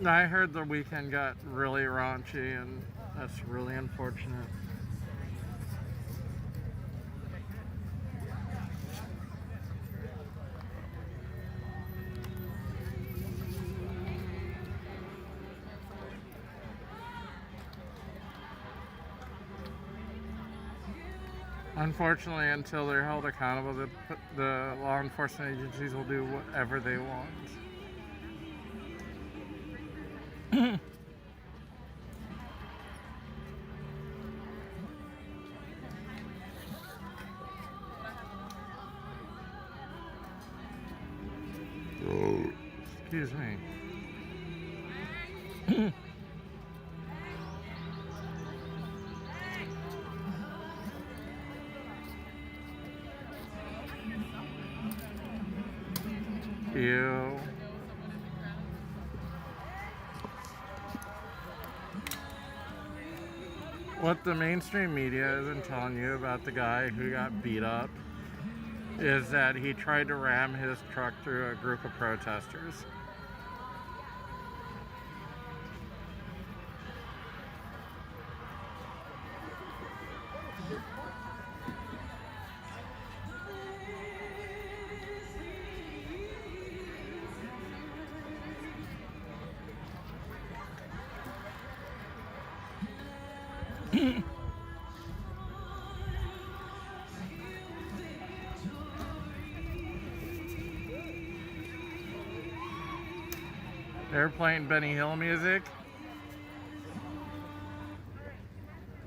I heard the weekend got really raunchy, and that's really unfortunate. Unfortunately, until they're held accountable, the law enforcement agencies will do whatever they want. Excuse me. Ew. What the mainstream media isn't telling you about the guy who got beat up is that he tried to ram his truck through a group of protesters. They're playing Benny Hill music.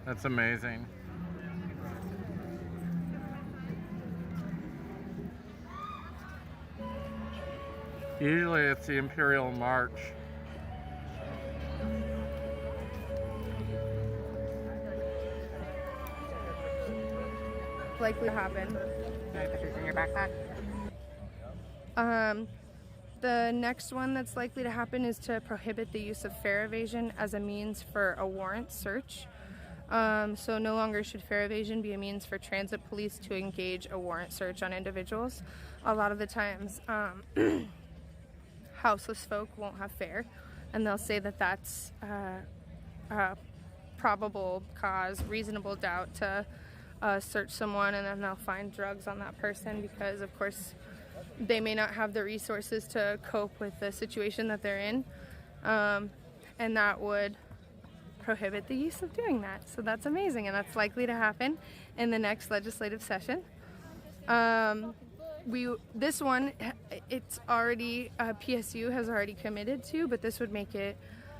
That's amazing. Usually it's the Imperial March. Likely to happen. Pictures in your backpack. The next one that's likely to happen is to prohibit the use of fare evasion as a means for a warrant search. So no longer should fare evasion be a means for transit police to engage a warrant search on individuals. A lot of the times, houseless folk won't have fare, and they'll say that that's probable cause, reasonable doubt to search someone, and then they'll find drugs on that person because, of course, they may not have the resources to cope with the situation that they're in, and that would prohibit the use of doing that. So that's amazing, and that's likely to happen in the next legislative session. This one, it's already PSU has already committed to, but this would make it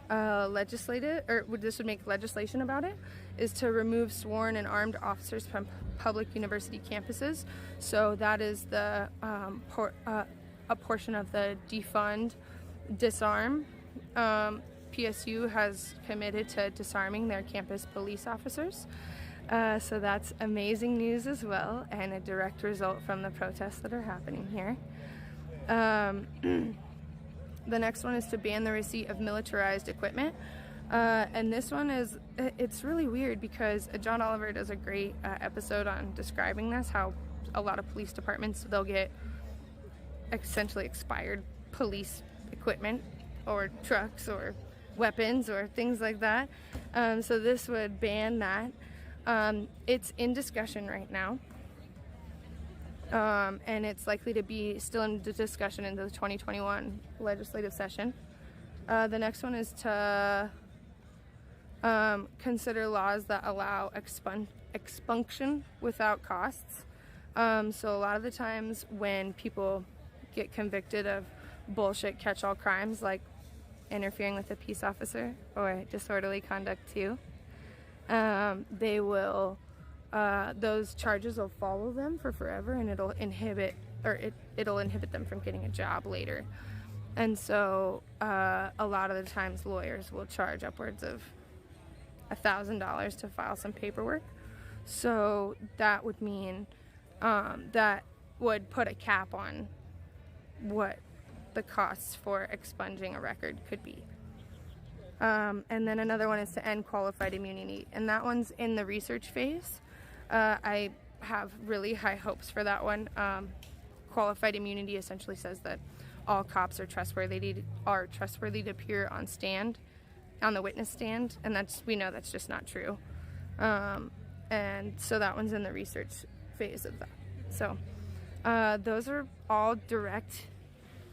this would make legislation about it, is to remove sworn and armed officers from public university campuses. So that is the a portion of the defund, disarm. PSU has committed to disarming their campus police officers. So that's amazing news as well, and a direct result from the protests that are happening here. The next one is to ban the receipt of militarized equipment. And this one it's really weird because John Oliver does a great episode on describing this, how a lot of police departments, they'll get essentially expired police equipment or trucks or weapons or things like that. So this would ban that. It's in discussion right now. And it's likely to be still in the discussion in the 2021 legislative session. The next one is to consider laws that allow expunction without costs. So a lot of the times when people get convicted of bullshit catch-all crimes like interfering with a peace officer or disorderly conduct too, they will those charges will follow them for forever, and it'll inhibit them from getting a job later. And so a lot of the times lawyers will charge upwards of $1,000 to file some paperwork. So that would mean that would put a cap on what the costs for expunging a record could be. And then another one is to end qualified immunity, and that one's in the research phase. I have really high hopes for that one. Qualified immunity essentially says that all cops are trustworthy to appear on the witness stand, and we know that's just not true. And so that one's in the research phase of that. So those are all direct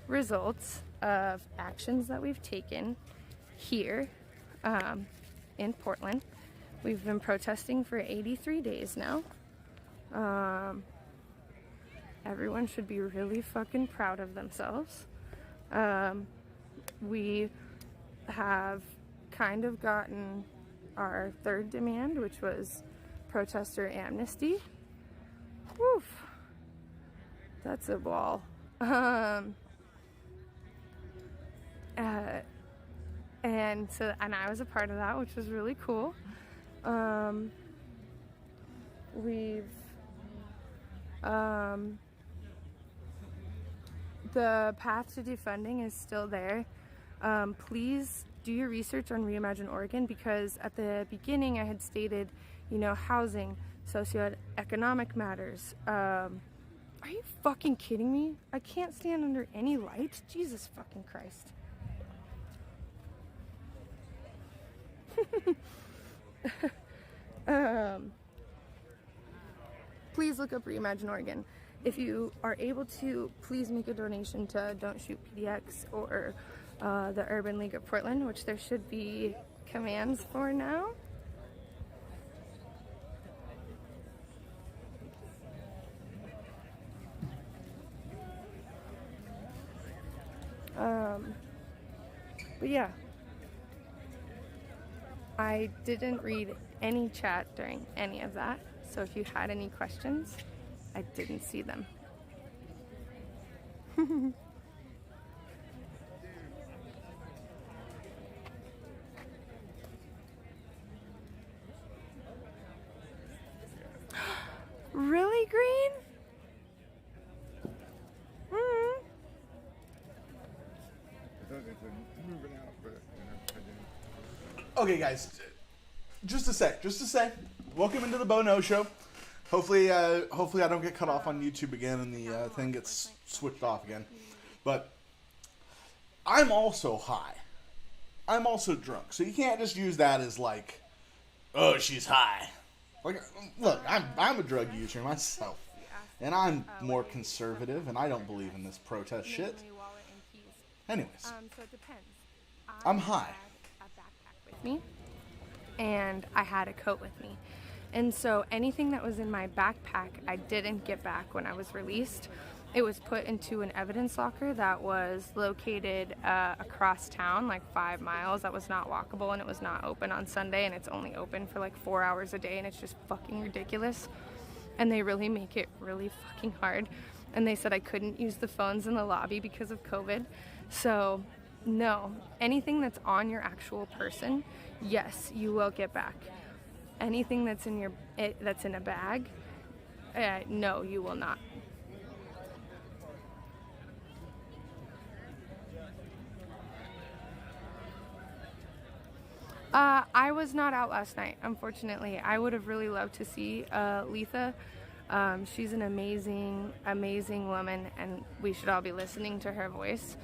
results of actions that we've taken here in Portland. We've been protesting for 83 days now. Everyone should be really fucking proud of themselves. We have kind of gotten our third demand, which was protester amnesty. Woof. That's a ball. And I was a part of that, which was really cool. The path to defunding is still there. Please do your research on Reimagine Oregon, because at the beginning I had stated, housing, socioeconomic matters. Are you fucking kidding me? I can't stand under any light. Jesus fucking Christ. Please look up Reimagine Oregon. If you are able to, please make a donation to Don't Shoot PDX or the Urban League of Portland, which there should be commands for now. But yeah, I didn't read any chat during any of that, so if you had any questions, I didn't see them. Really, Green? Okay, guys, just to say, welcome into the Bo No Show. Hopefully I don't get cut off on YouTube again and the thing gets switched off again. But I'm also high. I'm also drunk. So you can't just use that as like, oh, she's high. Like, look, I'm a drug user myself. And I'm more conservative, and I don't believe in this protest shit. Anyways, So it depends. I'm high. I had a backpack with me, and I had a coat with me. And so anything that was in my backpack, I didn't get back when I was released. It was put into an evidence locker that was located across town, like 5 miles. That was not walkable, and it was not open on Sunday, and it's only open for like 4 hours a day, and it's just fucking ridiculous. And they really make it really fucking hard. And they said I couldn't use the phones in the lobby because of COVID. So no, anything that's on your actual person, yes, you will get back. Anything that's in that's in a bag, no, you will not. I was not out last night, unfortunately. I would have really loved to see Letha. She's an amazing, amazing woman, and we should all be listening to her voice.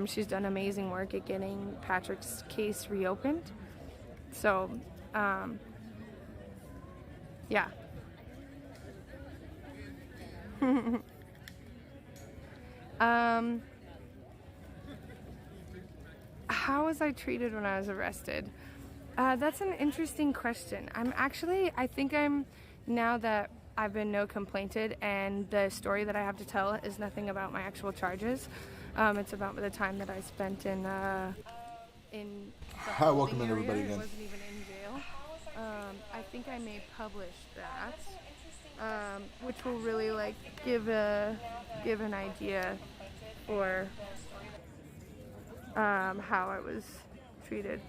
She's done amazing work at getting Patrick's case reopened. So, yeah. How was I treated when I was arrested? That's an interesting question. Now that I've been no complainted, and the story that I have to tell is nothing about my actual charges. It's about the time that I spent in the Hi, welcome in area. everybody again. I wasn't even in jail. I think I may publish that, which will really like give an idea for how I was treated.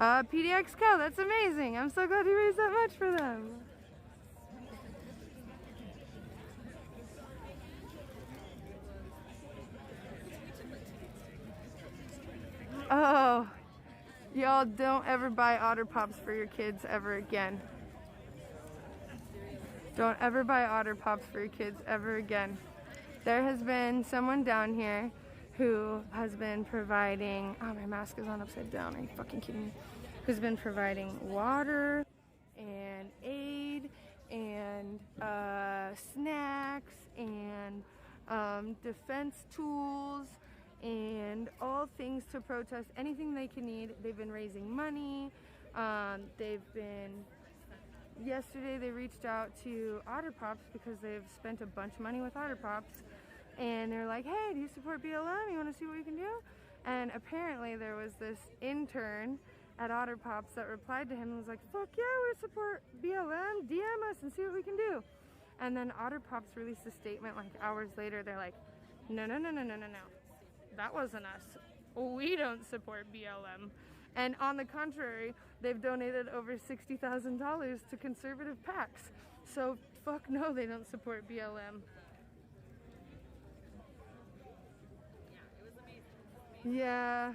PDX Co, that's amazing. I'm so glad you raised that much for them. Oh, y'all don't ever buy Otter Pops for your kids ever again. Don't ever buy Otter Pops for your kids ever again. There has been someone down here who has been providing, oh, my mask is on upside down, are you fucking kidding me? Who's been providing water and aid and snacks and defense tools and all things to protest, anything they can need. They've been raising money. Yesterday they reached out to Otter Pops because they've spent a bunch of money with Otter Pops, and they're like, hey, do you support BLM? You want to see what we can do? And apparently there was this intern at Otter Pops that replied to him and was like, fuck yeah, we support BLM, DM us and see what we can do. And then Otter Pops released a statement like hours later. They're like, no, that wasn't us. We don't support BLM. And on the contrary, they've donated over $60,000 to conservative PACs. So fuck no, they don't support BLM. Yeah.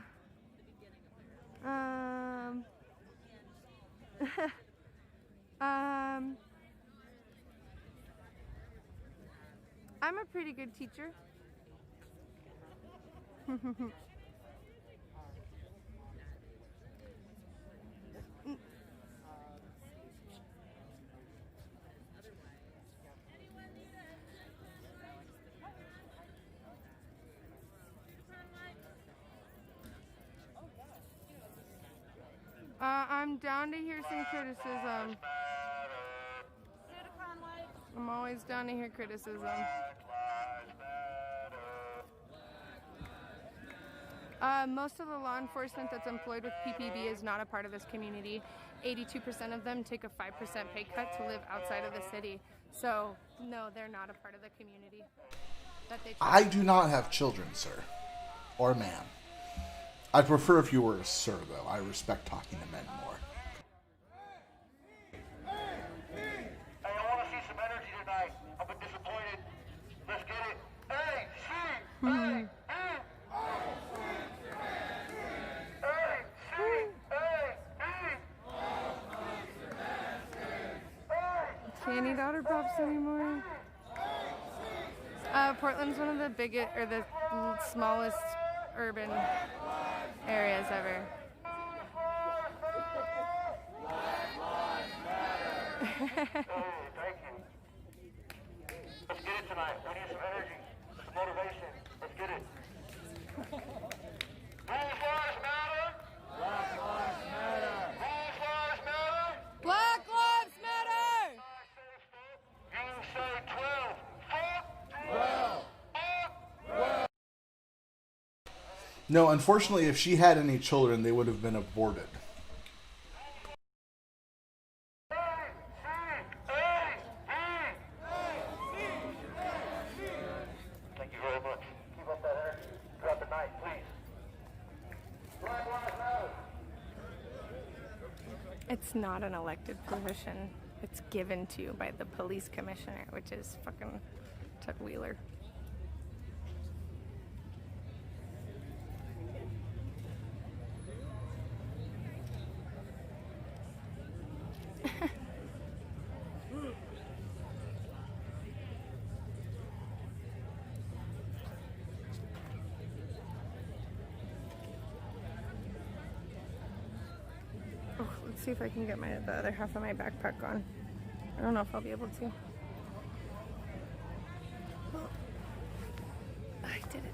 I'm a pretty good teacher. I'm down to hear some criticism. I'm always down to hear criticism. Most of the law enforcement that's employed with PPB is not a part of this community. 82% of them take a 5% pay cut to live outside of the city. So, no, they're not a part of the community. I do not have children, sir. Or ma'am. I'd prefer if you were a sir, though. I respect talking to men more. Hey, I want to see some energy tonight. I've been disappointed. Let's get it. Hey, see! Hey! Can't eat Otter Pops anymore. Portland's one of the biggest, or the smallest urban areas ever. Hey, thank you. Let's get it tonight. We need some energy, some motivation. Let's get it. Black lives matter. Black lives matter. Black lives matter. Black Lives Matter! You say 12. Fuck 12. No, unfortunately, if she had any children, they would have been aborted. Thank you very much. Keep up that energy throughout the night, please. Black lives matter. It's not an elected position. It's given to you by the police commissioner, which is fucking Chuck Wheeler. Oh, let's see if I can get the other half of my backpack on. I don't know if I'll be able to. Oh, I did it.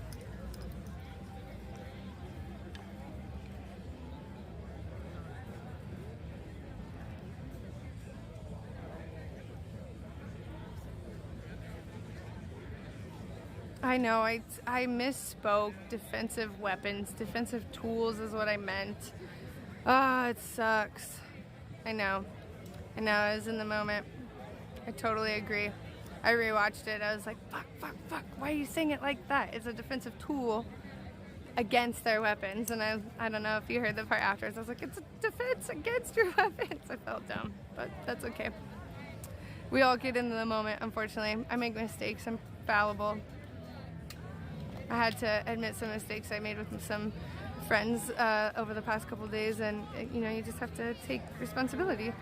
I know, I misspoke. Defensive weapons, defensive tools is what I meant. Ah, it sucks. I know, I was in the moment. I totally agree. I rewatched it. I was like, fuck, why are you saying it like that? It's a defensive tool against their weapons. And I don't know if you heard the part afterwards. I was like, it's a defense against your weapons. I felt dumb, but that's okay. We all get into the moment, unfortunately. I make mistakes. I'm fallible. I had to admit some mistakes I made with some friends over the past couple of days, and you know, you just have to take responsibility.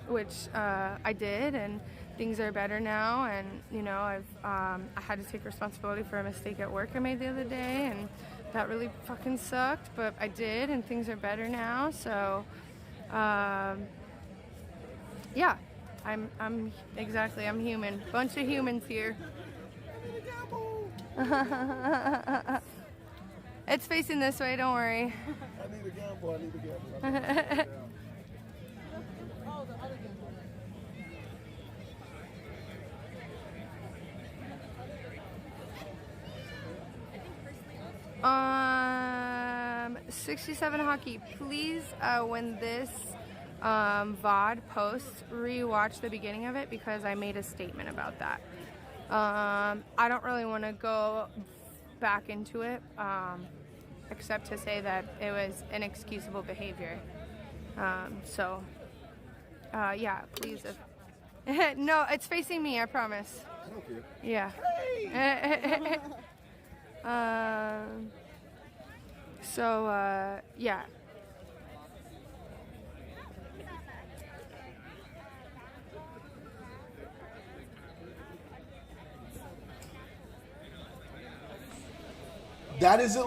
which I did, and things are better now. And you know, I had to take responsibility for a mistake at work I made the other day, and that really fucking sucked, but I did, and things are better now. So yeah, I'm human. Bunch of humans here. It's facing this way, don't worry. I need a gamble. I need a gamble. Um, 67 hockey. Please, when this VOD posts, rewatch the beginning of it because I made a statement about that. I don't really want to go back into it, except to say that it was inexcusable behavior. Yeah, please. No, it's facing me, I promise. I don't care. Yeah. Yeah. That is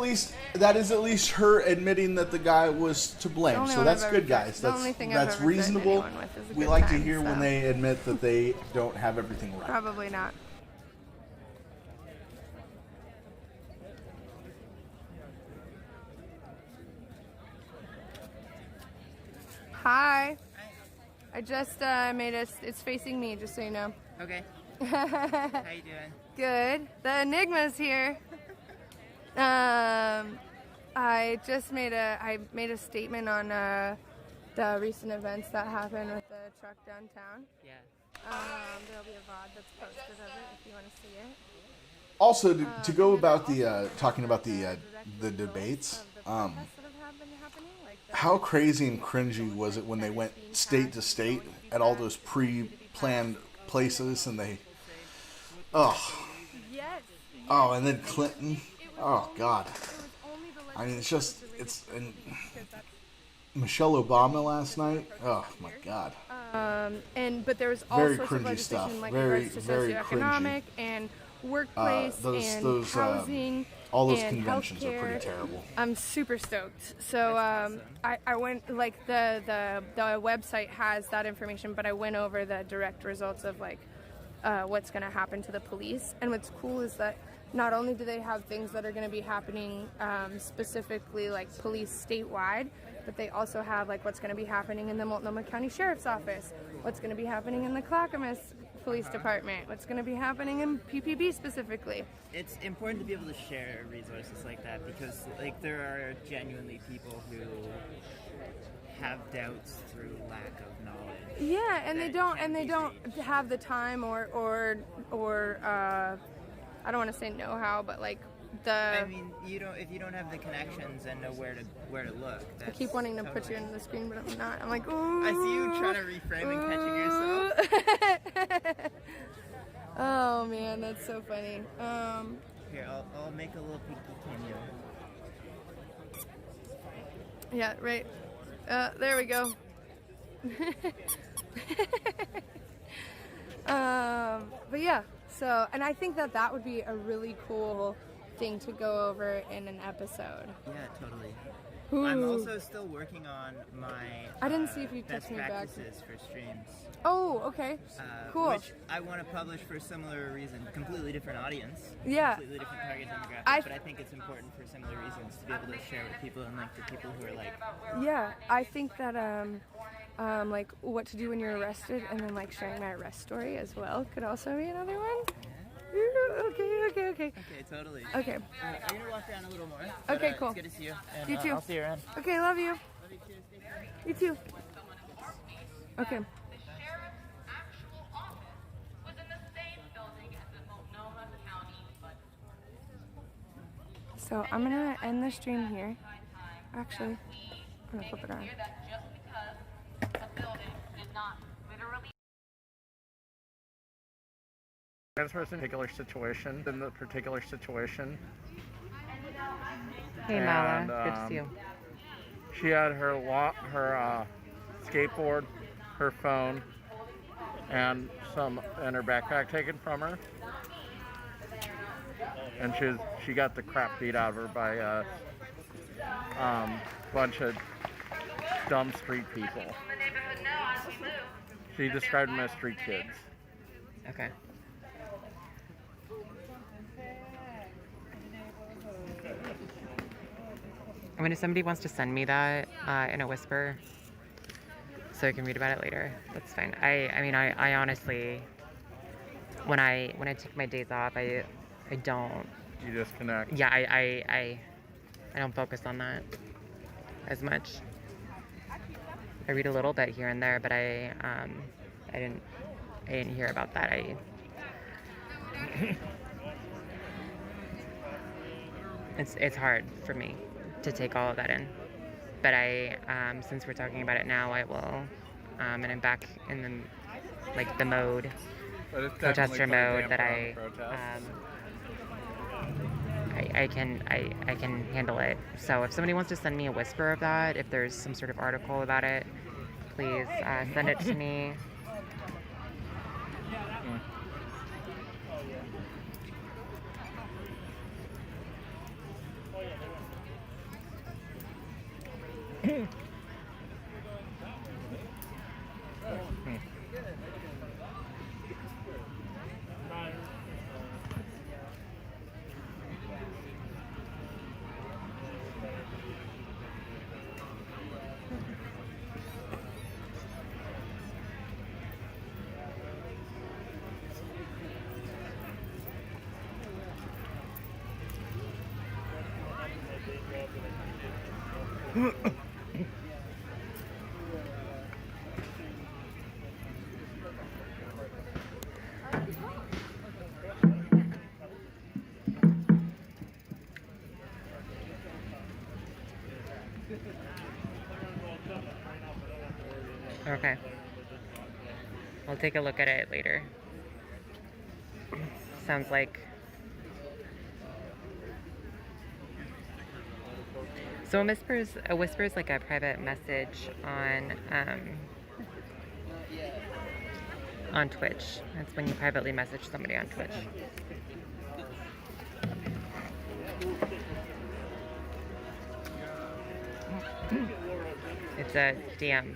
at least her admitting that the guy was to blame. only So one that's I've good, ever- guys. the only thing I've That's ever threatened reasonable. anyone with is a We good like to time, hear when so. they admit that they don't have everything right. Probably not. Hi. I just made us. It's facing me, just so you know. Okay. How you doing? Good. The Enigma's here. I just made a statement on the recent events that happened with the truck downtown. Yeah. There'll be a VOD that's posted of it if you want to see it. Also, to go about the talking about the debates, how crazy and cringy was it when they went state to state at all those pre-planned places and they, and then Clinton, oh God, I mean and Michelle Obama last night, oh my God. But there was all Very sorts of cringy legislation stuff. like Very, regards to very socioeconomic and workplace and housing. All those and conventions are healthcare. pretty terrible. I'm super stoked. So I went, like, the website has that information, but I went over the direct results of like what's going to happen to the police. And what's cool is that not only do they have things that are going to be happening specifically like police statewide, but they also have like what's going to be happening in the Multnomah County Sheriff's Office, what's going to be happening in the Clackamas Police Department, what's going to be happening in PPB specifically. It's important to be able to share resources like that because, like, there are genuinely people who have doubts through lack of knowledge. Yeah, and they don't have the time or I don't want to say know-how, but like I mean, if you don't have the connections and know where to look. I keep wanting to put you into the screen, but I'm not. I'm like, ooh. I see you trying to reframe and catching yourself. Oh man, that's so funny. Here, I'll make a little peeky cameo. Yeah, right. There we go. But yeah, so, and I think that would be a really cool thing to go over in an episode. Yeah, totally. Ooh. I'm also still working on my I didn't see if you best texted me back. practices for streams. Oh, okay. Cool. Which I want to publish for a similar reason. Completely different audience. Yeah. Completely different target demographic. But I think it's important for similar reasons to be able to share with people and like the people who are like. Yeah, I think that like what to do when you're arrested, and then like sharing my arrest story as well could also be another one. Okay. Okay, totally. Okay. I'm gonna walk around a little more. Okay, cool. It's good to see you. And, You too. I'll see you around. Okay, love you. Love you too. Stay safe. You too. Okay. The sheriff's actual office was in the same building as the Multnomah County Budget. So I'm gonna end the stream here. Actually, I'm gonna flip it around. That just because the building did not literally Trans person in the particular situation. Hey, And, Mala. Good to see you. She had her skateboard her phone and her backpack taken from her. And she got the crap beat out of her by a bunch of dumb street people. She described them as street kids. Okay. I mean, if somebody wants to send me that in a whisper, so I can read about it later, that's fine. I honestly, when I take my days off, I don't. You disconnect. Yeah, I don't focus on that as much. I read a little bit here and there, but I didn't hear about that. It's hard for me to take all of that in, but since we're talking about it now, I will, and I'm back in the mode, protester mode that I can handle it. So if somebody wants to send me a whisper of that, if there's some sort of article about it, please send it to me. Okay. I'll take a look at it later. Sounds like... So a whisper is like a private message on Twitch. That's when you privately message somebody on Twitch. It's a DM.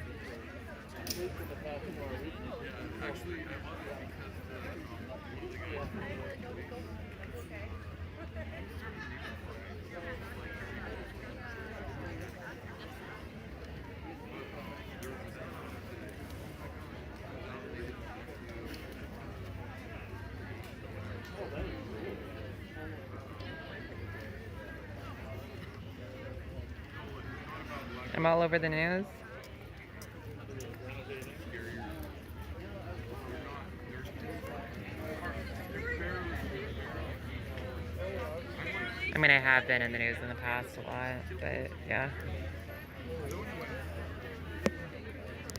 I'm all over the news. I mean, I have been in the news in the past a lot, but yeah.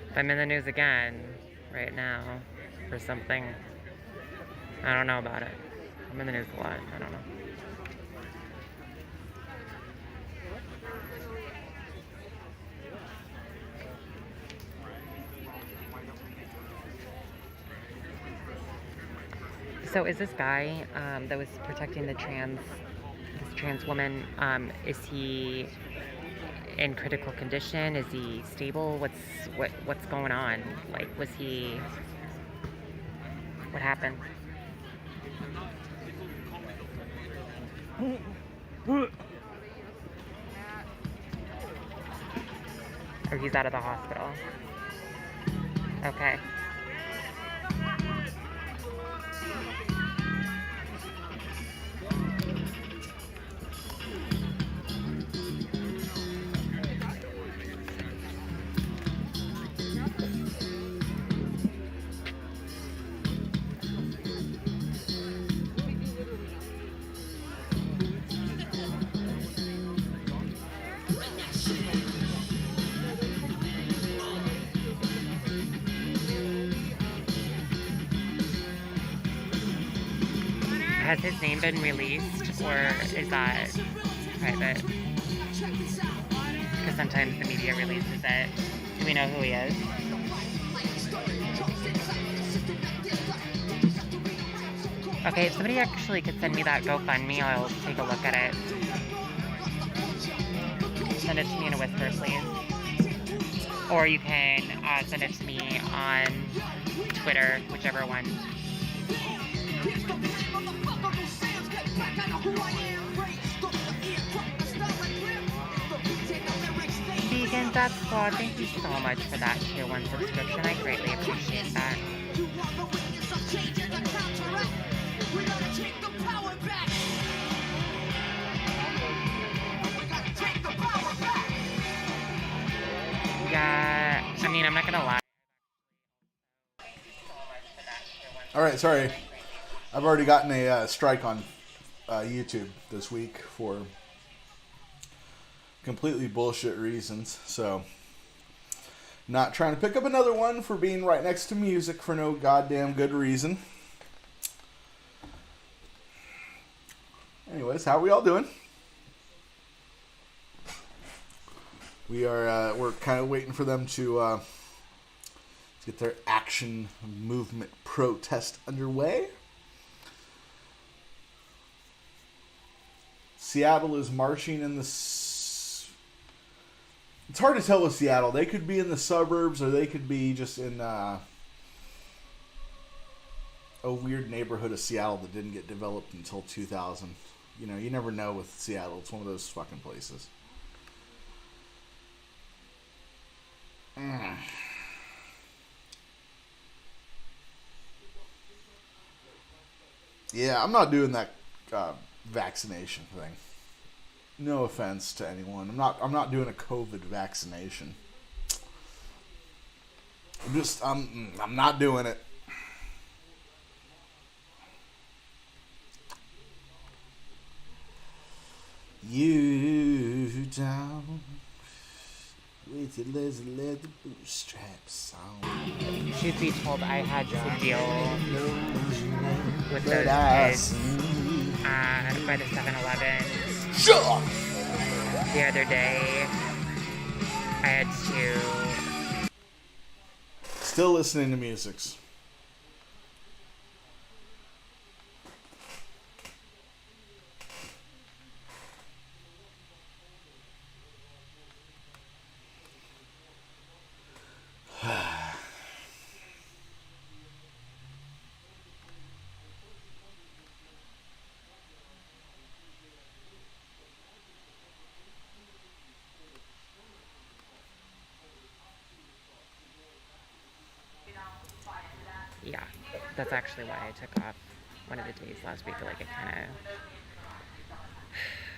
If I'm in the news again right now for something, I don't know about it. I'm in the news a lot. I don't know. So is this guy that was protecting this trans woman, is he in critical condition? Is he stable? What's going on? Like, what happened? Or he's out of the hospital. Okay. Has his name been released, or is that private? Because sometimes the media releases it. Do we know who he is? Okay, if somebody actually could send me that GoFundMe, I'll take a look at it. Send it to me in a whisper, please. Or you can send it to me on Twitter, whichever one. Vegan Death Squad, thank you so much for that tier 1 subscription. I greatly appreciate that. Yeah, I mean, I'm not gonna lie. All right, sorry. I've already gotten a strike on YouTube this week for completely bullshit reasons. So, not trying to pick up another one for being right next to music for no goddamn good reason. Anyways, how are we all doing? We're kind of waiting for them to get their action movement protest underway. Seattle is marching in the... It's hard to tell with Seattle. They could be in the suburbs or they could be just in a weird neighborhood of Seattle that didn't get developed until 2000. You know, you never know with Seattle. It's one of those fucking places. Yeah, I'm not doing that vaccination thing. No offense to anyone. I'm not doing a COVID vaccination. I'm not doing it. You down with your leather bootstraps on. Truth be told, I had to deal with those kids by the 7-Eleven. Sure. The other day, I had to... Still listening to musics. Yeah, that's actually why I took off one of the days last week. Like, it kind of...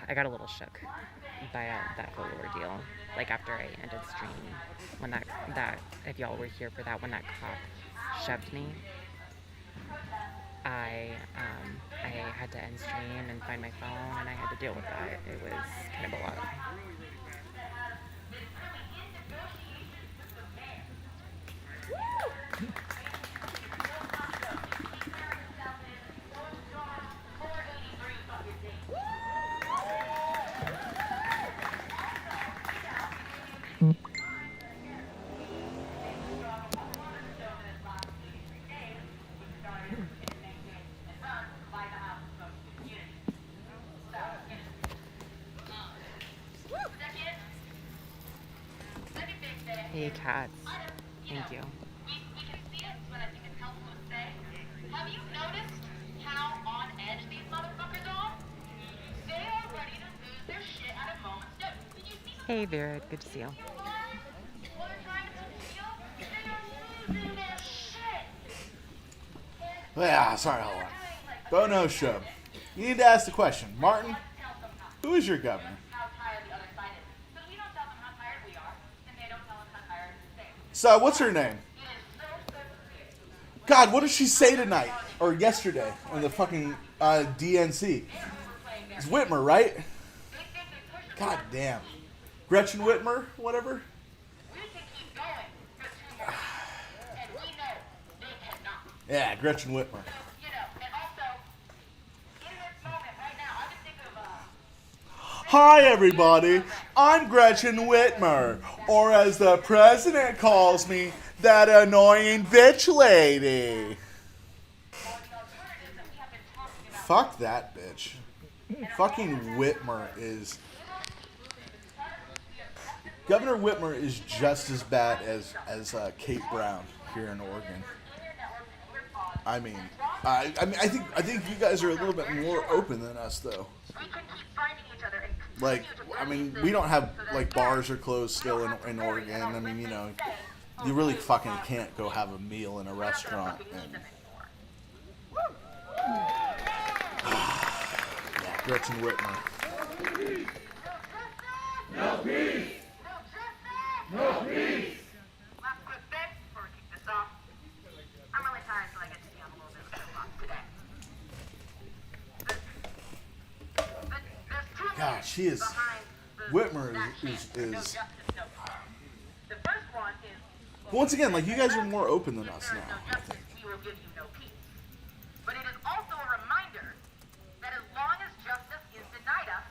I got a little shook by that whole ordeal. Like, after I ended stream, when that if y'all were here for that, when that cop shoved me, I had to end stream and find my phone, and I had to deal with that. It was kind of a lot. Hey, cats. Thank you. We can see it, but I think it's helpful to say. Have you noticed how on edge these motherfuckers are? They are ready to lose their shit at a moment's notice. Did you see Hey, Vera. Good to see you. what they're trying to feel? They are losing their shit. Yeah, sorry, hold on. Bono Show. You need to ask the question. Martin, who is your governor? How tired the other side is. But we don't tell them how tired we are, and they don't tell us how tired they are. So, what's her name? God, what did she say tonight? Or yesterday on the fucking DNC? It's Whitmer, right? God damn. Gretchen Whitmer, whatever? We can keep going for 2 more months, and we know they cannot. Yeah, Gretchen Whitmer. You know, and also, in this moment right now, I can think of Hi, everybody. I'm Gretchen Whitmer, or as the president calls me, that annoying bitch lady. the alternatives that we have been talking Fuck that bitch. Fucking Whitmer is... Governor Whitmer is just as bad as Kate Brown here in Oregon. I mean, I think you guys are a little bit more open than us, though. Like, I mean, we don't have, like, bars are closed still in Oregon. I mean, you know, you really fucking can't go have a meal in a restaurant. And yeah, Gretchen Whitmer. No peace! No peace! Last quick bit before we kick this off. I'm really tired, so I get to be on a little bit of a soapbox today. There's two God, she is... Whitmer is no justice, no peace. The first one is... Once again, like, you guys are more open than us There is now. no justice, we will give you no peace. But it is also a reminder that as long as justice is denied us,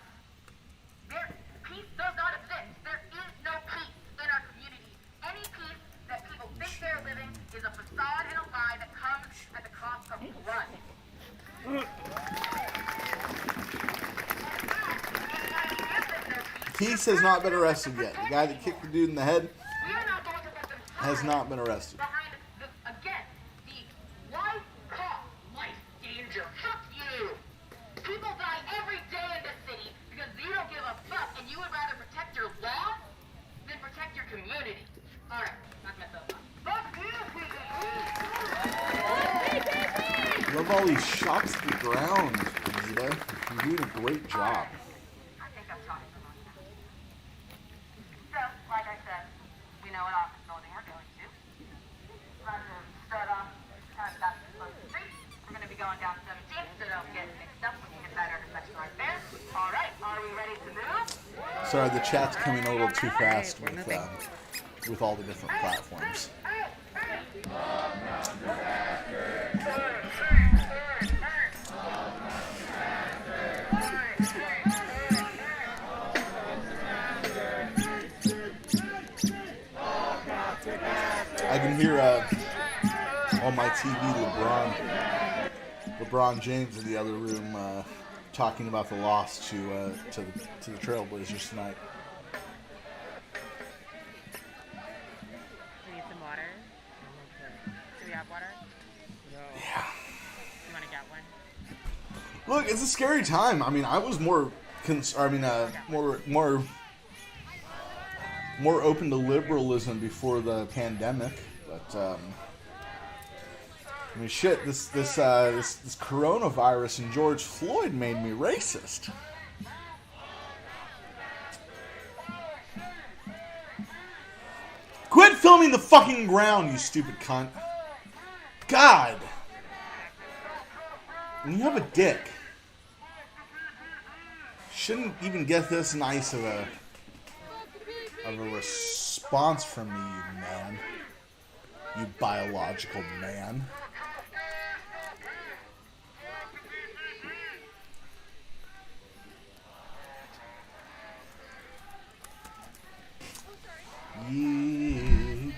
peace does not exist. There is no peace in our community. Any peace that people think they're living is a facade and a lie that comes at the cost of blood. Peace has not been arrested yet. The guy that kicked the dude in the head We are not going to let them has not been arrested. behind the, again, the life cost, life danger. Fuck you. People die every day in this city because you don't give a fuck and you would rather protect your law than protect your community. Alright, that's my soapbox. Fuck you, Love all these shots to the ground, Anita. You're doing a great job. I think I've talked for long enough. So, like I said, we know what office building we're going to. About to start off kind of back to the street. We're going to be going down 17th, so don't get mixed up when you hit that intersection right there. All right, are we ready to move? Sorry, the chat's coming a little too fast with all the different platforms. I can hear on my TV LeBron James in the other room talking about the loss to the Trailblazers tonight. We need some water. Do we have water? Yeah. You want to get one? Look, it's a scary time. I mean, I was more more open to liberalism before the pandemic, but I mean, shit. This coronavirus and George Floyd made me racist. Quit filming the fucking ground, you stupid cunt. God. And you have a dick. Shouldn't even get this nice of a response from me, you man. You biological man.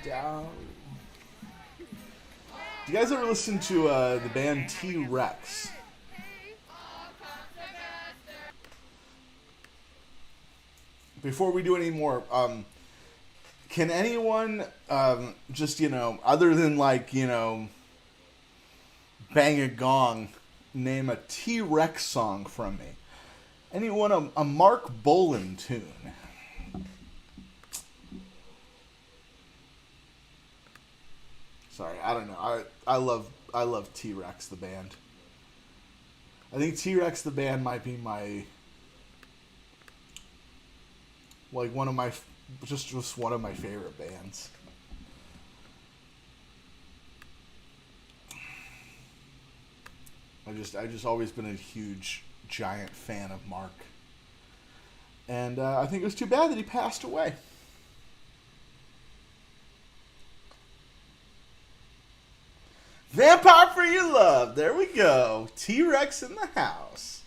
Down. Do you guys ever listen to the band T-Rex? Before we do any more, can anyone just, other than like, bang a gong, name a T-Rex song from me? Anyone a Mark Bolan tune? Sorry, I don't know. I love T-Rex the band. I think T-Rex the band might be my one of my just one of my favorite bands. I just always been a huge giant fan of Mark. And I think it was too bad that he passed away. Vampire for Your Love. There we go. T-Rex in the house.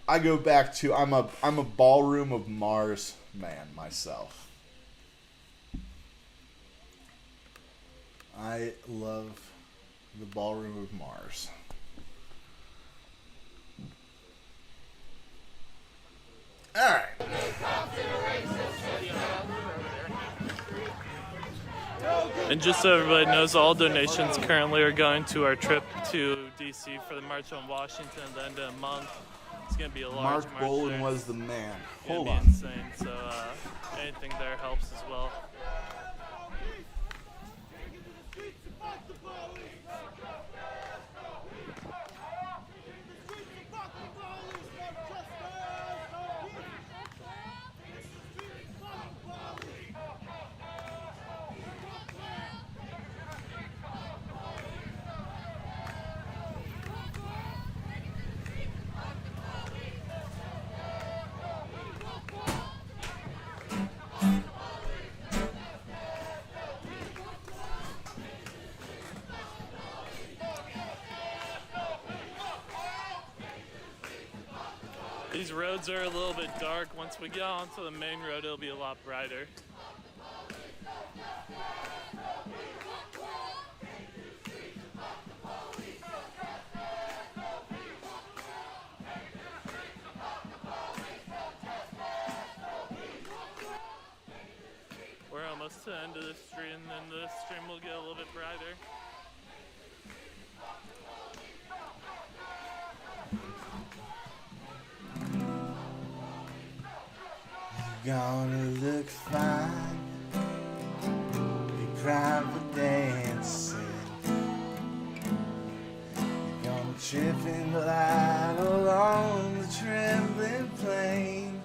I go back to I'm a Ballroom of Mars man myself. I love the Ballroom of Mars. All right. And just so everybody knows, all donations currently are going to our trip to D.C. for the March on Washington at the end of the month. It's going to be a large Mark march Bolan there. was the man. It's gonna Hold be on. insane. So anything there helps as well. These roads are a little bit dark. Once we get onto the main road, it'll be a lot brighter. We're almost to the end of the street, and then the stream will get a little bit brighter. Gonna look fine, be proud for dancing. You're gonna trip and glide along the trembling plain.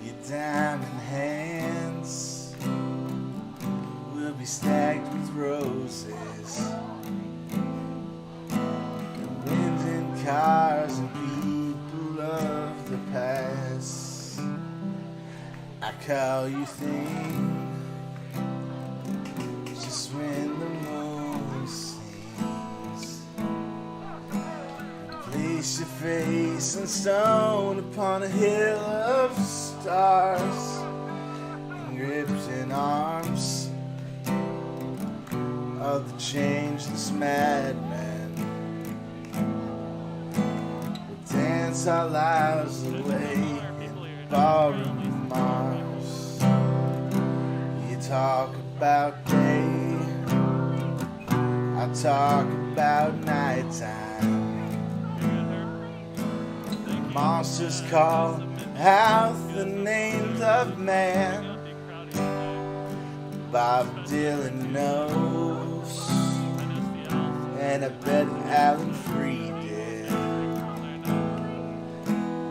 Your diamond hands will be stacked with roses. And winds and cars and people of the past. I call you thing just when the moon sings. Place your face and stone upon a hill of stars, and gripped in arms of the changeless madman. We'll dance our lives away in ballroom Mars. You talk about day, I talk about nighttime. Monsters call out the names of man. Bob Dylan knows, and I bet Alan Freed did.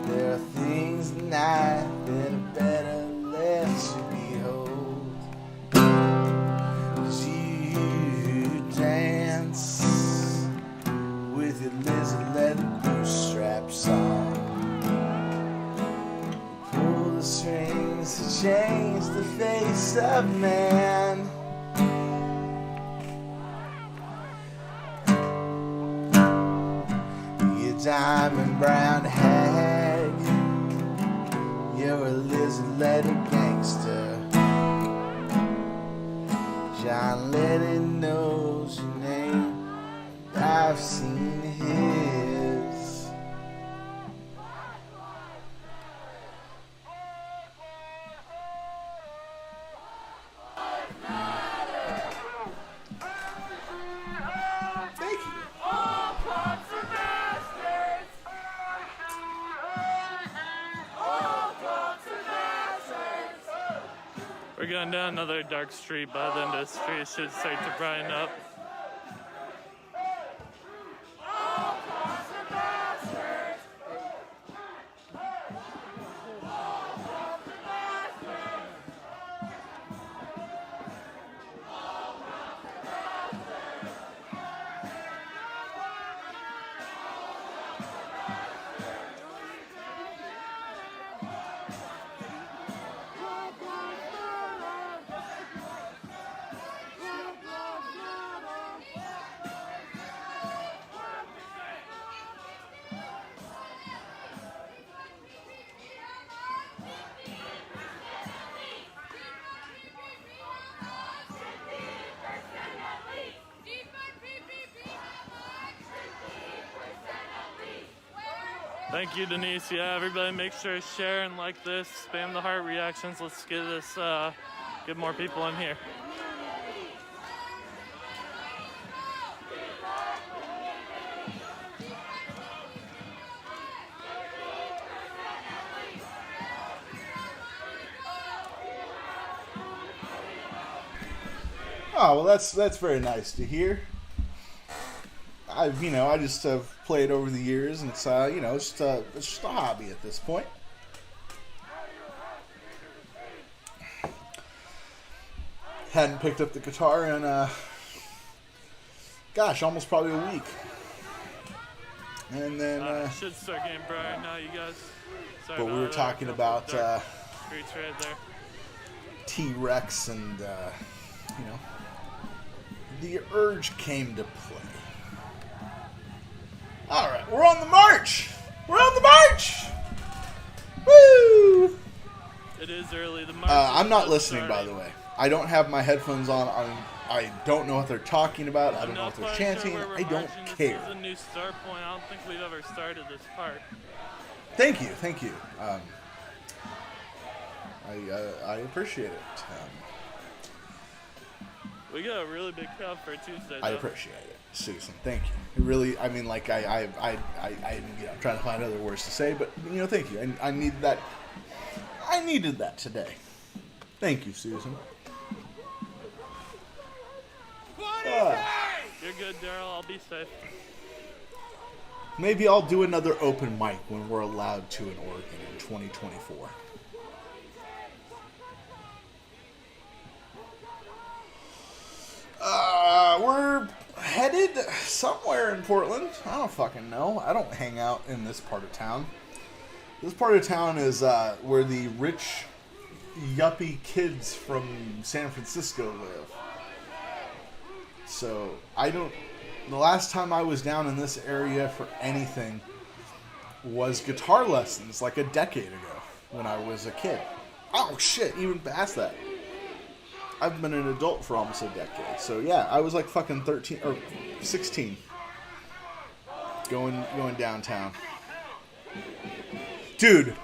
There are things tonight that are better let you behold. 'Cause you dance with your lizard leather bootstraps on. You pull the strings to change the face of man. You diamond brown hag, you're a lizard-letter gangster. John Lennon knows your name, I've seen his. Thank you. We're going down another dark street. By the end of the street, it should start to brighten up. Thank you, Denise. Yeah, everybody make sure to share and like this. Spam the heart reactions. Let's get this, get more people in here. Oh, well, that's very nice to hear. I just have played over the years, and it's it's just a hobby at this point. Hadn't picked up the guitar in almost probably a week. And then should start getting brighter now, you guys. Sorry, but we were talking about streets right there. T-Rex, and the urge came to play. All right, we're on the march. We're on the march. Woo! It is early. The march I'm not just listening, starting. by the way. I don't have my headphones on. I don't know what they're talking about. I don't know what they're quite chanting. Sure where I we're don't marching. care. This is a new start point. I don't think we've ever started this part. Thank you. I appreciate it. We got a really big crowd for Tuesday. I though. appreciate it, Susan. Thank you. It really, I mean, like I'm trying to find other words to say, but thank you. I needed that. I needed that today. Thank you, Susan. You're good, Daryl. I'll be safe. Maybe I'll do another open mic when we're allowed to in Oregon in 2024. We're headed somewhere in Portland. I don't fucking know. I don't hang out in this part of town. This part of town is where the rich, yuppie kids from San Francisco live. So, the last time I was down in this area for anything was guitar lessons like a decade ago when I was a kid. Oh shit, even past that. I've been an adult for almost a decade. So yeah, I was like fucking 13 or 16 going downtown. Dude.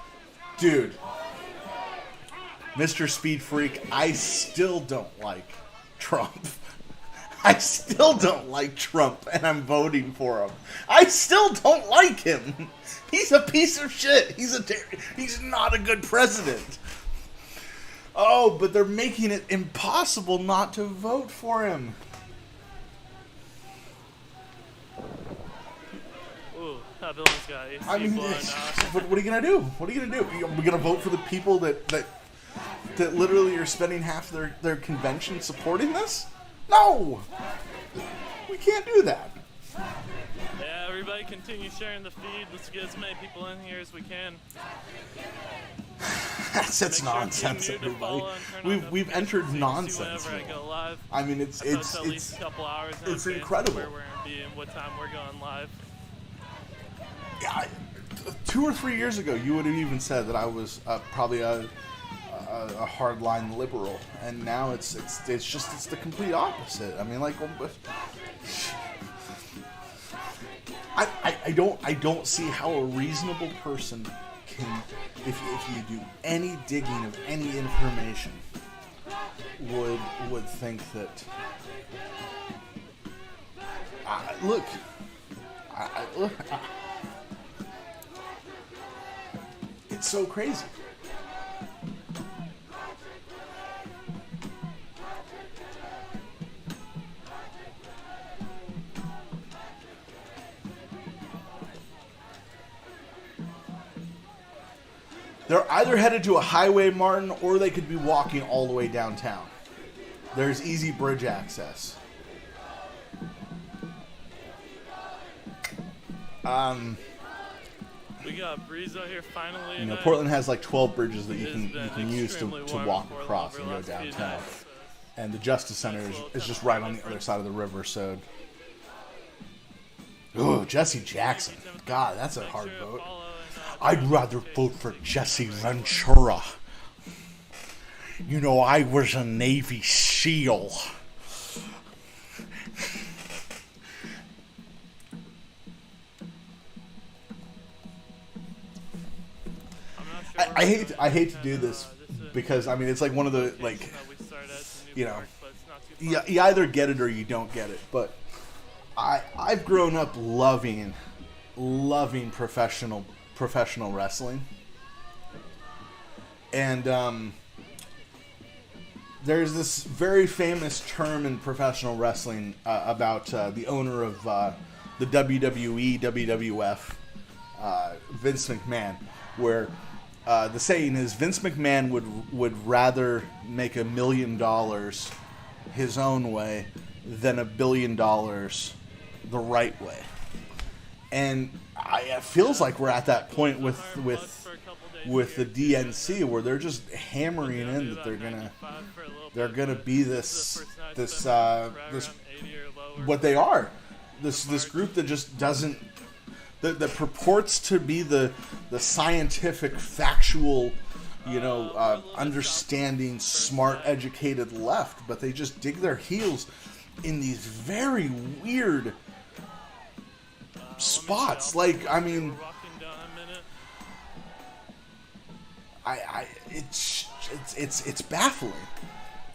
Mr. Speed Freak, I still don't like Trump. I still don't like Trump, and I'm voting for him. I still don't like him. He's a piece of shit. He's not a good president. Oh, but they're making it impossible not to vote for him. Ooh, that building's got AC I mean, blowing what are you gonna do? What are you gonna do? Are we gonna vote for the people that literally are spending half their convention supporting this? No, we can't do that. Yeah, everybody continue sharing the feed. Let's get as many people in here as we can. That's Make sure nonsense, to mute, to everybody. follow, and turn on We've entered notifications so you nonsense. see whenever I go live. I mean, I post at least a couple hours in it's advance of incredible. where we're gonna be and what time we're going live. Yeah, 2 or 3 years ago, you would have even said that I was probably a hardline liberal, and now it's the complete opposite. I mean, like, I don't see how a reasonable person can, if you do any digging of any information, would think that. Look. It's so crazy. They're either headed to a highway, Martin, or they could be walking all the way downtown. There's easy bridge access. We got a breeze out here finally. You know, and Portland has like 12 bridges that you It's can been use to extremely walk warm across over and the go last few downtown. nights. And the Justice Center is just right on the other side of the river, so... Oh, Jesse Jackson. God, that's a hard vote. I'd rather vote for Jesse Ventura. You know, I was a Navy SEAL. I hate to do this because I mean it's like one of the like, you know, you either get it or you don't get it. But I've grown up loving professional wrestling, and there's this very famous term in professional wrestling about the owner of the WWE, WWF, Vince McMahon, where the saying is Vince McMahon would rather make $1 million his own way than $1 billion the right way. And it feels like we're at that point with the DNC where they're just hammering in that they're gonna be this what they are, this group that just doesn't that purports to be the scientific, factual, understanding, smart, educated left, but they just dig their heels in these very weird spots. Like, I mean, it's baffling.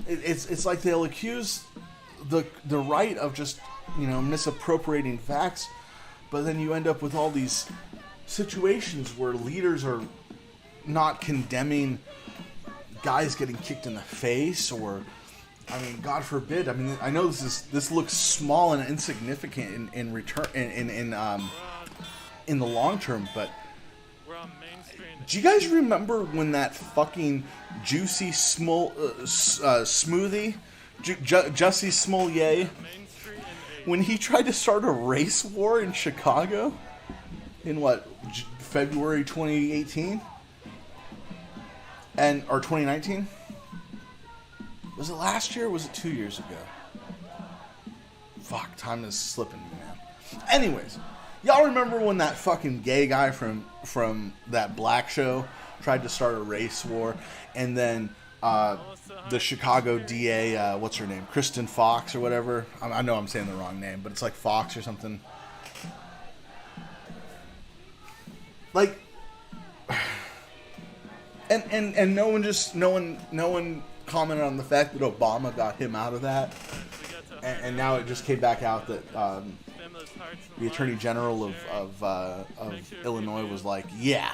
It's like they'll accuse the right of just misappropriating facts, but then you end up with all these situations where leaders are not condemning guys getting kicked in the face, or I mean, God forbid. I mean, I know this looks small and insignificant in return in the long term, but do you guys remember when that fucking Juicy Smoothie, Jussie Smollett, when he tried to start a race war in Chicago in February 2018 or 2019? Was it last year or was it 2 years ago? Fuck, time is slipping me, man. Anyways, y'all remember when that fucking gay guy from that black show tried to start a race war, and then the Chicago DA, what's her name, Kristen Fox or whatever? I know I'm saying the wrong name, but it's like Fox or something. Like, and no one commented on the fact that Obama got him out of that, and now it just came back out that the Attorney General of Illinois was like, yeah,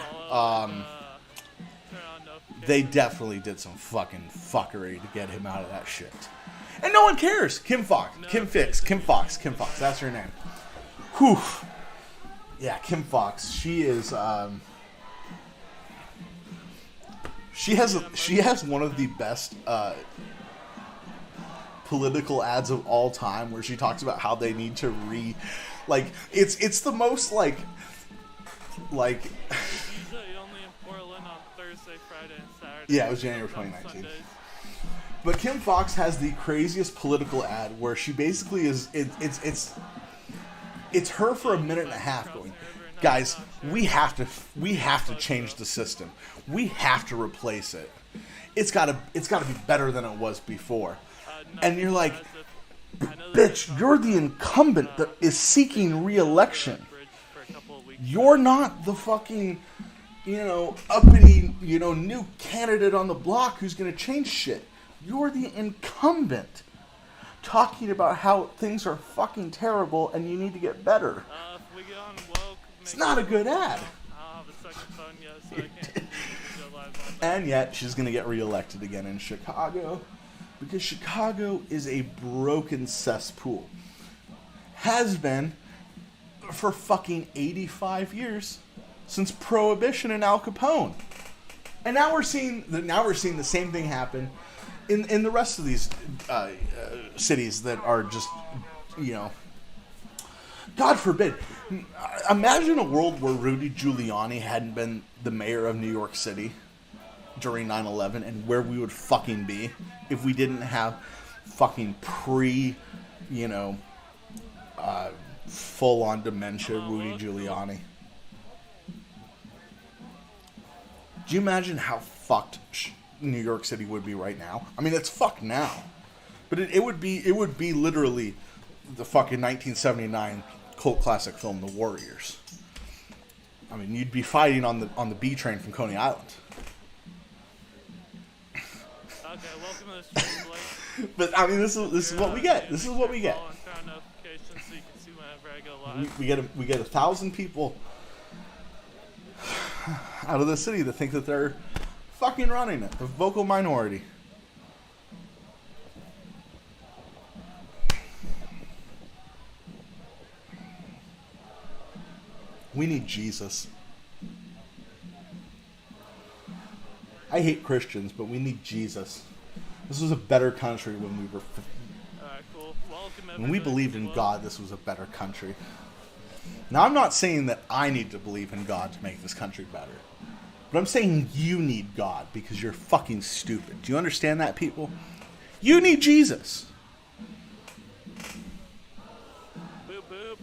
they definitely did some fucking fuckery to get him out of that shit, and no one cares. Kim Fox, that's her name. Whew. Yeah, Kim Fox. She is. She has one of the best political ads of all time, where she talks about how they need to it's the most like. Only in Portland on Thursday, Friday, and Saturday. Yeah, it was January 2019. But Kim Fox has the craziest political ad where she basically is. It's her for a minute and a half going, guys, we have to change the system. We have to replace it. It's gotta be better than it was before. And you're like, bitch, you're the incumbent that is seeking re-election. You're not the fucking, uppity, new candidate on the block who's gonna change shit. You're the incumbent talking about how things are fucking terrible and you need to get better. It's not a good ad. And yet, she's going to get reelected again in Chicago, because Chicago is a broken cesspool. Has been for fucking 85 years, since Prohibition and Al Capone. And now we're seeing the same thing happen in the rest of these cities that are just, God forbid. Imagine a world where Rudy Giuliani hadn't been the mayor of New York City during 9/11, and where we would fucking be if we didn't have fucking full-on dementia Rudy Giuliani. Do you imagine how fucked New York City would be right now? I mean, it's fucked now, but it would be literally the fucking 1979 cult classic film, The Warriors. I mean, you'd be fighting on the B train from Coney Island. Okay, welcome to the stream, Blake. But I mean, this is what we get. This is what we get. Follow and turn on notifications so you can see whenever I go live. We get 1,000 people out of the city that think that they're fucking running it. The vocal minority. We need Jesus. I hate Christians, but we need Jesus. This was a better country when we were. Alright, cool. Welcome, When we believed in God, this was a better country. Now, I'm not saying that I need to believe in God to make this country better. But I'm saying you need God because you're fucking stupid. Do you understand that, people? You need Jesus. Boop, boop.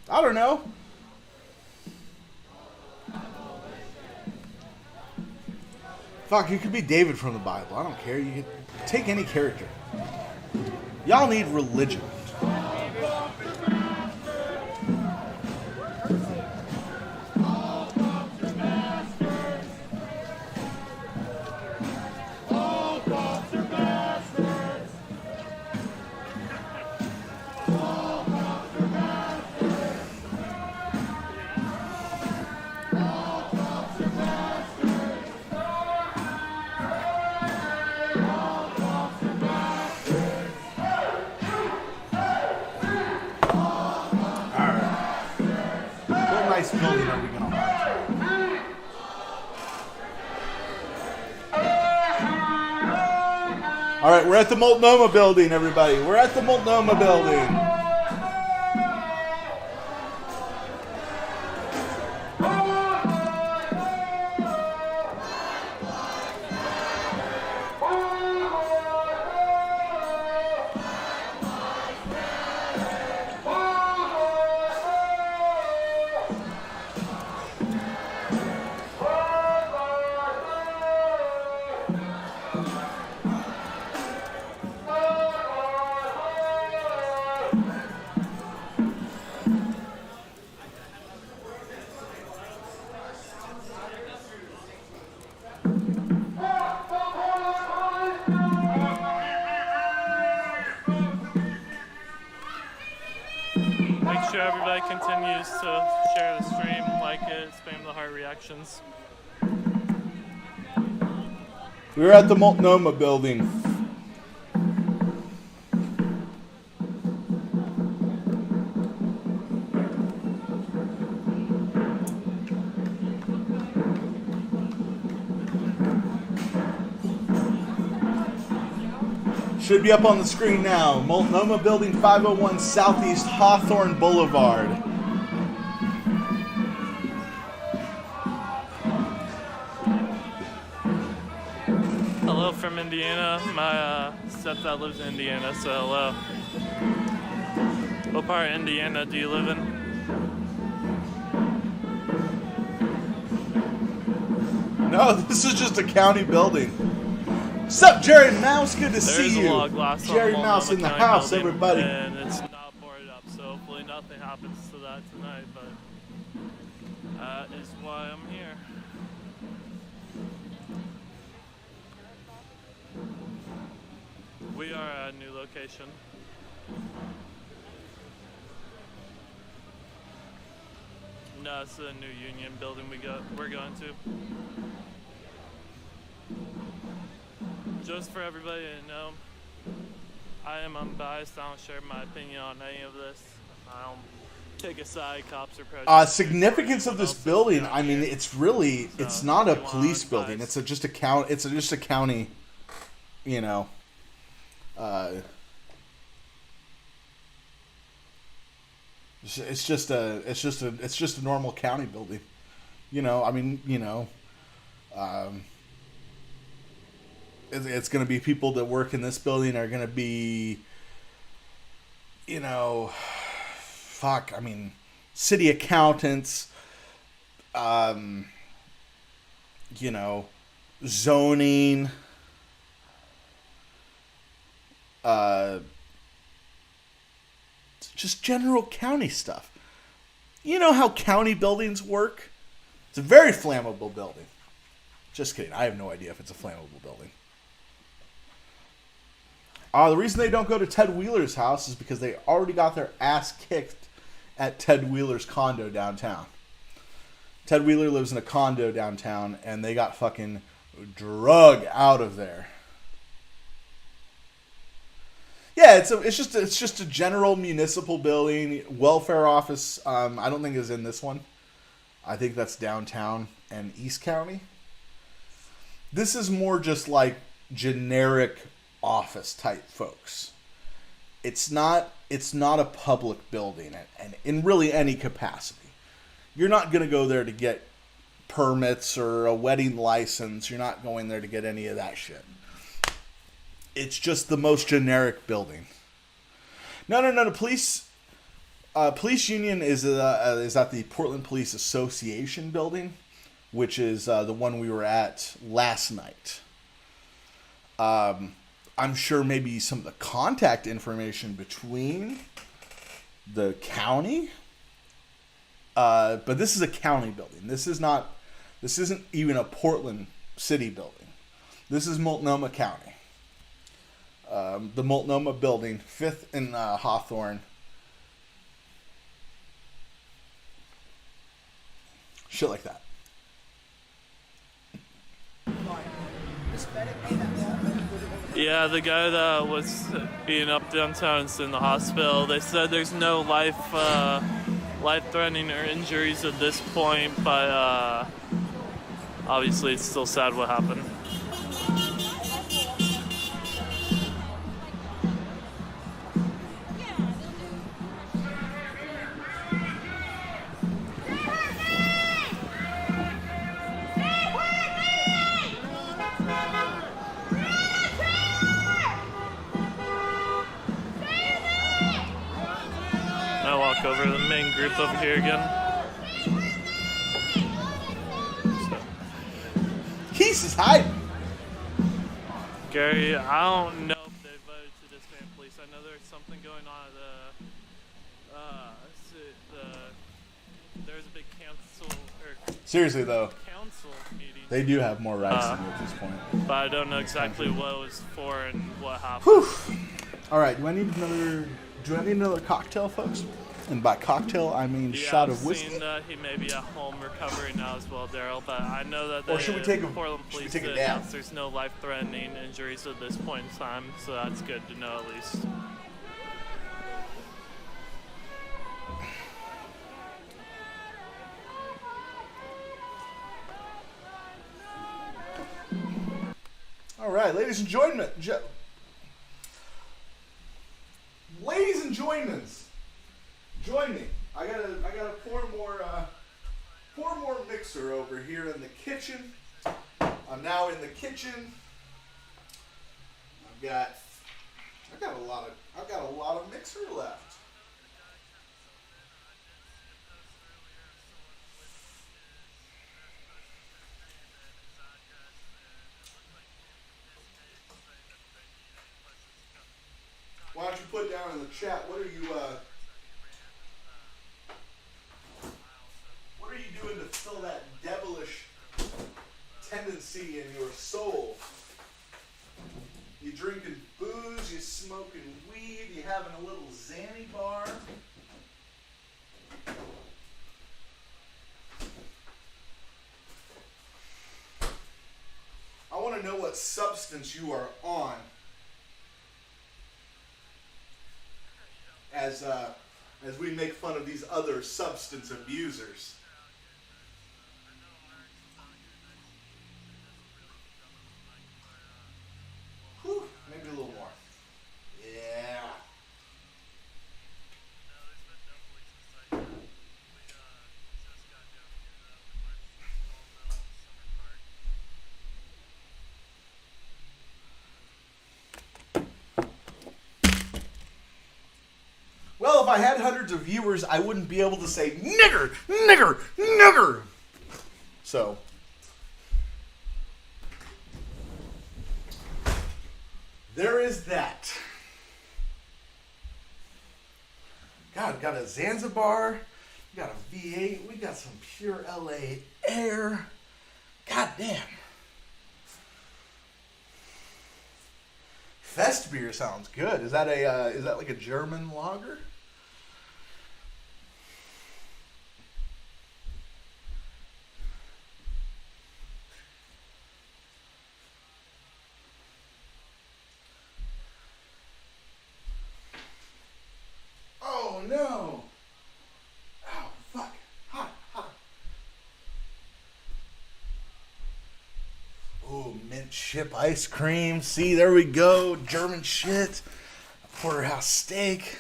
I don't know. Fuck, you could be David from the Bible. I don't care. You could take any character. Y'all need religion. Nice building are we gonna have? All right, we're at the Multnomah building, everybody. We're at the Multnomah building. Make sure everybody continues to share the stream, like it, spam the heart reactions. We're at the Multnomah building. Should be up on the screen now. Multnomah Building 501 Southeast Hawthorne Boulevard. Hello from Indiana. My stepdad lives in Indiana, so hello. What part of Indiana do you live in? No, this is just a county building. What's up, Jerry Mouse? Good to see There's a you. lot of glass on Jerry the Mouse in the Multnomah house, County building, everybody. And it's not boarded up, so hopefully nothing happens to that tonight, but that is why I'm here. We are at a new location. No, it's the new union building we're going to. Just for everybody to know, I am unbiased. I don't share my opinion on any of this. I don't take a side, cops or protesters. Significance of this building. I mean, it's really, it's not a police building. It's just a county. It's just a county. You know. It's just a normal county building. You know. I mean, you know. It's going to be people that work in this building are going to be, you know, fuck, I mean, city accountants, you know, zoning, just general county stuff. You know how county buildings work? It's a very flammable building. Just kidding. I have no idea if it's a flammable building. The reason they don't go to Ted Wheeler's house is because they already got their ass kicked at Ted Wheeler's condo downtown. Ted Wheeler lives in a condo downtown, and they got fucking drug out of there. Yeah, it's just a general municipal building, welfare office. I don't think is in this one. I think that's downtown and East County. This is more just like generic office type folks. It's not a public building and in really any capacity. You're not going to go there to get permits or a wedding license. You're not going there to get any of that shit. It's just the most generic building. No. The police union is at the Portland Police Association building, which is the one we were at last night. I'm sure maybe some of the contact information between the county, but this is a county building. This isn't even a Portland city building. This is Multnomah County. The Multnomah building, 5th and Hawthorne. Shit like that. Yeah, the guy that was being up downtown is in the hospital. They said there's no life-threatening or injuries at this point, but obviously it's still sad what happened. Over to the main group over here again. Keith is hiding. Gary, I don't know if they voted to disband police. I know there's something going on at there's a big council Seriously though, council meeting. They do have more rights than you at this point. But I don't know exactly what it was for and what happened. Whew. All right, do I need another cocktail, folks? And by cocktail, I mean shot of whiskey. I've seen that he may be at home recovering now as well, Daryl. But I know that Or should we take Portland Police announced there's no life-threatening injuries at this point in time, so that's good to know at least. All right, ladies and gentlemen. Ladies and gentlemen. Join me. I gotta pour more mixer over here in the kitchen. I'm now in the kitchen. I've got a lot of mixer left. Why don't you put down in the chat, what are you doing to fill that devilish tendency in your soul? You drinking booze, you smoking weed, you having a little Xanny bar. I want to know what substance you are on as we make fun of these other substance abusers. Whew, maybe a little more. Yeah. Well, if I had hundreds of viewers, I wouldn't be able to say nigger, nigger, nigger. So, there is that. God, got a Zanzibar. We got a V8. We got some pure LA air. God damn. Fest beer sounds good. Is that like a German lager? Oh no! Oh fuck! Hot, hot. Oh, mint chip ice cream. See, there we go. German shit. Porterhouse steak.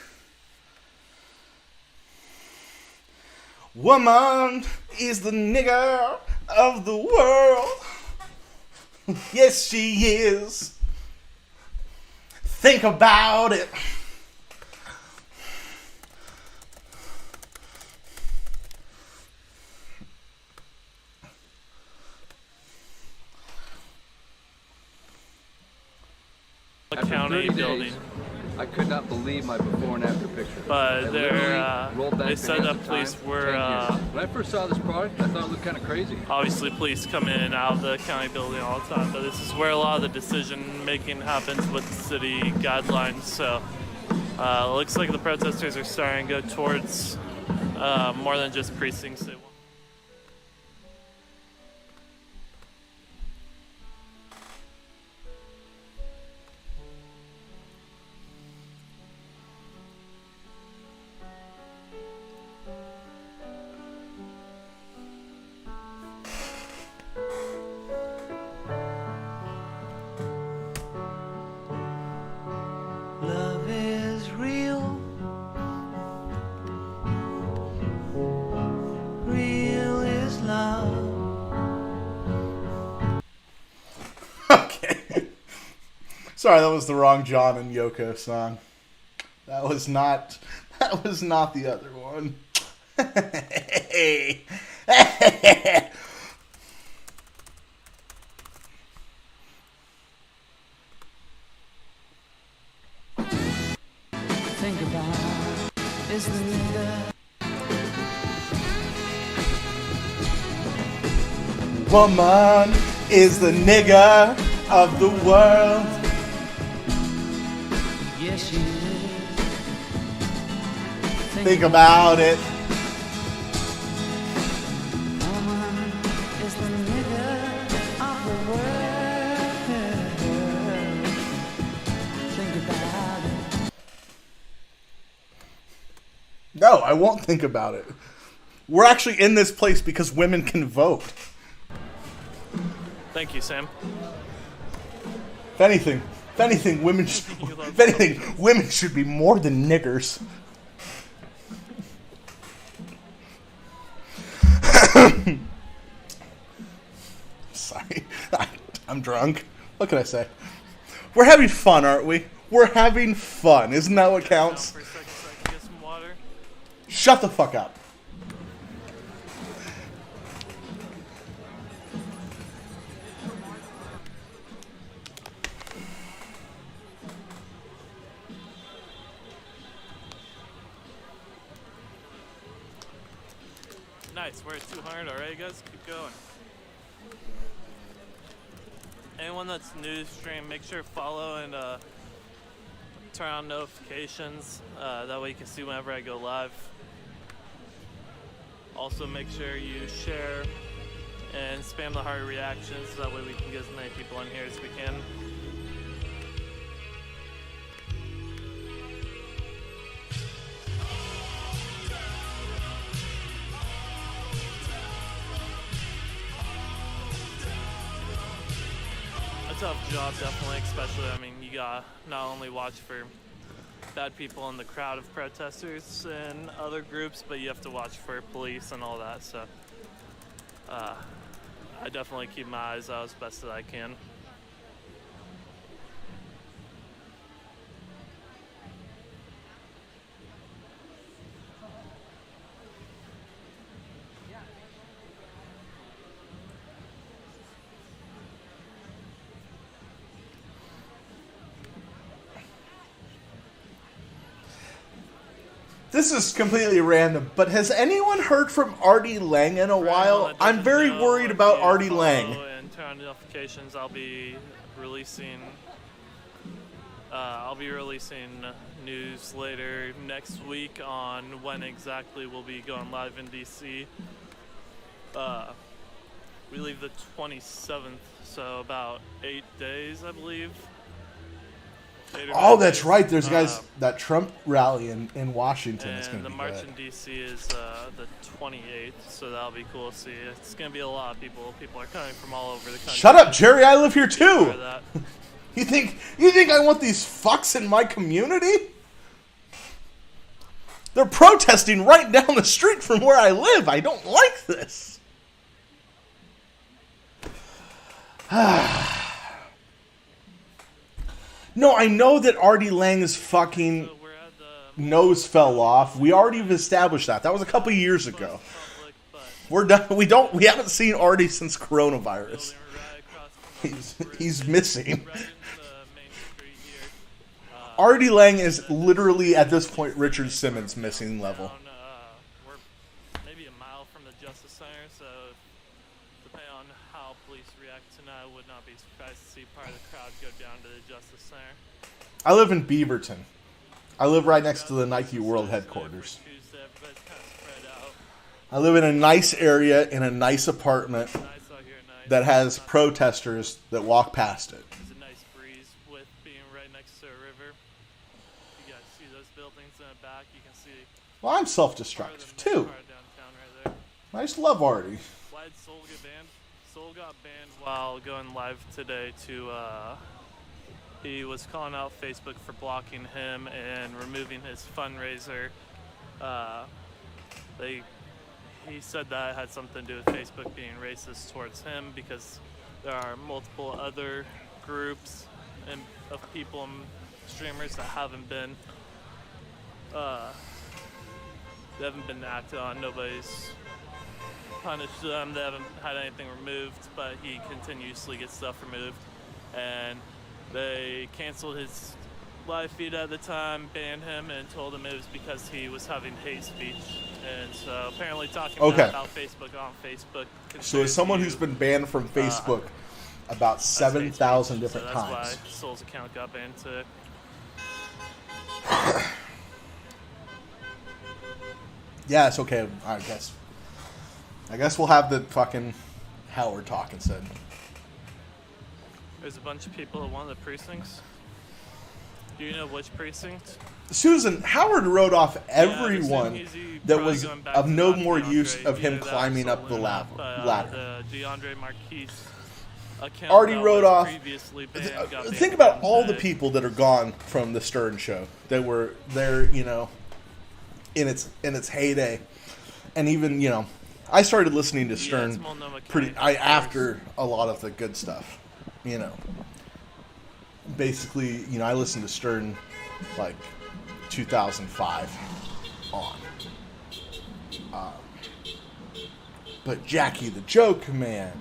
Woman is the nigger of the world. Yes, she is. Think about it. After county 30 building. days, I could not believe my before and after picture. But I literally rolled back they the said hands that of police time, were 10 years. When I first saw this product, I thought it looked kind of crazy. obviously police come in and out of the county building all the time, but this is where a lot of the decision making happens with the city guidelines. So looks like the protesters are starting to go towards more than just precincts. They want. Love is real. Real is love. Okay. Sorry, that was the wrong John and Yoko song. That was not the other one. Think about is the nigga. Woman is the nigger of the world. Yes, she is. Think about it. Woman is the nigga of the world. Think about it. No, I won't think about it. We're actually in this place because women can vote. Thank you, Sam. If anything, women should be more than niggers. Sorry, I'm drunk. What can I say? We're having fun, aren't we? We're having fun. Isn't that what counts? For a second so I can get some water. Shut the fuck up. Nice, we're at 200 already, guys. Keep going. Anyone that's new to stream, make sure to follow and turn on notifications. That way you can see whenever I go live. Also, make sure you share and spam the heart reactions. That way we can get as many people in here as we can. A tough job, definitely, especially, I mean, you gotta not only watch for bad people in the crowd of protesters and other groups, but you have to watch for police and all that, so I definitely keep my eyes out as best as I can. This is completely random, but has anyone heard from Artie Lang in a while? I'm very worried about Artie Lang. And turn on notifications. I'll be releasing news later next week on when exactly we'll be going live in DC. We leave the 27th, so about 8 days, I believe. Oh, that's right. There's guys that Trump rally in Washington is going to be good. And the march good. in DC is the 28th, so that'll be cool to see. It's going to be a lot of people. People are coming from all over the country. Shut up, Jerry. I live here too. You think I want these fucks in my community? They're protesting right down the street from where I live. I don't like this. No, I know that Artie Lang's fucking nose fell off. We already established that. That was a couple years ago. We're done. We haven't seen Artie since coronavirus. He's missing. Artie Lang is literally at this point Richard Simmons missing level. We're maybe a mile from the Justice Center, so depending on how police react tonight, I would not be surprised to see part of the crowd go down to the Justice Center. I live in Beaverton. I live right next to the Nike World headquarters. I live in a nice area in a nice apartment that has protesters that walk past it. There's a nice breeze with being right next to a river. You guys see those buildings in the back? You can see. Well, I'm self-destructive too. I just love Artie. Why did Soul get banned? Soul got banned while going live today to. He was calling out Facebook for blocking him and removing his fundraiser. He said that had something to do with Facebook being racist towards him because there are multiple other groups of people and streamers that haven't been acted on. Nobody's punished them. They haven't had anything removed, but he continuously gets stuff removed. And they canceled his live feed at the time, banned him, and told him it was because he was having hate speech. And so apparently talking about Facebook on Facebook. So as someone who's been banned from Facebook about 7,000 different times. That's why Soul's account got banned today. Yeah, it's okay, I guess. I guess we'll have the fucking Howard talk instead. There's a bunch of people at one of the precincts. Do you know which precinct? Susan, Howard wrote off everyone that was of no more use of him climbing up the ladder. The DeAndre Marquise account Artie wrote off. Banned, think about all the people that are gone from the Stern Show that were there, you know, in its heyday, and even I started listening to Stern after a lot of the good stuff, Basically, I listened to Stern like 2005 on. But Jackie the Joke Man,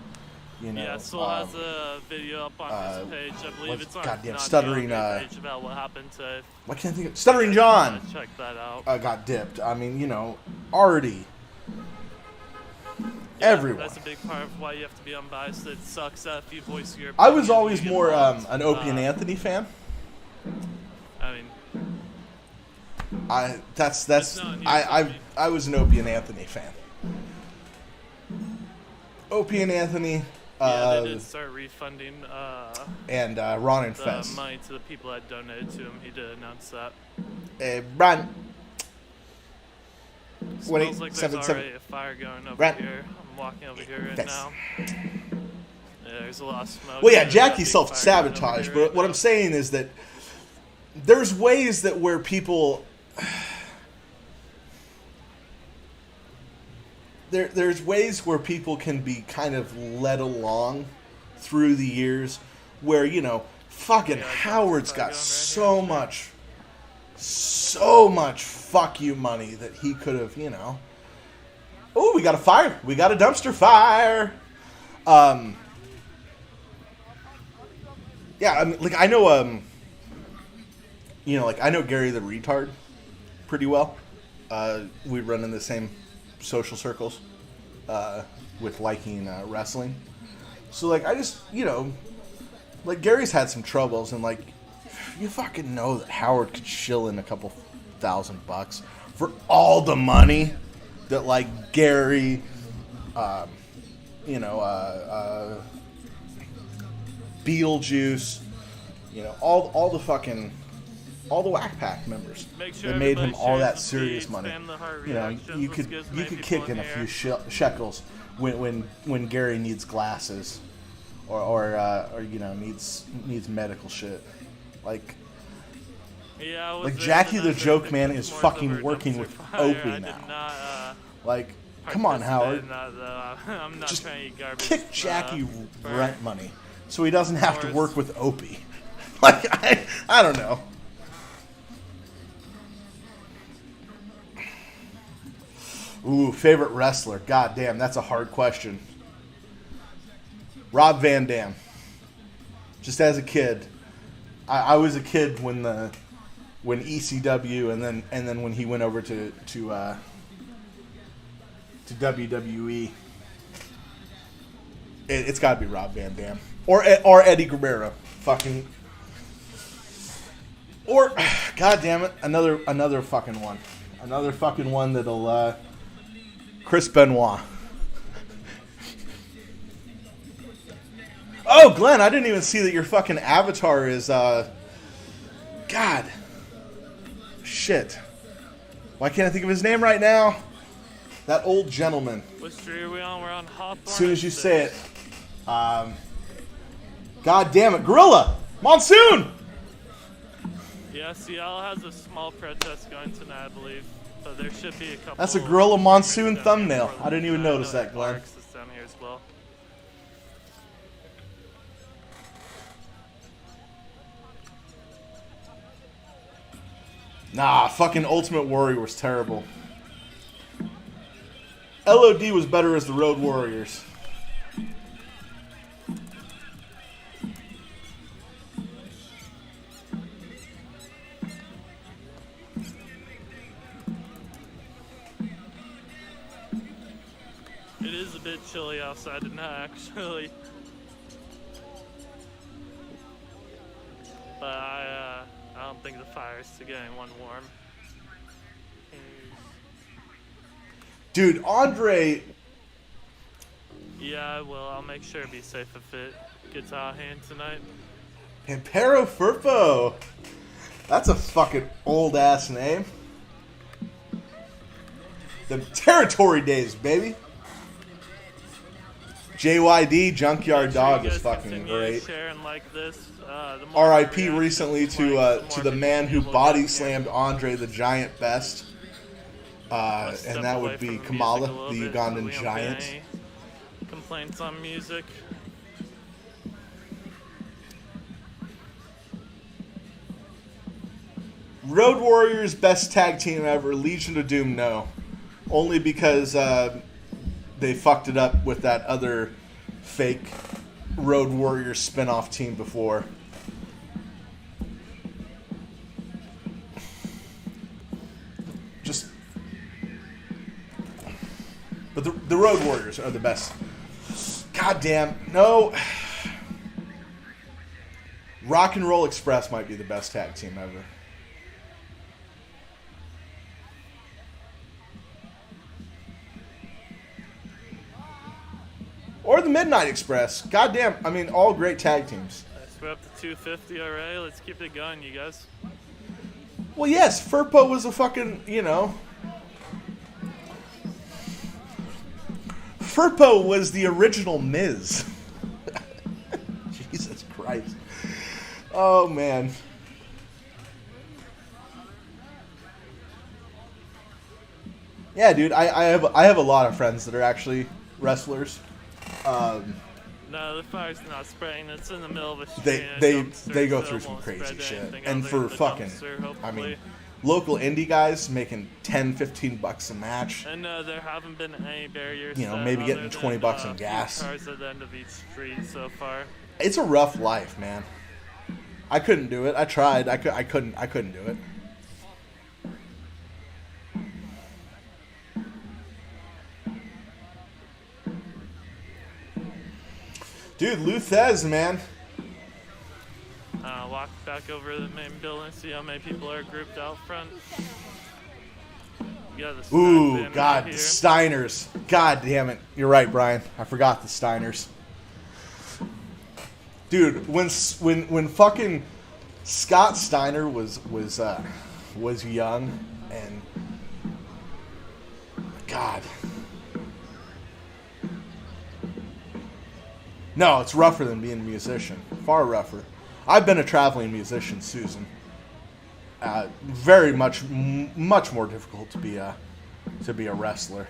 Yeah, Soul has a video up on his page. I believe it's on goddamn his stuttering page about what happened to. Why can't I think of Stuttering John? Check that out. Got dipped. I mean, Artie. Everyone. That's a big part of why you have to be unbiased. It sucks that if you voice your. I was always more an Opie and Anthony fan. I mean, I was an Opie and Anthony fan. Opie and Anthony. They did start refunding and Ron and Fez. The money to the people that donated to him. He did announce that. Ron. Smells like there's already a fire going over here. I'm walking over here right now. Yeah, there's a lot of smoke. Well, yeah, Jackie self-sabotaged, but what I'm saying is that there's ways that where people... There's ways where people can be kind of led along through the years where, fucking Howard's got so much fuck you money that he could have, Oh, we got a fire. We got a dumpster fire. Yeah, I mean, I know, I know Gary the Retard pretty well. we run in the same social circles with liking wrestling. So, like, I just, like, Gary's had some troubles, and, like, you fucking know that Howard could shill in a couple $1,000 for all the money that, like, Gary, Beetlejuice, all the fucking, all the Whack Pack members that made him all that serious money. You could kick in a few shekels when Gary needs glasses, or needs medical shit, like. Yeah, like Jackie the Joke Man is fucking working with Opie now. Like, come on, Howard. Just kick Jackie rent money so he doesn't have to work with Opie. Like, I don't know. Ooh, favorite wrestler. God damn, that's a hard question. Rob Van Dam. Just as a kid. I was a kid when ECW and then when he went over to WWE. It's got to be Rob Van Dam or Eddie Guerrero. Fucking. Or, god damn it, another fucking one. Another fucking one that'll, Chris Benoit. Oh, Glenn, I didn't even see that your fucking avatar is, God. Shit. Why can't I think of his name right now? That old gentleman. What street are we on? We're on Hawthorne. As soon as you say it. God damn it, Gorilla! Monsoon! Yeah, Seattle has a small protest going tonight, I believe. But there should be a couple. That's a Gorilla Monsoon thumbnail. I didn't even notice that, Glenn. Down here as well. Nah, fucking Ultimate Warrior was terrible. LOD was better as the Road Warriors. It is a bit chilly outside tonight, actually. But I don't think the fire's to get anyone warm. Dude, Andre. Yeah, I will. I'll make sure to be safe if it gets out of hand tonight. Pampero Furpo. That's a fucking old ass name. The territory days, baby. JYD Junkyard Dog is fucking great. Like this, R.I.P. recently to the man who body slammed Andre the Giant best, and that would be Kamala, the Ugandan giant. Complaints on music. Road Warriors best tag team ever. Legion of Doom, no, only because they fucked it up with that other fake Road Warriors spin-off team before. But the Road Warriors are the best. God damn, no. Rock and Roll Express might be the best tag team ever. Or the Midnight Express. Goddamn, I mean, all great tag teams. We're up to 250 already. Let's keep it going, you guys. Well, yes, Furpo was a fucking, Furpo was the original Miz. Jesus Christ. Oh, man. Yeah, dude, I have a lot of friends that are actually wrestlers. No, the fire's not spraying. It's in the middle of a street. They go through some crazy shit. And for fucking, I mean, local indie guys making $10-15 a match. And there haven't been any barriers. Maybe getting $20 in gas. Cars at the end of each street so far. It's a rough life, man. I couldn't do it. I tried. I couldn't do it. Dude, Luthez, man. Walk back over to the main building, see how many people are grouped out front. You got the Ooh, Stein God, right the here. Steiners. God damn it. You're right, Brian. I forgot the Steiners. Dude, when fucking Scott Steiner was young, and God. No, it's rougher than being a musician. Far rougher. I've been a traveling musician, Susan. Very much more difficult to be a wrestler.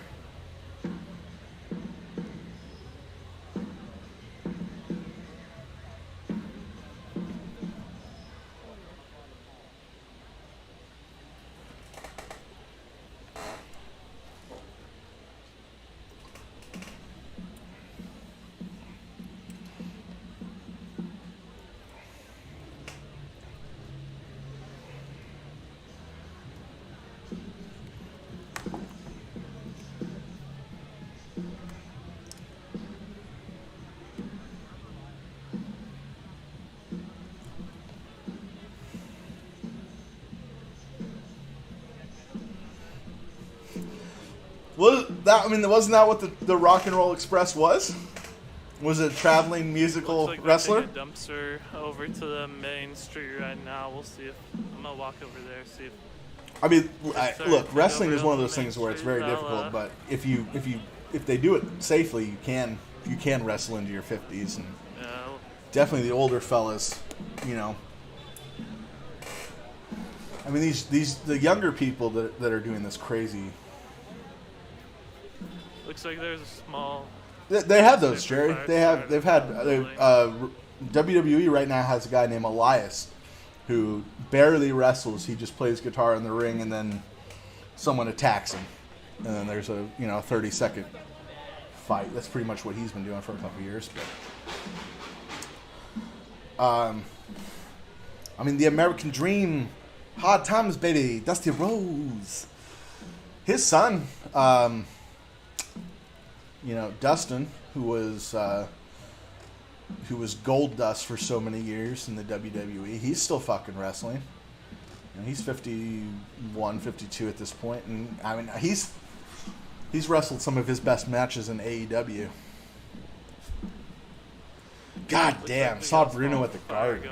Wasn't that what the Rock and Roll Express was? Was it a traveling musical Looks like wrestler? Taking a dumpster over to the main street right now. We'll see if I'm gonna walk over there, see if. I mean, Sorry, look, take wrestling over is one of on those the main things where it's street. very I'll, difficult. But if they do it safely, you can wrestle into your 50s, and definitely the older fellas, you know. I mean, the younger people that are doing this crazy. Looks like there's a small. They have those, Jerry. WWE right now has a guy named Elias, who barely wrestles. He just plays guitar in the ring, and then someone attacks him, and then there's a 30-second fight. That's pretty much what he's been doing for a couple years. But I mean, the American Dream, Hard Times, baby, Dusty Rhodes. His son, Dustin, who was Gold Dust for so many years in the WWE, he's still fucking wrestling. And he's 51, 52 at this point, and I mean he's wrestled some of his best matches in AEW. God damn, saw Bruno at the Garden.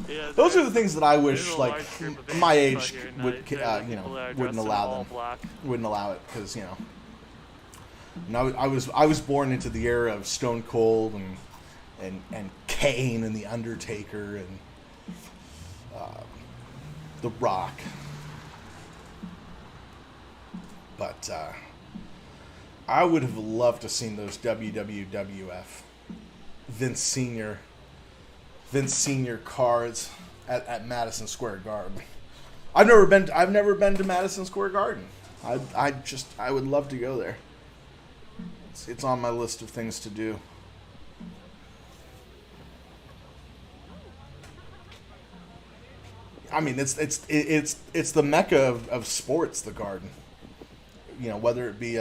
Yeah, Those are the things that I wish, there's a like, large group of my Asians age out here would, tonight. There are people that are wouldn't dressed in allow all them. black. Wouldn't allow it because I was born into the era of Stone Cold and Kane and the Undertaker and The Rock. But I would have loved to seen those WWF Vince Senior cards at Madison Square Garden. I've never been to Madison Square Garden. I would love to go there. It's on my list of things to do. I mean, it's the mecca of sports, the Garden. Whether it be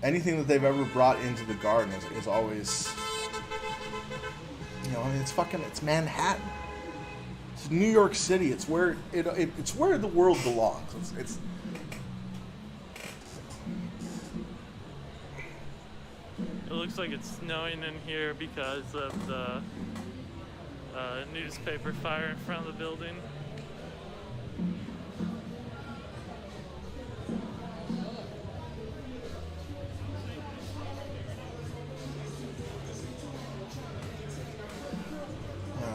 anything that they've ever brought into the Garden is always, it's Manhattan. It's New York City. It's where it's where the world belongs. It's It looks like it's snowing in here because of the newspaper fire in front of the building.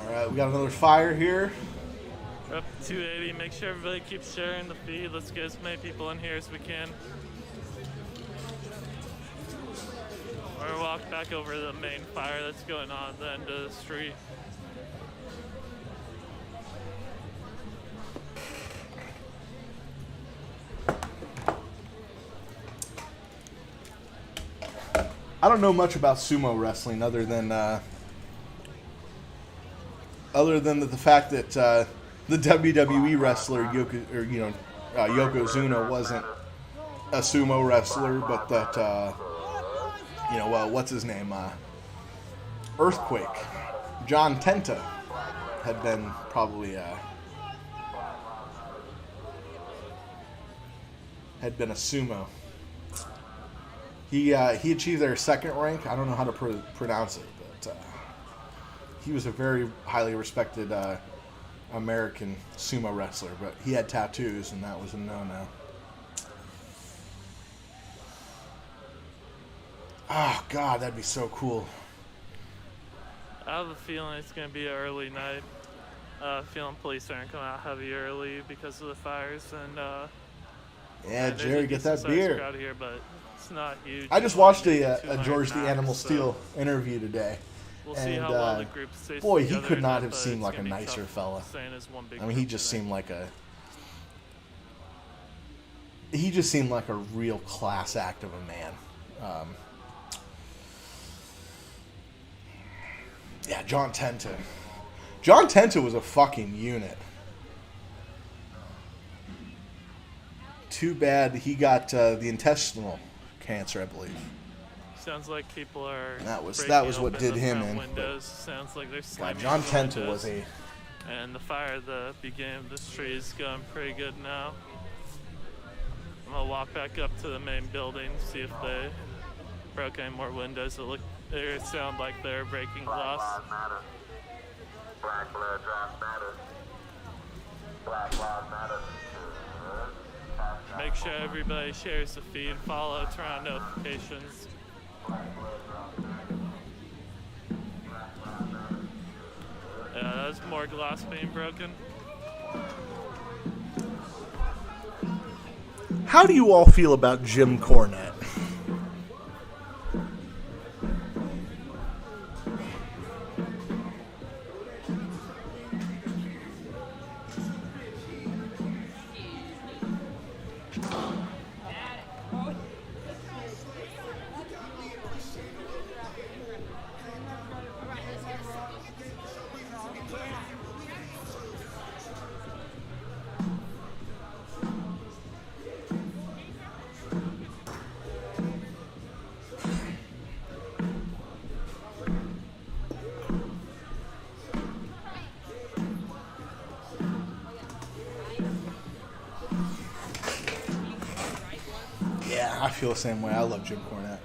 Alright, we got another fire here. We're up to 280. Make sure everybody keeps sharing the feed. Let's get as many people in here as we can. We're gonna walk back over to the main fire that's going on at the end of the street. I don't know much about sumo wrestling other than the fact that the WWE wrestler Yokozuna wasn't a sumo wrestler, but that what's his name? Earthquake. John Tenta had been probably had been a sumo. He achieved their second rank. I don't know how to pronounce it, but he was a very highly respected American sumo wrestler. But he had tattoos, and that was a no-no. Oh God, that'd be so cool. I have a feeling it's going to be an early night. Feeling police aren't coming out heavy early because of the fires, and yeah, there's Jerry, a get that decent-sized beer. crowd here, but it's not huge. I just It's watched only a 200 George the max, Animal so Steel interview today, we'll see and how well the group stays boy, he together could or not not, have but seemed it's like a gonna be nicer tough fella. staying as one big I mean, he group just tonight. seemed like a real class act of a man. Yeah, John Tenta. John Tenta was a fucking unit. Too bad he got the intestinal cancer, I believe. Sounds like people are. That was breaking what open did the him front in, Windows. Sounds like they're slamming John the Tenta windows. was a. And the fire at the beginning of the street is going pretty good now. I'm gonna walk back up to the main building, see if they broke any more windows. It sound like they're breaking glass. Black blood drives matter. Black blood matter. Make sure everybody shares the feed, follow, turn on notifications. Yeah, that's more glass being broken. How do you all feel about Jim Cornette? Yeah, I feel the same way. I love Jim Cornette.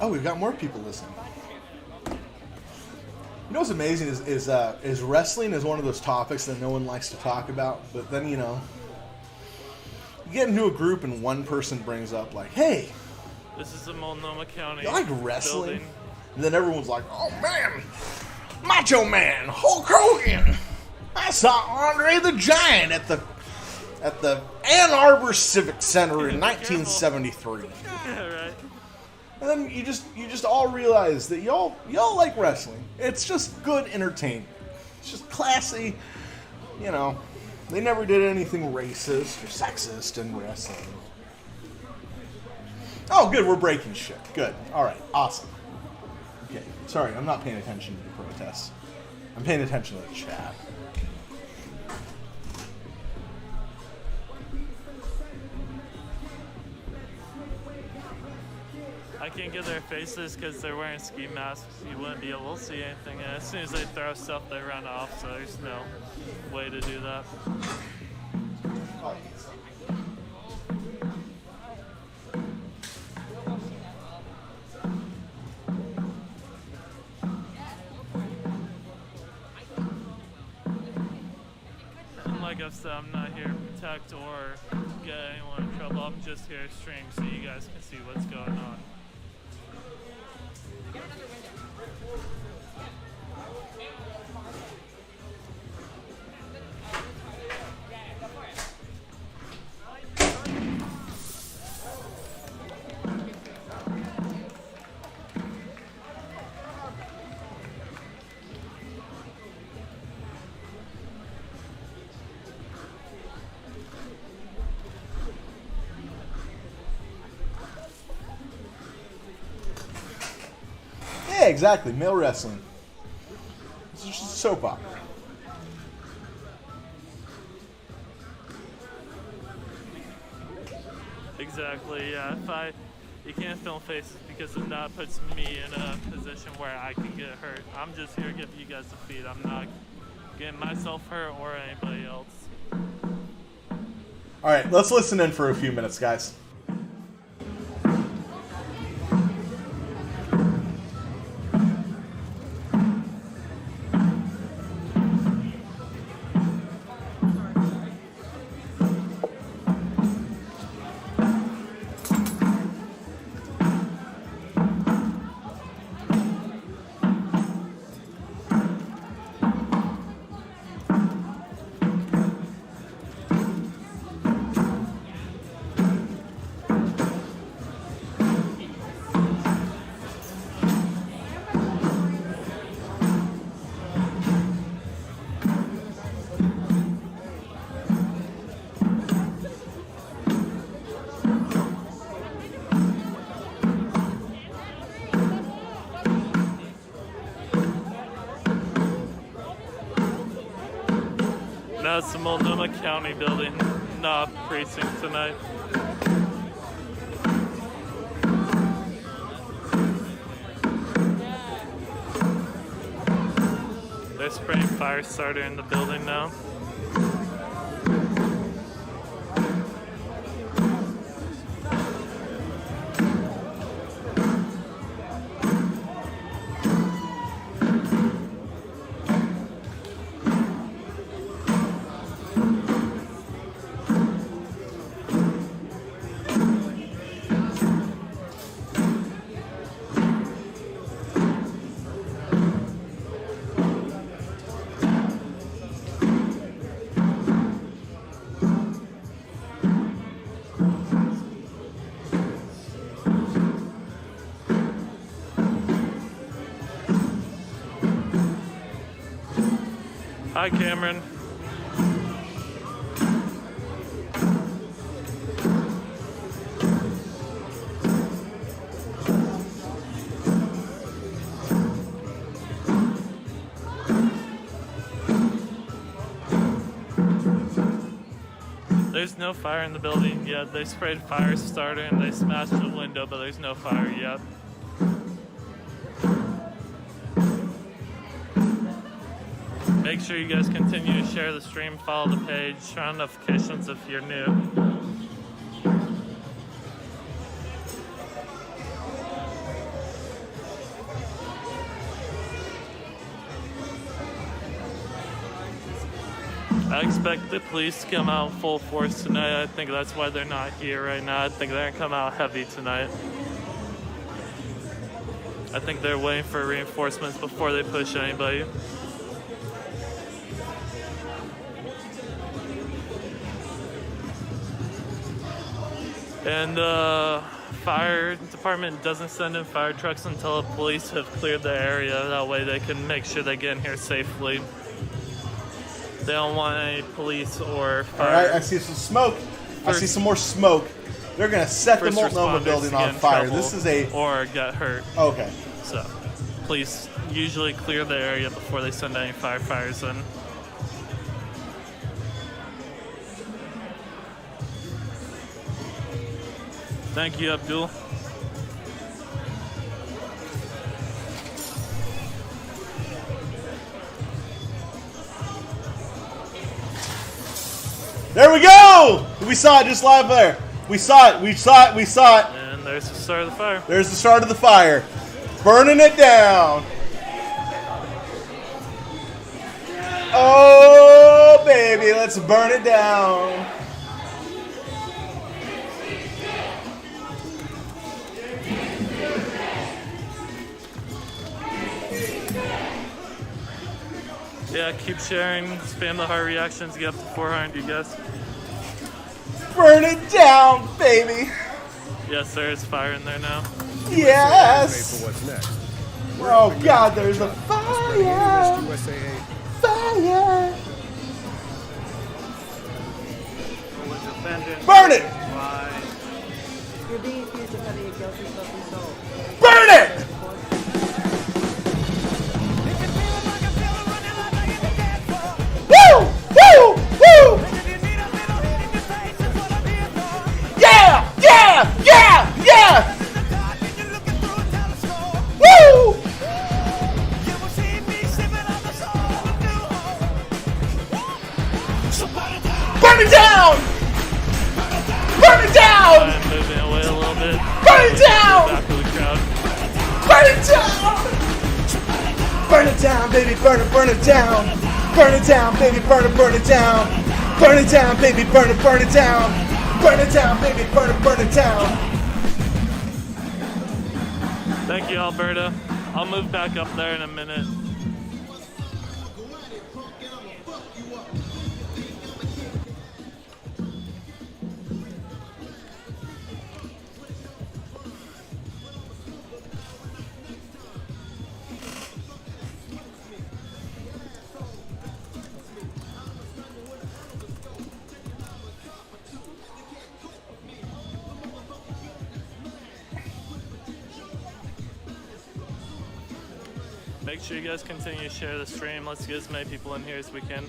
Oh, we've got more people listening. You know what's amazing is wrestling is one of those topics that no one likes to talk about, but then, you get into a group and one person brings up like, hey, This is the Multnomah County you like wrestling? building. And then everyone's like, oh man, Macho Man, Hulk Hogan. I saw Andre the Giant at the Ann Arbor Civic Center in 1973. Yeah, right. And then you just all realize that y'all like wrestling. It's just good entertainment. It's just classy. They never did anything racist or sexist in wrestling. Oh, good. We're breaking shit. Good. All right. Awesome. Okay. Sorry, I'm not paying attention to the protests. I'm paying attention to the chat. I can't get their faces because they're wearing ski masks. You wouldn't be able to see anything. And as soon as they throw stuff, they run off. So there's no way to do that. And like I've said, I'm not here to protect or get anyone in trouble. I'm just here to stream so you guys can see what's going on. exactly. Male wrestling. It's just a soap opera. Exactly, yeah. You can't film faces because then that puts me in a position where I can get hurt. I'm just here to give you guys a feed. I'm not getting myself hurt or anybody else. All right, let's listen in for a few minutes, guys. That's the Multnomah County building, not precinct tonight. They're spraying fire starter in the building now. Hi, Cameron. There's no fire in the building yet. They sprayed fire starter and they smashed the window, but there's no fire yet. Make sure you guys continue to share the stream, follow the page, turn on notifications if you're new. I expect the police to come out full force tonight. I think that's why they're not here right now. I think they're going to come out heavy tonight. I think they're waiting for reinforcements before they push anybody. And fire department doesn't send in fire trucks until the police have cleared the area. That way they can make sure they get in here safely. They don't want any police or fire. All right, I see some smoke. I see some more smoke. They're going to set the Multnomah building on fire. This is a... Or get hurt. Okay. So, police usually clear the area before they send any firefighters in. Thank you, Abdul. There we go! We saw it just live there. We saw it. We saw it. We saw it. And there's the start of the fire. There's the start of the fire. Burning it down. Oh, baby. Let's burn it down. Yeah, keep sharing. Spam the heart reactions. Get up to 400, you guys. Burn it down, baby. Yes, there is fire in there now. Yes. For what's next. Oh, God, there's a fire. Fire. Burn it. You're being accused of having a guilty self-insult. Burn it. Burn it down! Burn it down! I'm moving away a little bit. Burn it down! Back of the crowd. Burn it down! Burn it down, baby, burn it down. Burn it down, baby, burn it down. Burn it down, baby, burn it down. Burn it down, baby, burn it down. Thank you, Alberta. I'll move back up there in a minute. Make sure you guys continue to share the stream. Let's get as many people in here as we can.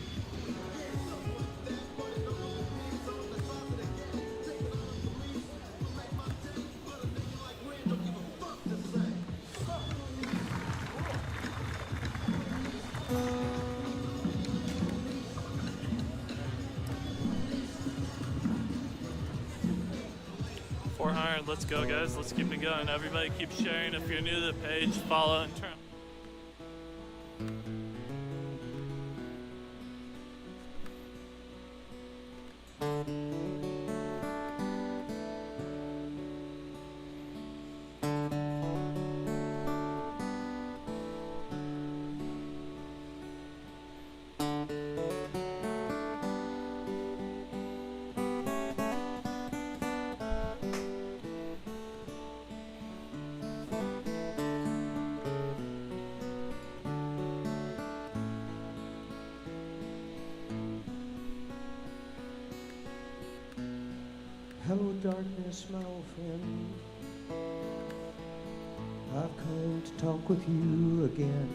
Let's go, guys. Let's keep it going. Everybody keep sharing. If you're new to the page, follow and turn. Hello, darkness, my old friend. I've come to talk with you again.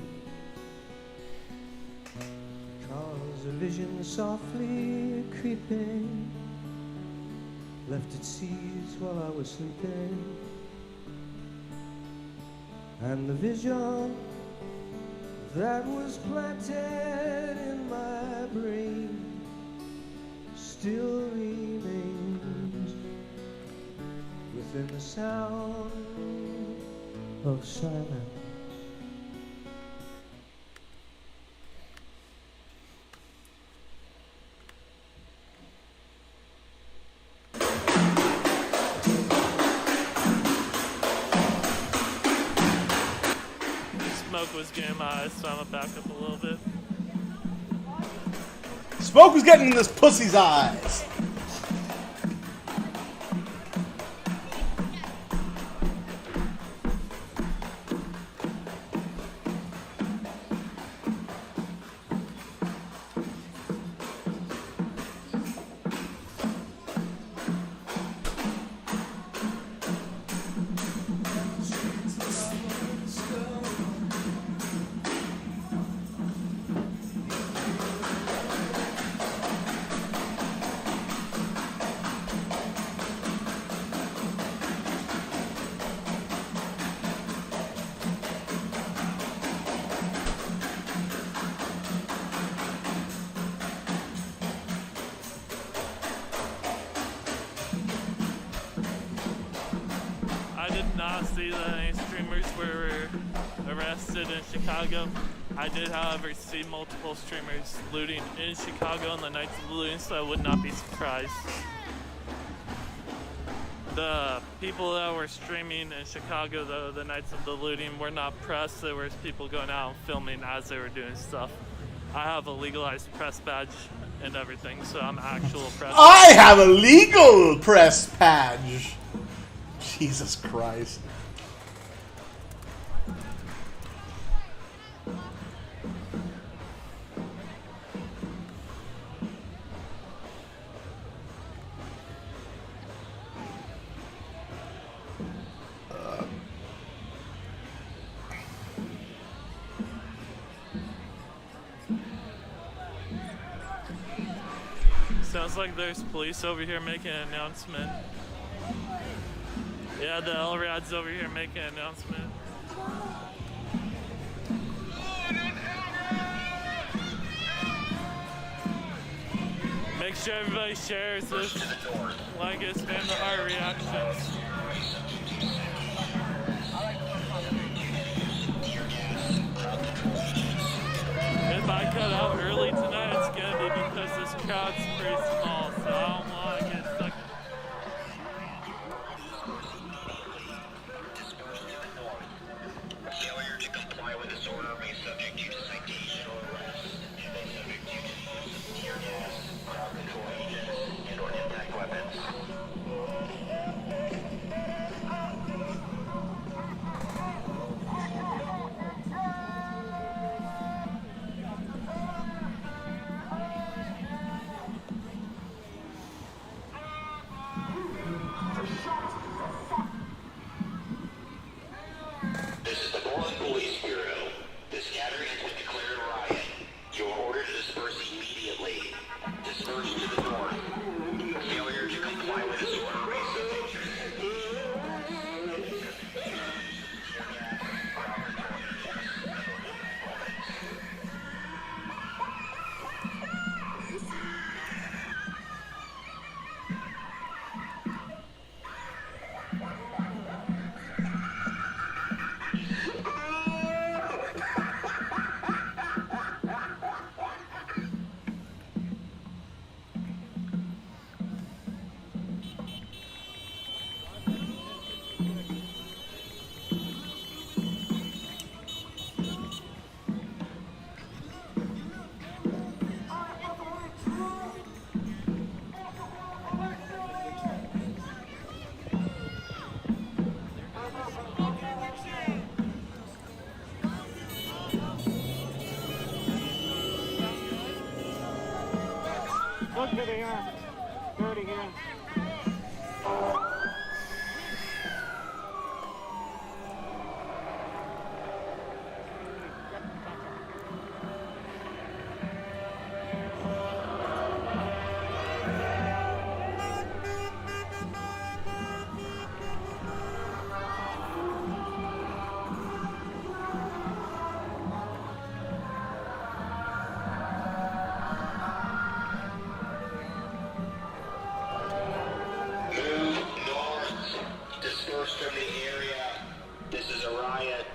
'Cause a vision softly creeping left its seeds while I was sleeping. And the vision that was planted in my brain still remains within the sound of silence. Smoke was getting my eyes, so I'm gonna back up a little bit. Smoke was getting in this pussy's eyes. See that any streamers were arrested in Chicago. I did, however, see multiple streamers looting in Chicago on the nights of the looting, so I would not be surprised. The people that were streaming in Chicago, though, the nights of the looting, were not press. There were people going out and filming as they were doing stuff. I have a legalized press badge and everything, so I'm actual press. I have a legal press badge. Jesus Christ. Sounds like there's police over here making an announcement. Yeah, the LRAD's over here making an announcement. Make sure everybody shares this. Like it, spam the heart reactions. If I cut out early tonight, it's gonna be because this crowd's pretty small, so I don't want to get stuck. Failure to comply with this order may subject you to citation or arrest. It may subject you to tear gas, crowd control agents, and/or impact weapons. This is the Portland Police Bureau. This gathering has been declared a riot. You are ordered to disperse immediately. Disperse to the north. Failure to comply with this order may subject you Look at here. Dirty here. from the area. This is a riot.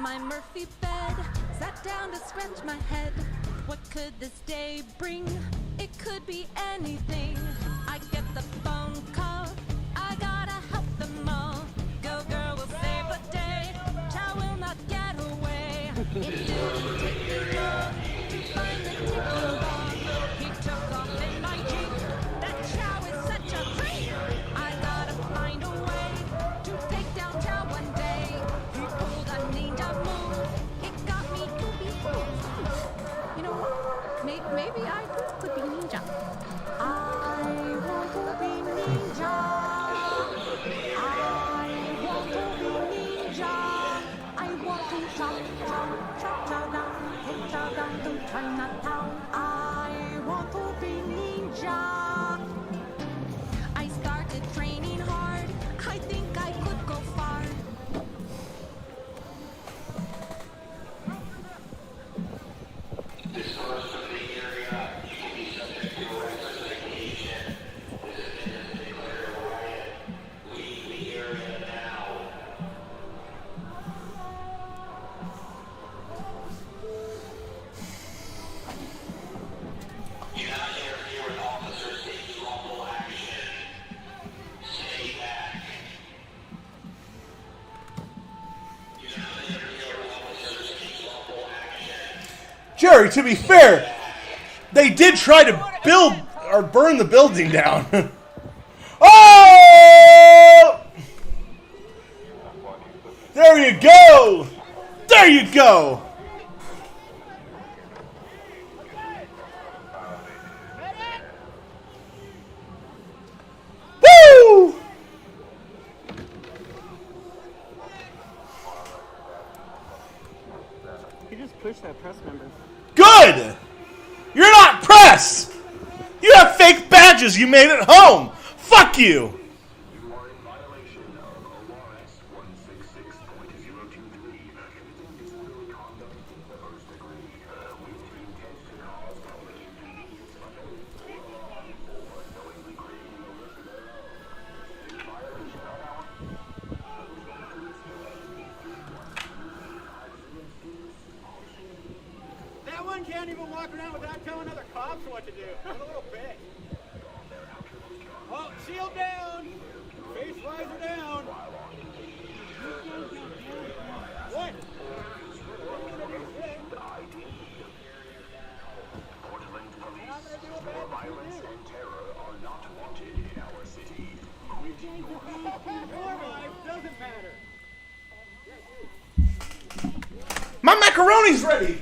My Murphy bed, sat down to scratch my head. What could this day bring? It could be anything. I get the phone call, I gotta help them all. Go girl will save the day, child will not get away. It didn't take me long to find the ticking bomb. He took off in my Jeep, that chow is such a freak. I gotta find a way to take down chow one day. He pulled a ninja move, it got me to be fooled. You know what? Maybe I could be ninja. I want to be ninja. I want to be ninja. I want to chop, chop, chop, chow down to Chinatown. I want to be ninja. I started training hard. I think I could go far. Dispersed from the area, you can be subject to arrest or citation. This has been declared a riot. Leave the area now. Jerry, to be fair, they did try to build or burn the building down. Oh! There you go! There you go! Woo! You just pushed that press member. Good! You're not press! You have fake badges you made at home! Fuck you! That one can't even walk around without telling other cops what to do. What a little bitch. Oh, shield down. Face visor down. What? Doesn't matter. My macaroni's ready!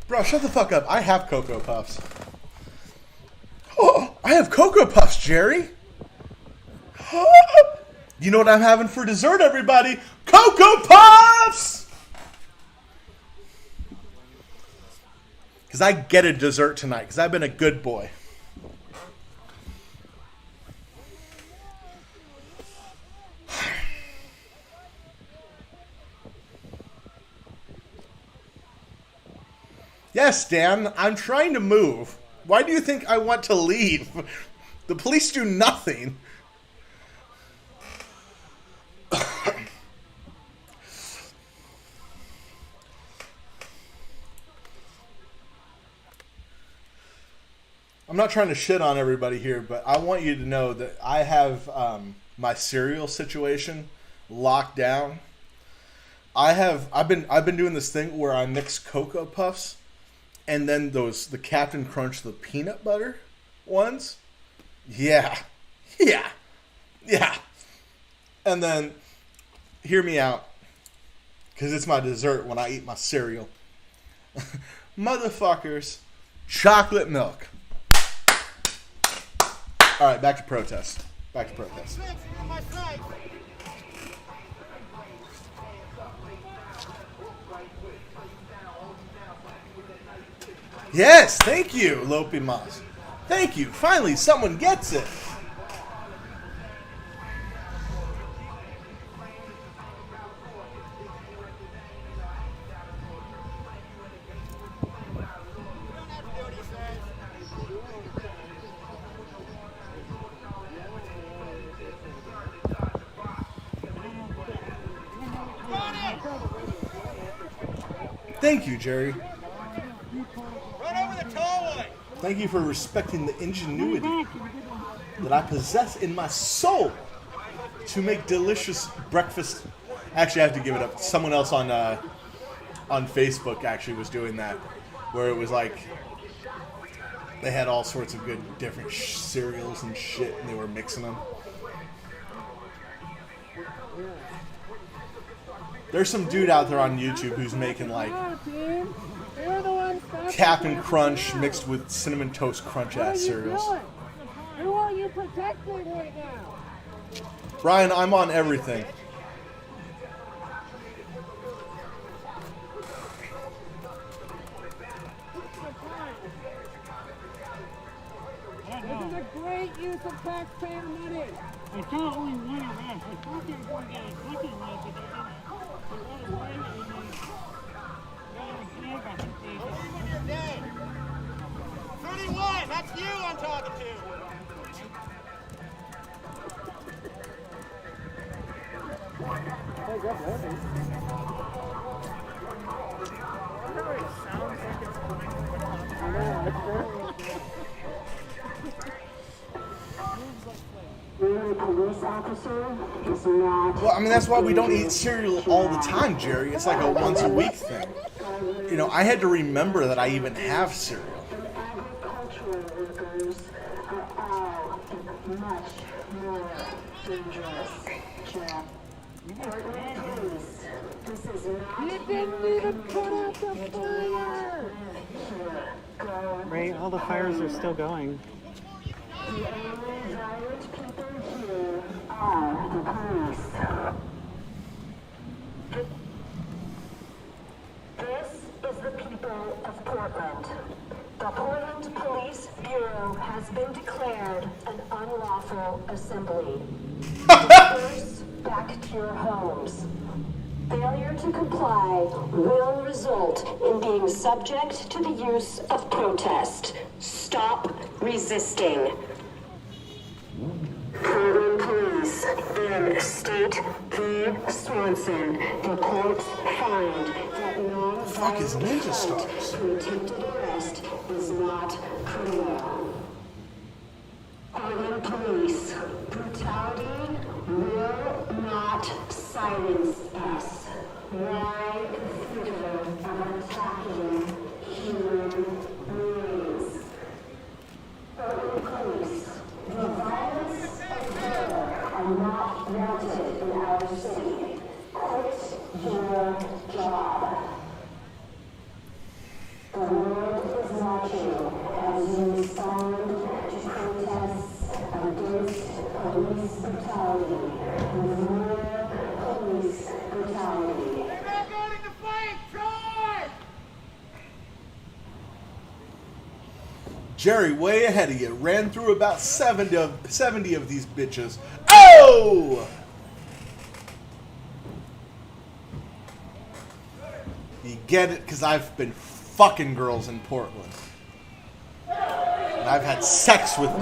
Bro, shut the fuck up. I have Cocoa Puffs. Oh, I have Cocoa Puffs, Jerry. You know what I'm having for dessert, everybody? Cocoa Puffs! Because I get a dessert tonight, because I've been a good boy. Yes, Dan, I'm trying to move. Why do you think I want to leave? The police do nothing. I'm not trying to shit on everybody here, but I want you to know that I have my cereal situation locked down. I've been doing this thing where I mix Cocoa Puffs and then the Captain Crunch, the peanut butter ones. Yeah. And then, hear me out, because it's my dessert when I eat my cereal. Motherfuckers, chocolate milk. All right, back to protest. Yes, thank you, Lopi Mas. Thank you. Finally, someone gets it. Thank you, Jerry. Run over the tollway. Thank you for respecting the ingenuity that I possess in my soul to make delicious breakfast. Actually, I have to give it up. Someone else on Facebook actually was doing that, where it was like they had all sorts of good different cereals and shit, and they were mixing them. There's some dude out there on YouTube who's making like Captain Crunch mixed with Cinnamon Toast Crunch ass cereals. Who are you protecting right now? Brian, I'm on everything. taxpayer money. I saw only one arrest. I thought they were going to get a second one, but they ran away and they got a flag up and they... Everyone, you're dead. 31, that's you I'm talking to. Well, I mean, that's why we don't eat cereal all the time, Jerry. It's like a once a week thing. You know, I had to remember that I even have cereal. Agricultural workers are all much more dangerous, Jeff. Portland Police, this is not... You didn't even put out the fire! Right, all the fires are still going. The only violent people here are the police. This is the people of Portland. The Portland Police Bureau has been declared an unlawful assembly. Disperse back to your homes. Failure to comply will result in being subject to the use of protest. Stop resisting. Portland Police in State v. Swanson. The courts find that non-violent assault to attempted arrest is not criminal. Portland Police, brutality will not silence us. Why consider of attacking human beings? Portland Police, the violence and terror are not wanted in our city. Quit your job. The world is watching as you respond to protests against police brutality with more police brutality. They're not going to fight! Charge! Jerry, way ahead of you, ran through about 70 of these bitches. Oh! You get it? Because I've been fucking girls in Portland. And I've had sex with them.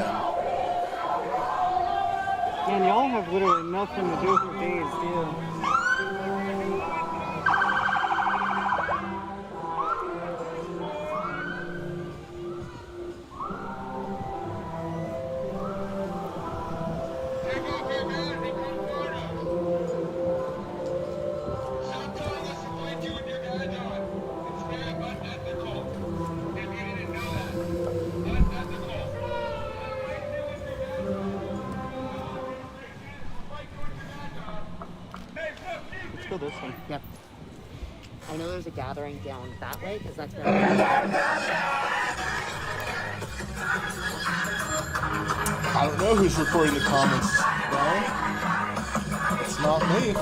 Man, y'all have literally nothing to do with your days, do you? This one. Yep. I know there's a gathering down that way because that's where. I don't know who's recording the comments, Brian. It's not me.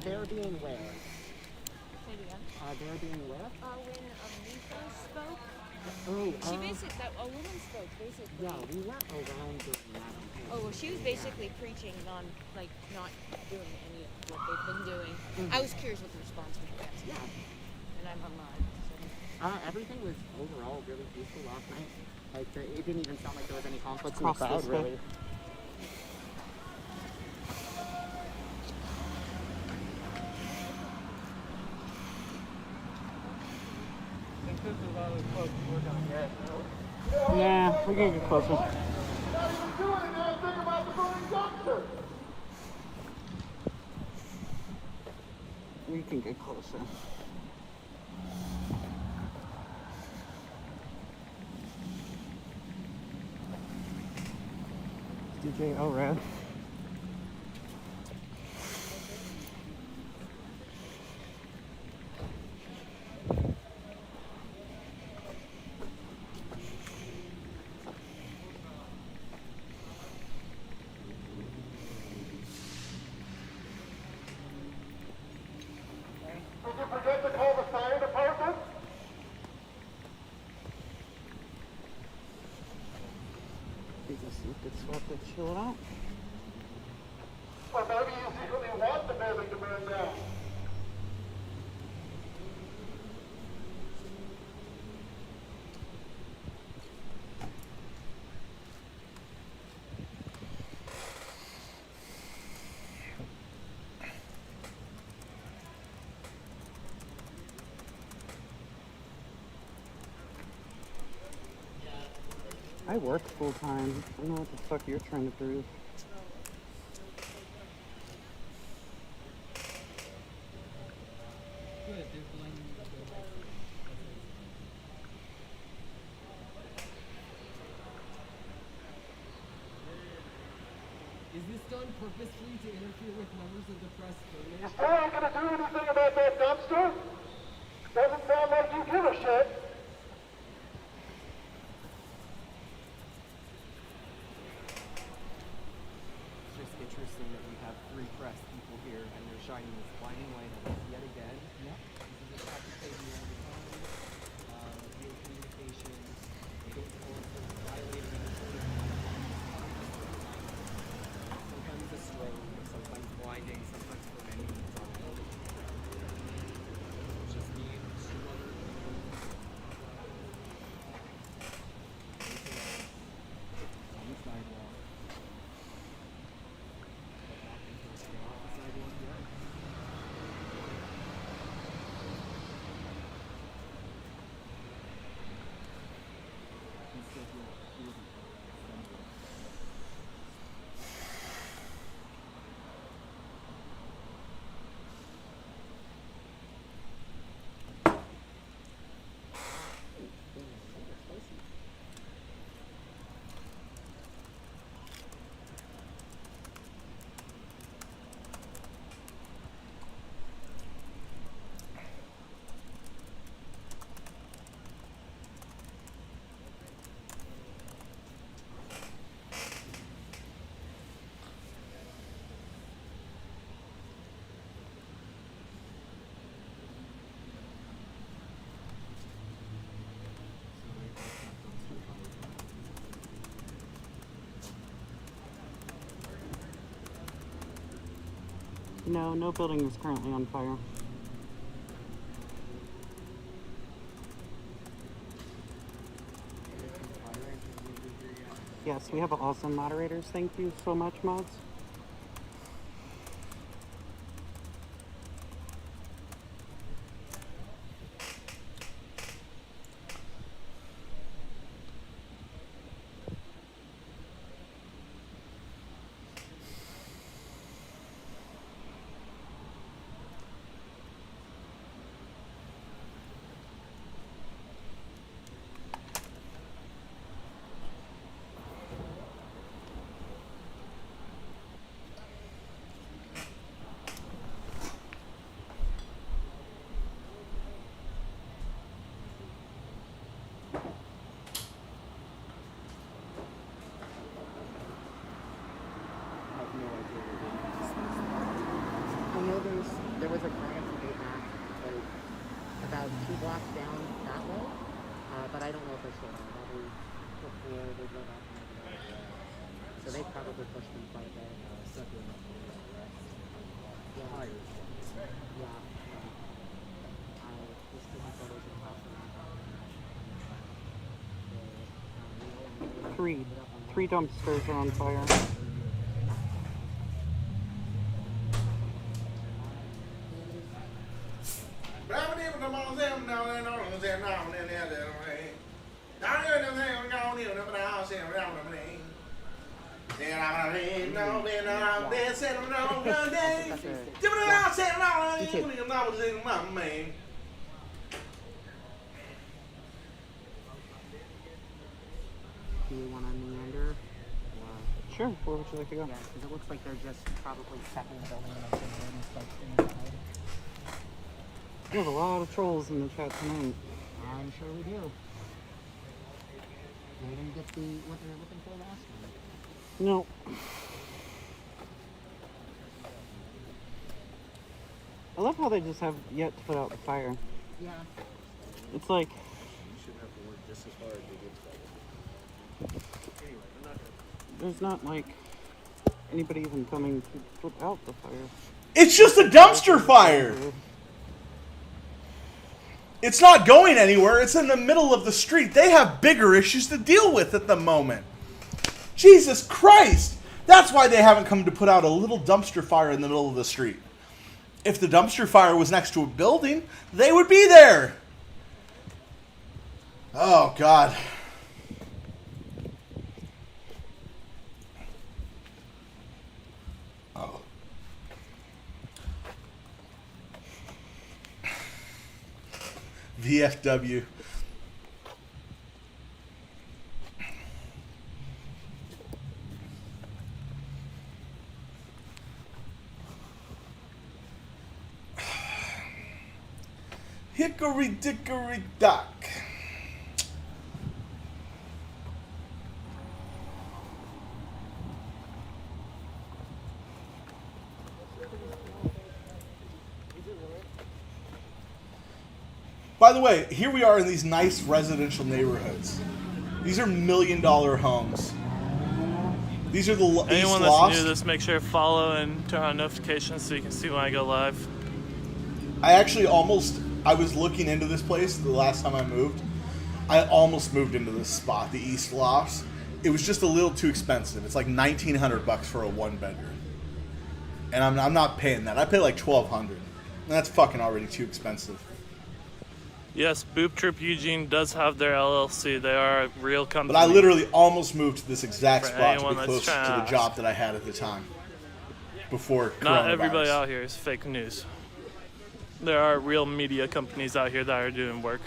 They're being where? Say it again. They're being where? When Lisa spoke, she basically, a woman spoke, basically. Yeah, we went around doing that. Oh, well, she was basically preaching on, like, not doing any of what they've been doing. Mm-hmm. I was curious what the response was. Yeah. And I'm online. So. Everything was overall really peaceful last night. Like, it didn't even sound like there was any conflict in the Across crowd, this way. really. Yeah, we're gonna get closer. We can get closer. DJ Elrad. You could swap to chill it out. Or maybe you secretly want the building to burn down. I work full time. I don't know what the fuck you're trying to prove. Is this done purposefully to interfere with members of the press voting? You still ain't gonna do anything about that dumpster? Doesn't sound like you give a shit. It's just interesting that we have 3 press people here and they're shining this blinding light on us yet again. Yep. This is a practice they do all the time. Via communications. They don't fall into violating anything. Sometimes a stroke, sometimes blinding, sometimes preventing. It's just me and two other people. On the sidewalk. No, no building is currently on fire. Yes, we have awesome moderators. Thank you so much, mods. I know there was a grant from APAC like about 2 blocks down that way, but I don't know if they're still there. Probably before they go back and over there. So they probably pushed them quite a bit. Yeah. Yeah. I was taking photos of the house around. Three dumpsters are on fire. Do you want to meander? Sure, where would you like to go? Yeah, because it looks like they're just probably checking the building and everything like inside. We have a lot of trolls in the chat tonight. I'm sure we do. They didn't get what they were looking for last time. No. I love how they just have yet to put out the fire. Yeah. It's like... You shouldn't have to work just as hard to get started. Anyway, I'm not gonna... there's not like anybody even coming to put out the fire. It's just a dumpster fire. It's not going anywhere. It's in the middle of the street. They have bigger issues to deal with at the moment. Jesus Christ. That's why they haven't come to put out a little dumpster fire in the middle of the street. If the dumpster fire was next to a building, they would be there. Oh, God. Oh. VFW. Hickory dickory dock. By the way, here we are in these nice residential neighborhoods. These are $1 million homes. These are the Anyone East that's Lost. new to this, make sure to follow and turn on notifications so you can see when I go live. I actually I was looking into this place the last time I moved. I almost moved into this spot, the East Lost. It was just a little too expensive. It's like $1,900 for a 1-bedroom. And I'm not paying that. I pay like $1,200. And that's fucking already too expensive. Yes, Boop Trip Eugene does have their LLC. They are a real company. But I literally almost moved to this exact For spot to be anyone that's close to trying to the ask. job that I had at the time. Before Not coronavirus. everybody out here is fake news. There are real media companies out here that are doing work.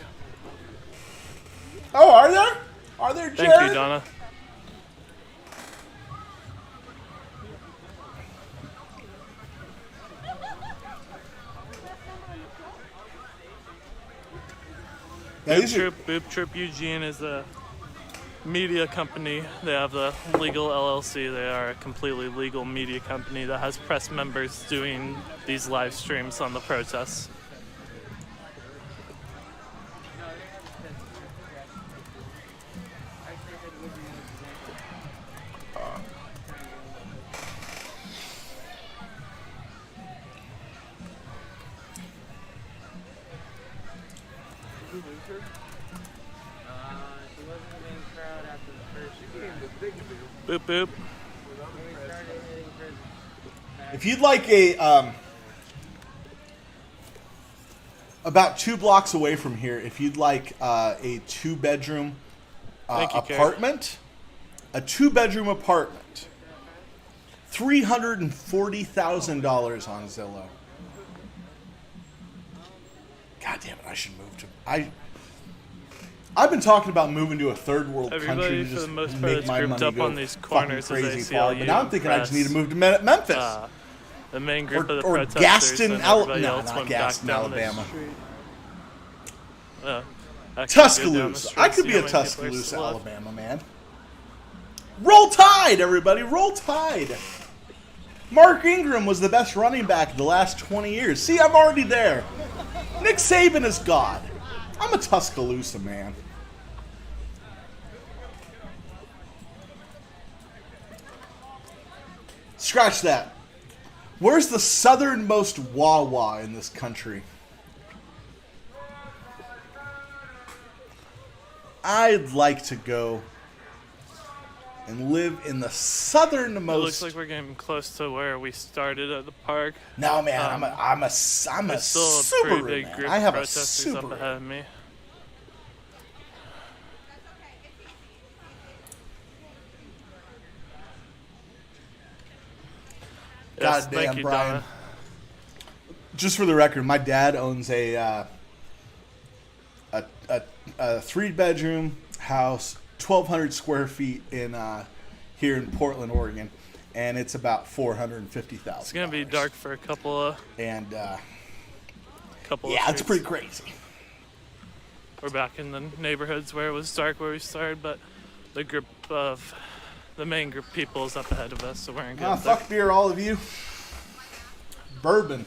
Oh, are there? Are there, Jared? Thank you, Donna. Yeah, Boop Trip Eugene is a media company. They have the legal LLC. They are a completely legal media company that has press members doing these live streams on the protests. Boop boop. If you'd like about 2 blocks away from here, if you'd like a 2-bedroom Thank you, Carrie. apartment, a 2-bedroom apartment, $340,000 on Zillow. God damn it! I should move to. I've been talking about moving to a third world country Everybody, to for just the most part, make is my grouped money up go on these fucking corners as crazy ACLU far. But now I'm thinking I just need to press. move to Memphis. The main group of the or protesters Gaston, and everybody else not went Gaston, back down the Alabama. street. Actually, go down the Tuscaloosa. street, I could see be how a many people are Tuscaloosa, still left. Alabama man. Roll Tide, everybody! Roll Tide. Mark Ingram was the best running back of the last 20 years. See, I'm already there. Nick Saban is God. I'm a Tuscaloosa man. Scratch that. Where's the southernmost Wawa in this country? I'd like to go and live in the southernmost. It looks like we're getting close to where we started at the park. No, man, I'm a there's still a Subaru, pretty big man. group I have of a protesters up Subaru. ahead of me. Yes, Goddamn, thank you, Brian. Donna. Just for the record, my dad owns a 3-bedroom house, 1,200 square feet in here in Portland, Oregon, and it's about $450,000. It's gonna be dark for a couple of and couple. yeah, of it's streets. pretty crazy. We're back in the neighborhoods where it was dark where we started, but the main group of people is up ahead of us, so we're in good. Fuck beer, all of you. Bourbon.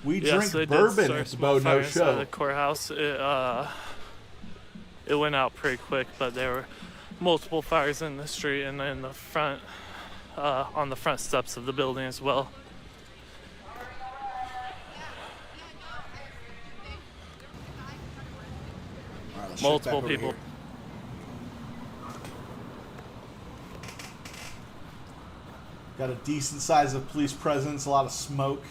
We Yes, they drink did bourbon start at the small Bo No fire inside Show. the courthouse. It went out pretty quick, but multiple fires in the street and in the front, on the front steps of the building as well. All right, Multiple people. Got a decent size of police presence, a lot of smoke.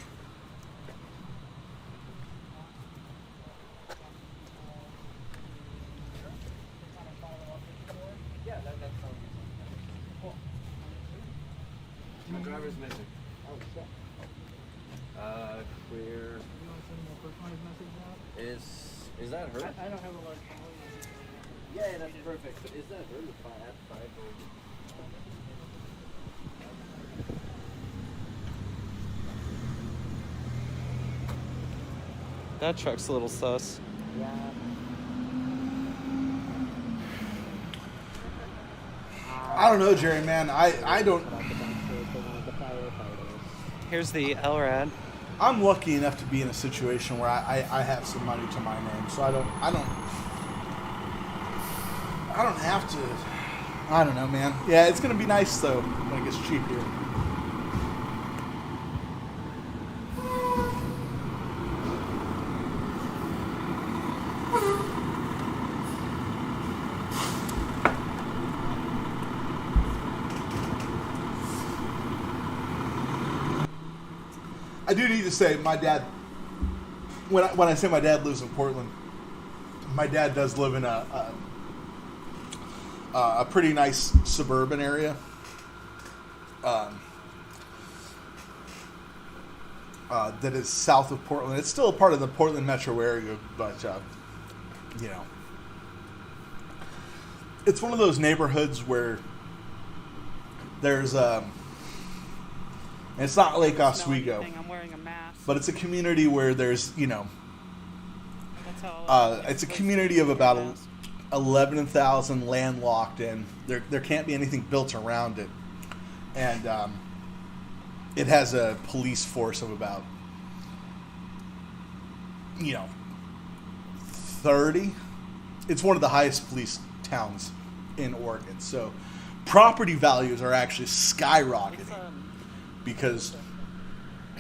My driver's missing. Oh, shit. Clear. Is that her? I don't have a large phone. Yeah, that's perfect. But is that her? That truck's a little sus. Yeah. I don't know, Jerry, man. I don't. Here's the LRAD. I'm lucky enough to be in a situation where I have some money to my name, so I don't have to. I don't know, man. Yeah, it's gonna be nice though when it gets cheap here. I do need to say, my dad, when I say my dad lives in Portland, my dad does live in a pretty nice suburban area. That is south of Portland. It's still a part of the Portland metro area, but, you know. It's one of those neighborhoods where there's... it's not Lake Oswego, but it's a community where there's, you know, it's a community of about 11,000 landlocked in. There can't be anything built around it. And it has a police force of about, you know, 30. It's one of the highest police towns in Oregon. So property values are actually skyrocketing. Because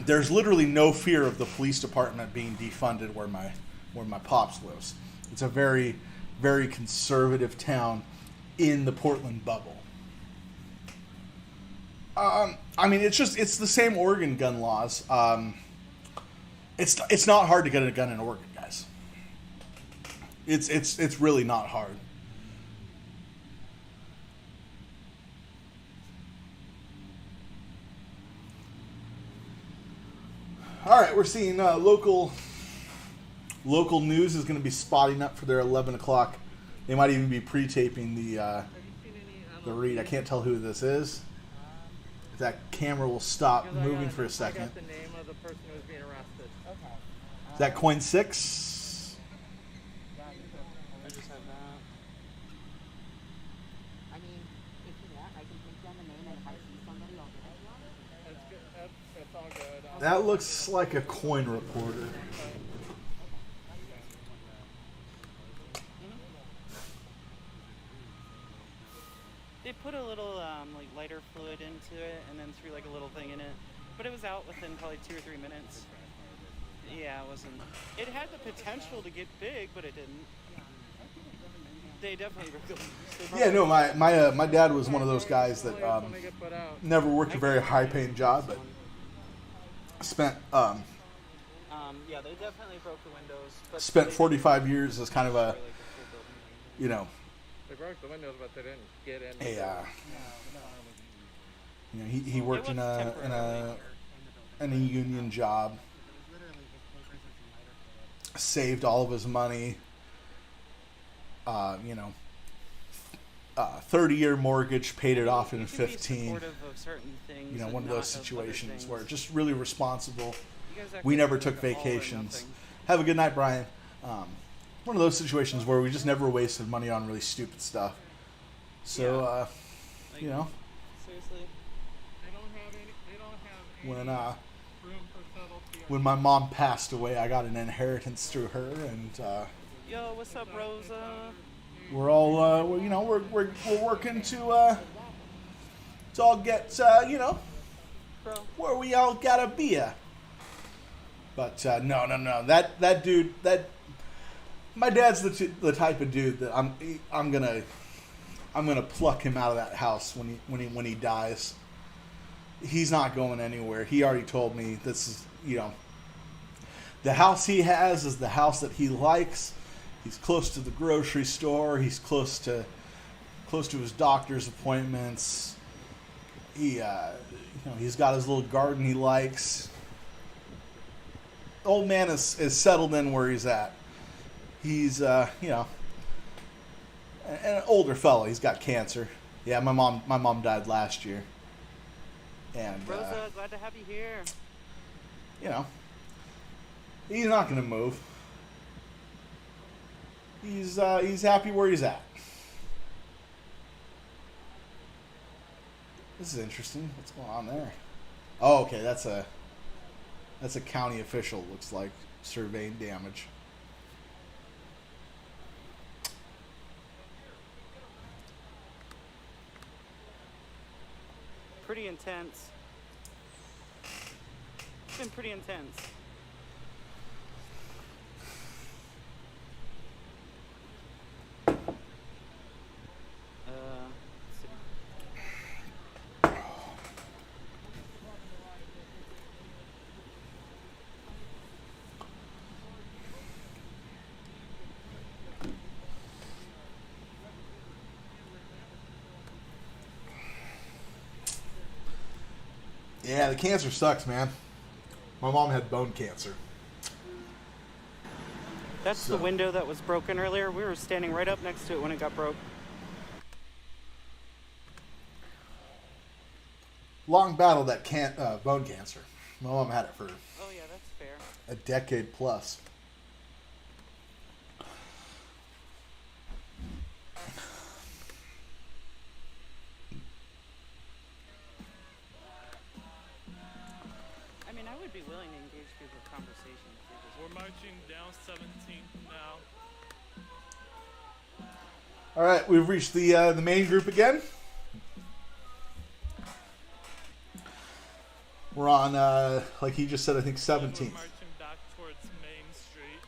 there's literally no fear of the police department being defunded where my pops lives. It's a very, very conservative town in the Portland bubble. I mean, it's the same Oregon gun laws. It's not hard to get a gun in Oregon, guys. It's really not hard. All right, we're seeing local news is going to be spotting up for their 11 o'clock. They might even be pre-taping the read. I can't tell who this is. If that camera will stop moving for a second. I got the name of the person who was being arrested. Okay. Is that Coin 6? I just have that. I mean, if you want, I can take down the name, and if I see somebody, I'll get it. That's good. That's all good. That looks like a coin reporter. They put a little like lighter fluid into it and then threw like a little thing in it, but it was out within probably 2 or 3 minutes. Yeah, it wasn't. It had the potential to get big, but it didn't. They definitely were going. Yeah, no, my dad was one of those guys that never worked a very high-paying job, but spent yeah, they definitely broke the windows. But spent 45 years as kind of a, you know. They broke the windows, but they didn't get in. You know, he worked in a union job. Saved all of his money. 30-year mortgage, paid it off in 15. You know, one of those situations where just really responsible. We never took vacations. Have a good night, Brian. One of those situations where we just never wasted money on really stupid stuff. So, you know, seriously, when my mom passed away, I got an inheritance through her, and yo, what's up, Rosa? we're all we're working to all get where we all gotta be at. But no, that dude, my dad's the type of dude that I'm gonna pluck him out of that house when he dies. He's not going anywhere. He already told me this is the house he has is the house that he likes. He's close to the grocery store. He's close to his doctor's appointments. He's got his little garden he likes. Old man is settled in where he's at. He's an older fellow. He's got cancer. Yeah, my mom died last year. And Rosa, glad to have you here. He's not going to move. He's happy where he's at. This is interesting. What's going on there? Oh, okay. That's a county official. Looks like surveying damage. Pretty intense. It's been pretty intense. Yeah, the cancer sucks, man. My mom had bone cancer. That's the window that was broken earlier. We were standing right up next to it when it got broke. Long battle that bone cancer. My mom had it for Oh yeah, that's fair. a decade plus. I mean, I would be willing to engage people in conversation. We're marching down 17th now. All right, we've reached the main group again. We're on, like he just said, I think 17th. Marching back towards Main Street.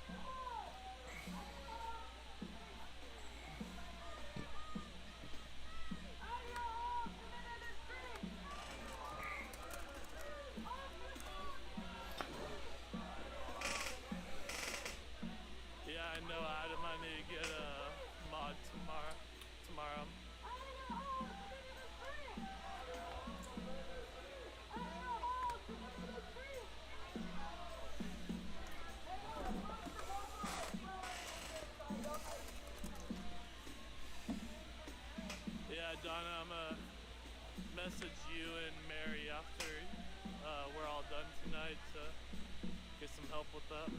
Yeah, I know, Adam. I need to get a mod tomorrow. Yeah, Donna, I'm gonna message you and Mary after we're all done tonight to get some help with that.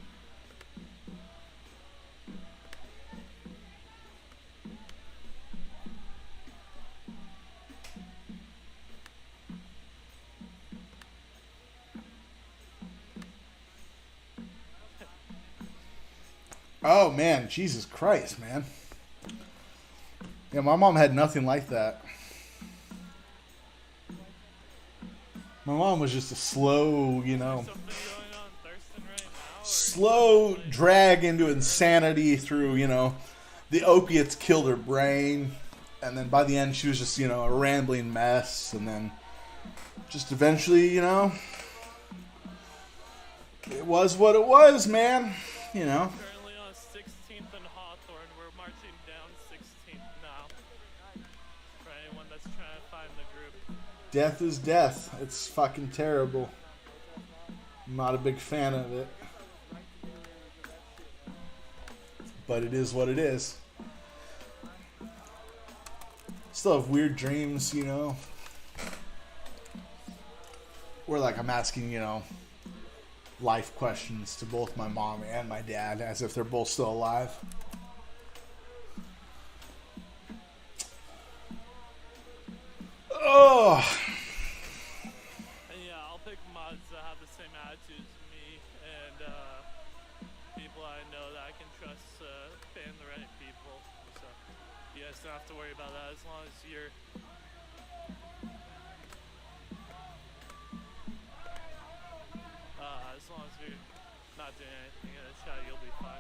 Oh man, Jesus Christ, man. Yeah, my mom had nothing like that. My mom was just a slow, slow drag into insanity through, the opiates killed her brain. And then by the end, she was just, a rambling mess. And then just eventually, it was what it was, man. Currently on 16th and Hawthorne. We're marching down 16th now. For anyone that's trying to find the group. Death is death. It's fucking terrible. I'm not a big fan of it. But it is what it is. Still have weird dreams, where like I'm asking, life questions to both my mom and my dad as if they're both still alive. Oh. And yeah, I'll pick mods that have the same attitude as me and people I know that I can trust ban the right people. So. folks don't have to worry about that as long as you're not doing anything in a shot, you'll be fine.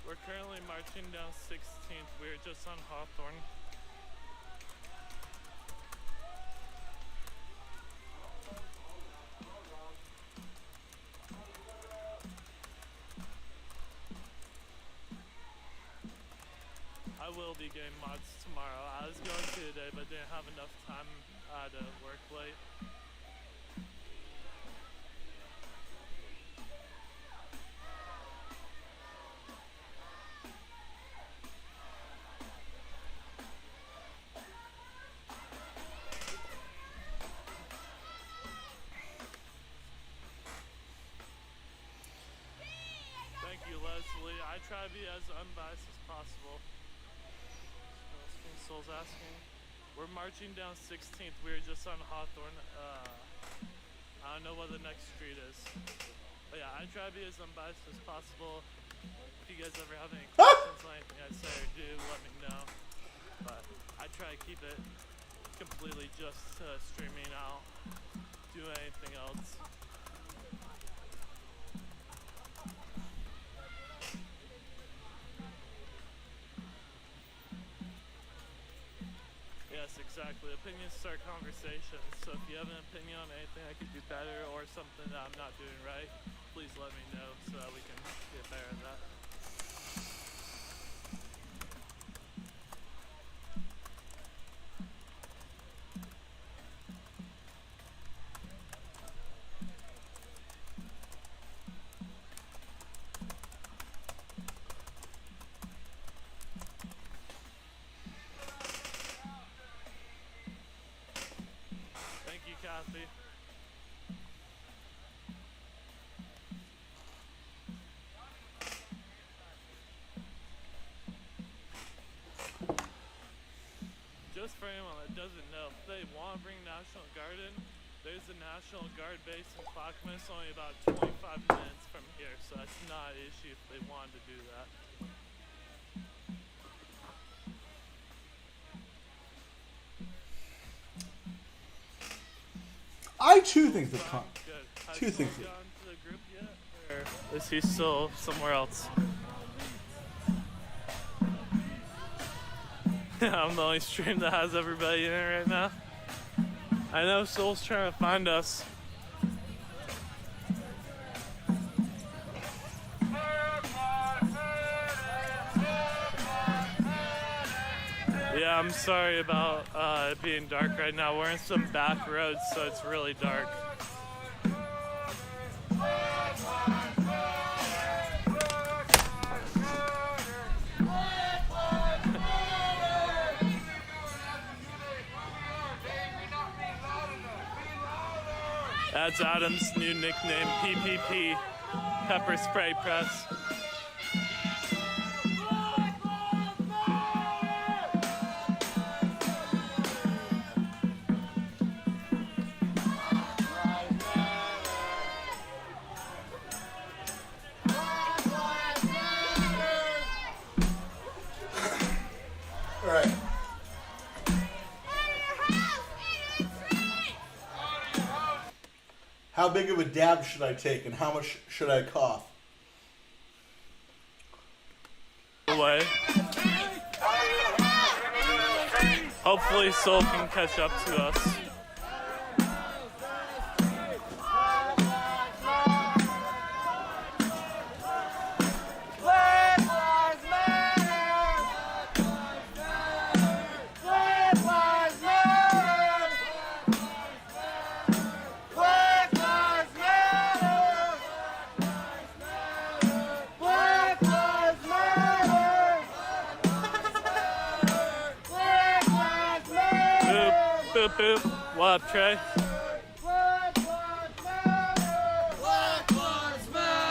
We're currently marching down 16th. We're just on Hawthorne. I will be getting mods tomorrow. I was going to today, but didn't have enough time to work late. Thank you, Leslie. I try to be as unbiased as possible. Soul's asking. We're marching down 16th. We were just on Hawthorne. I don't know what the next street is. But yeah, I try to be as unbiased as possible. If you guys ever have any questions on anything I say or do, let me know. But I try to keep it completely just streaming out. Do anything else. Yes, exactly. Opinions start conversations. So if you have an opinion on anything I could do better or something that I'm not doing right, please let me know so that we can get better at that. Thank you, Kathy. Just for anyone that doesn't know, if they want to bring National Guard in, there's a National Guard base in Clackamas only about 25 minutes from here, so that's not an issue if they wanted to do that. I too think that Has Soul gone to the group yet? Or is he still somewhere else? I'm the only stream that has everybody in it right now. I know Soul's trying to find us. Yeah, I'm sorry about it being dark right now. We're in some back roads, so it's really dark. That's Adam's new nickname, PPP, Pepper Spray Press. All right. How big of a dab should I take, and how much should I cough? Away. Hopefully Soul can catch up to us. Boop boop. What up, Trey?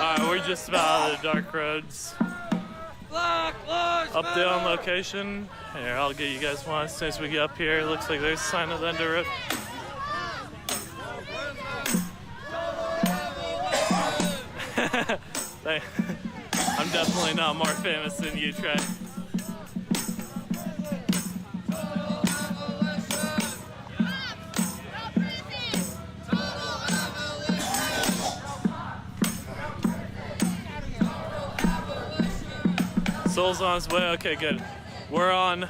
Alright, we're just about out of the dark roads. Update on location. Here, I'll get you guys one as soon as we get up here. It looks like there's a sign at the end of it. I'm definitely not more famous than you, Trey. Soul's on his way. Okay, good. We're on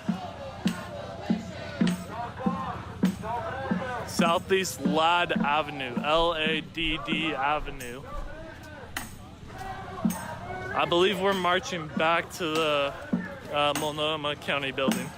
Southeast Ladd Avenue, Ladd Avenue. I believe we're marching back to the Multnomah County building.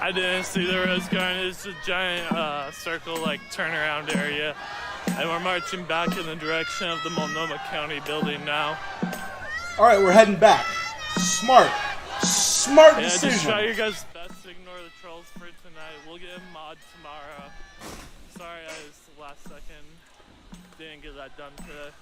I didn't see the Rose Garden. It's a giant circle, like, turnaround area. And we're marching back in the direction of the Multnomah County building now. All right, we're heading back. Smart decision. Just try your guys' best to ignore the trolls for tonight. We'll get a mod tomorrow. Sorry, I was last second. Didn't get that done today.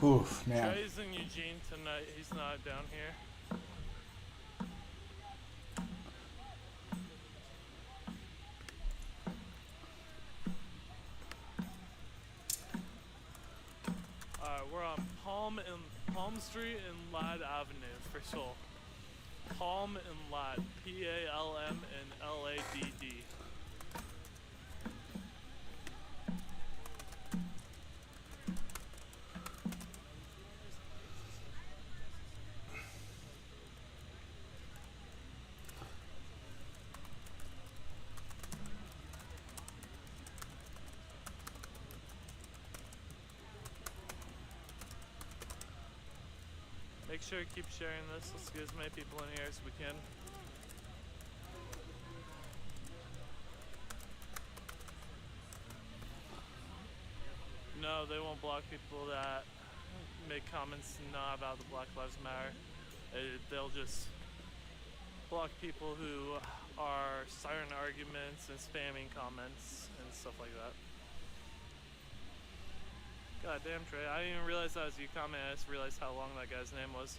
Oof, man. Trey's in Eugene tonight. He's not down here. We're on Palm Street and Ladd Avenue for Seoul. Palm and Ladd, P-A-L-M and L-A-D-D. Make sure to keep sharing this. Let's get as many people in here as we can. No, they won't block people that make comments not about the Black Lives Matter. They'll just block people who are starting arguments and spamming comments and stuff like that. God damn, Trey. I didn't even realize that was you comment. I just realized how long that guy's name was.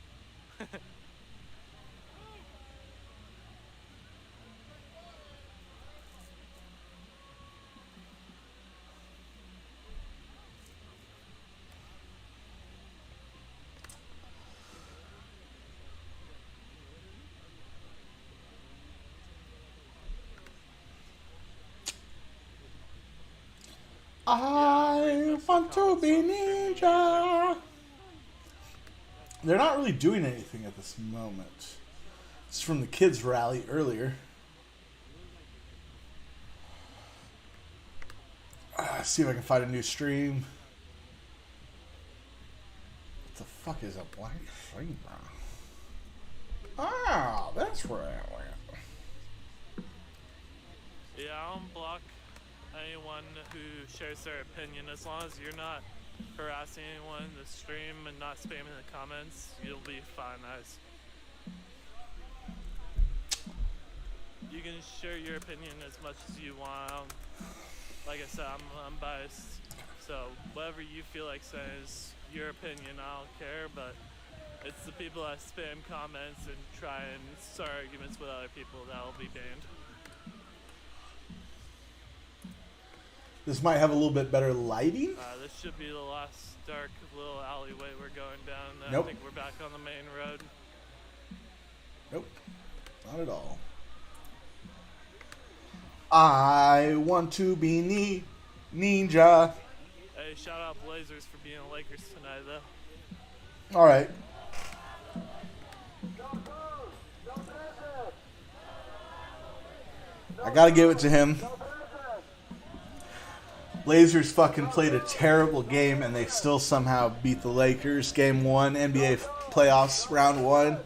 I want to be ninja. They're not really doing anything at this moment. It's from the kids' rally earlier. See if I can find a new stream. What the fuck is a black frame, bro? Ah, that's where I went. Yeah, I don't block anyone who shares their opinion as long as you're not harassing anyone in the stream and not spamming the comments. You'll be fine, guys. You can share your opinion as much as you want. Like I said, I'm unbiased, so whatever you feel like saying is your opinion. I don't care, but it's the people that spam comments and try and start arguments with other people that will be banned. This might have a little bit better lighting. This should be the last dark little alleyway we're going down. Nope. I think we're back on the main road. Nope, not at all. I want to be ninja. Hey, shout out Blazers for being Lakers tonight, though. All right. I gotta give it to him. Blazers fucking played a terrible game and they still somehow beat the Lakers. Game 1, NBA playoffs, round 1.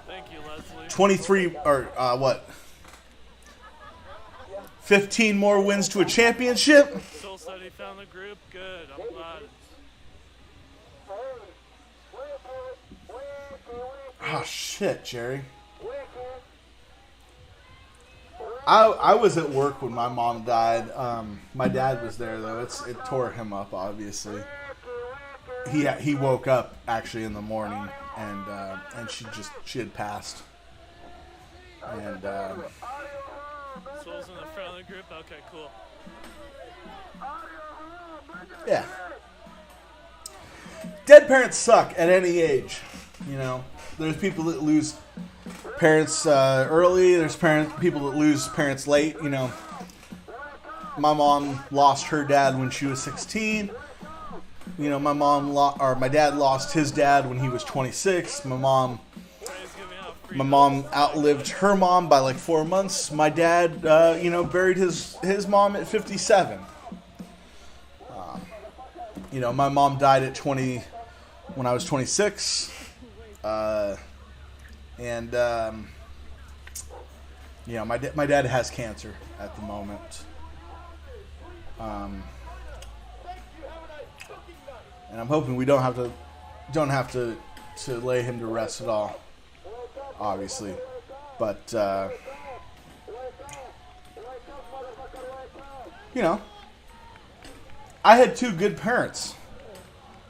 Thank you, Leslie. 23, or what? 15 more wins to a championship. Soul Study found the group. Good. I'm glad. Oh shit, Jerry. I was at work when my mom died. My dad was there though. It tore him up, obviously. He woke up actually in the morning and she had passed. And Soul's in the front of the group. Okay, cool. yeah. Dead parents suck at any age. You know, there's people that lose parents early. There's people that lose parents late. You know, my mom lost her dad when she was 16. You know, my dad lost his dad when he was 26. My mom outlived her mom by like 4 months. My dad, buried his mom at 57. My mom died at 20 when I was 26. My dad has cancer at the moment. And I'm hoping we don't have to lay him to rest at all. Obviously, but I had 2 good parents.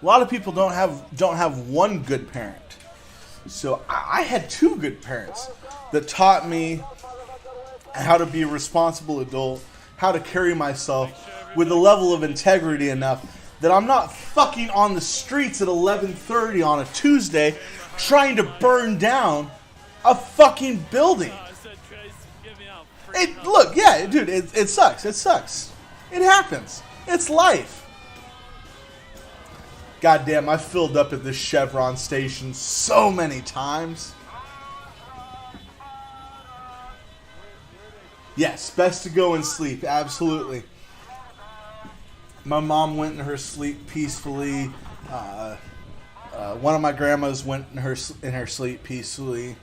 A lot of people don't have one good parent. So I had 2 good parents that taught me how to be a responsible adult, how to carry myself with a level of integrity enough that I'm not fucking on the streets at 11:30 on a Tuesday trying to burn down a fucking building. It sucks. It sucks. It happens. It's life. Goddamn, I filled up at this Chevron station so many times. Yes, best to go and sleep. Absolutely. My mom went in her sleep peacefully. One of my grandmas went in her sleep peacefully.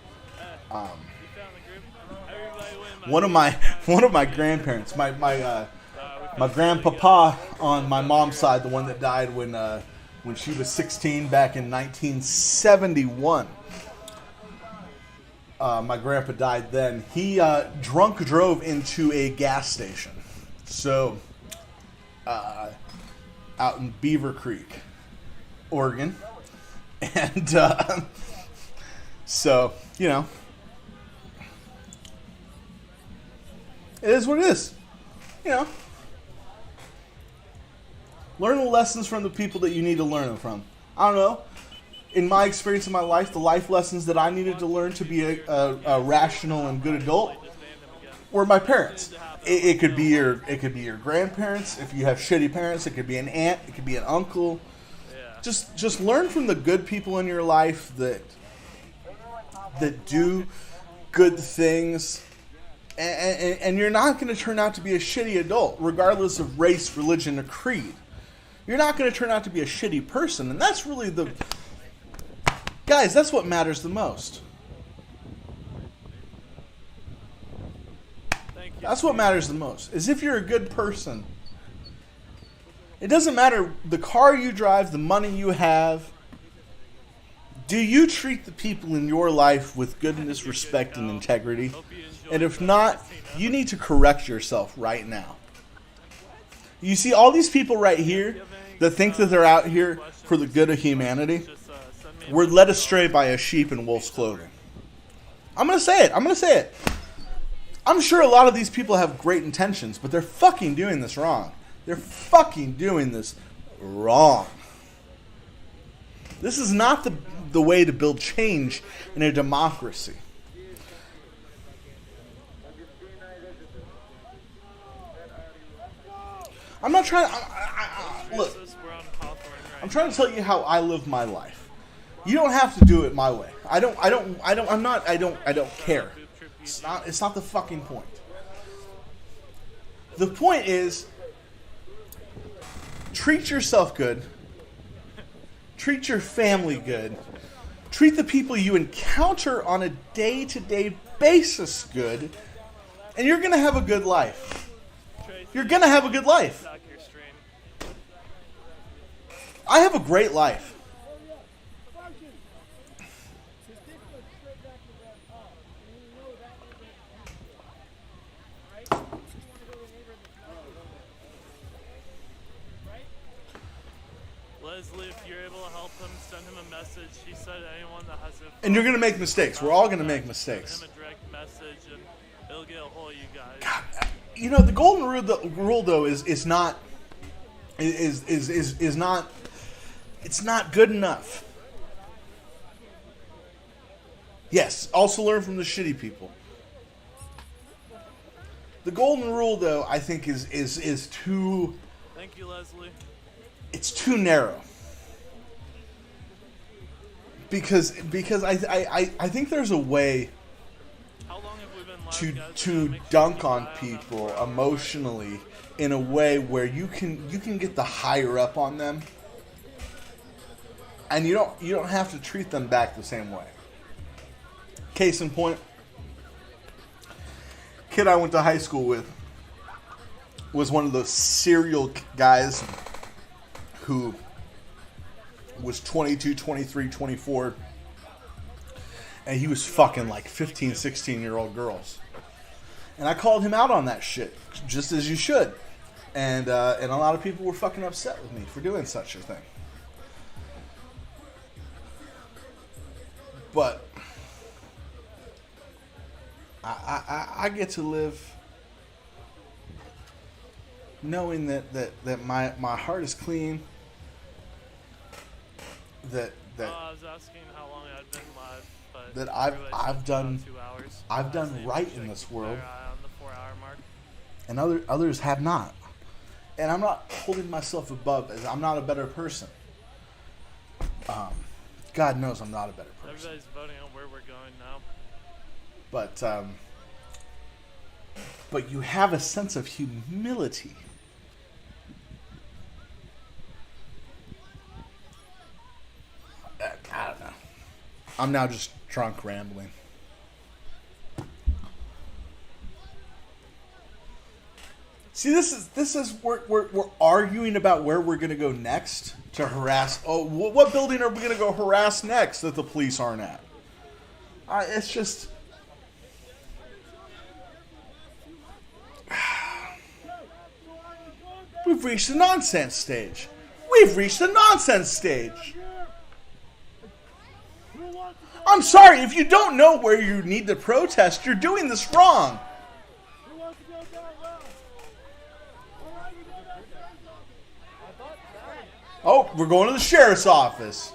One of my grandparents, my grandpapa on my mom's side, the one that died when she was 16 back in 1971. My grandpa died then. He drunk drove into a gas station. So, out in Beaver Creek, Oregon. And, so, it is what it is. Learn the lessons from the people that you need to learn them from. I don't know. In my experience in my life, the life lessons that I needed to learn to be a rational and good adult were my parents. It could be your grandparents. If you have shitty parents, it could be an aunt. It could be an uncle. just learn from the good people in your life that do good things, and you're not going to turn out to be a shitty adult, regardless of race, religion, or creed. You're not going to turn out to be a shitty person, and that's really guys, that's what matters the most. That's what matters the most, is if you're a good person. It doesn't matter the car you drive, the money you have. Do you treat the people in your life with goodness, respect, and integrity? And if not, you need to correct yourself right now. You see all these people right here that think that they're out here for the good of humanity were led astray by a sheep in wolf's clothing. I'm going to say it. I'm sure a lot of these people have great intentions, but they're fucking doing this wrong. They're fucking doing this wrong. This is not the way to build change in a democracy. I'm not trying to... Look, I'm trying to tell you how I live my life. You don't have to do it my way. I don't care. It's not the fucking point. The point is, treat yourself good. Treat your family good. Treat the people you encounter on a day-to-day basis good. And you're going to have a good life. You're going to have a good life. I have a great life. Leslie, if you're able to help him, send him a message. He said anyone that has a... And you're going to make mistakes. We're all going to make mistakes. Send him a direct message and it'll get a hold of you guys. God, you know, the golden rule though is not it's not good enough. Yes, also learn from the shitty people. The golden rule though, I think is too... Thank you, Leslie. It's too narrow. Because I think there's a way to dunk on people emotionally in a way where you can get the higher up on them, and you don't have to treat them back the same way. Case in point, kid I went to high school with was one of those serial guys who was 22, 23, 24, and he was fucking like 15, 16-year-old girls. And I called him out on that shit, just as you should. And a lot of people were fucking upset with me for doing such a thing. But I get to live knowing that my heart is clean. That I was asking how long I'd been live, but that I've done right in this world, on the 4-hour mark, and others have not. And I'm not holding myself above, as I'm not a better person. God knows I'm not a better person. Everybody's voting on where we're going now. But you have a sense of humility. I don't know. I'm now just drunk rambling. See, this is we're arguing about where we're gonna go next to harass. Oh, what building are we gonna go harass next that the police aren't at? It's just. We've reached the nonsense stage. I'm sorry, if you don't know where you need to protest, you're doing this wrong. Oh, we're going to the sheriff's office.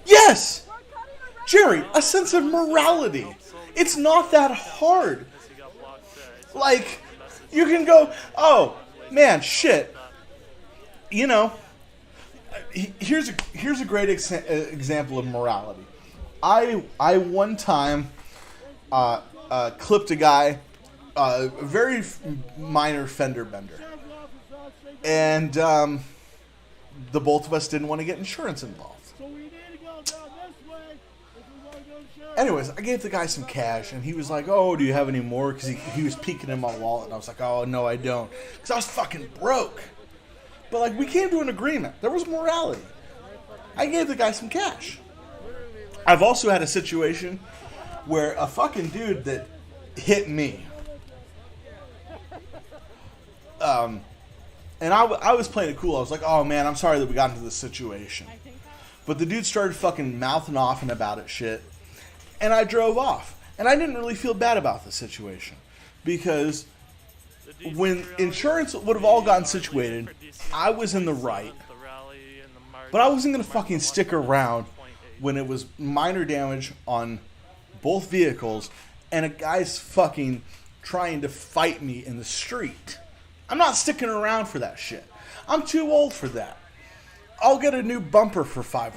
Yes! Jerry, a sense of morality. It's not that hard. Like, you can go, oh, man, shit. You know, here's a great example of morality. I one time clipped a guy, a very minor fender bender. And the both of us didn't want to get insurance involved. Anyways, I gave the guy some cash, and he was like, oh, do you have any more? Because he was peeking in my wallet, and I was like, oh, no, I don't. Because I was fucking broke. But, like, we came to an agreement. There was morality. I gave the guy some cash. I've also had a situation where a fucking dude that hit me, and I was playing it cool. I was like, oh, man, I'm sorry that we got into this situation. But the dude started fucking mouthing off and about it shit. And I drove off. And I didn't really feel bad about the situation. Because when insurance would have all gotten situated, I was in the right. But I wasn't going to fucking stick around when it was minor damage on both vehicles and a guy's fucking trying to fight me in the street. I'm not sticking around for that shit. I'm too old for that. I'll get a new bumper for $500.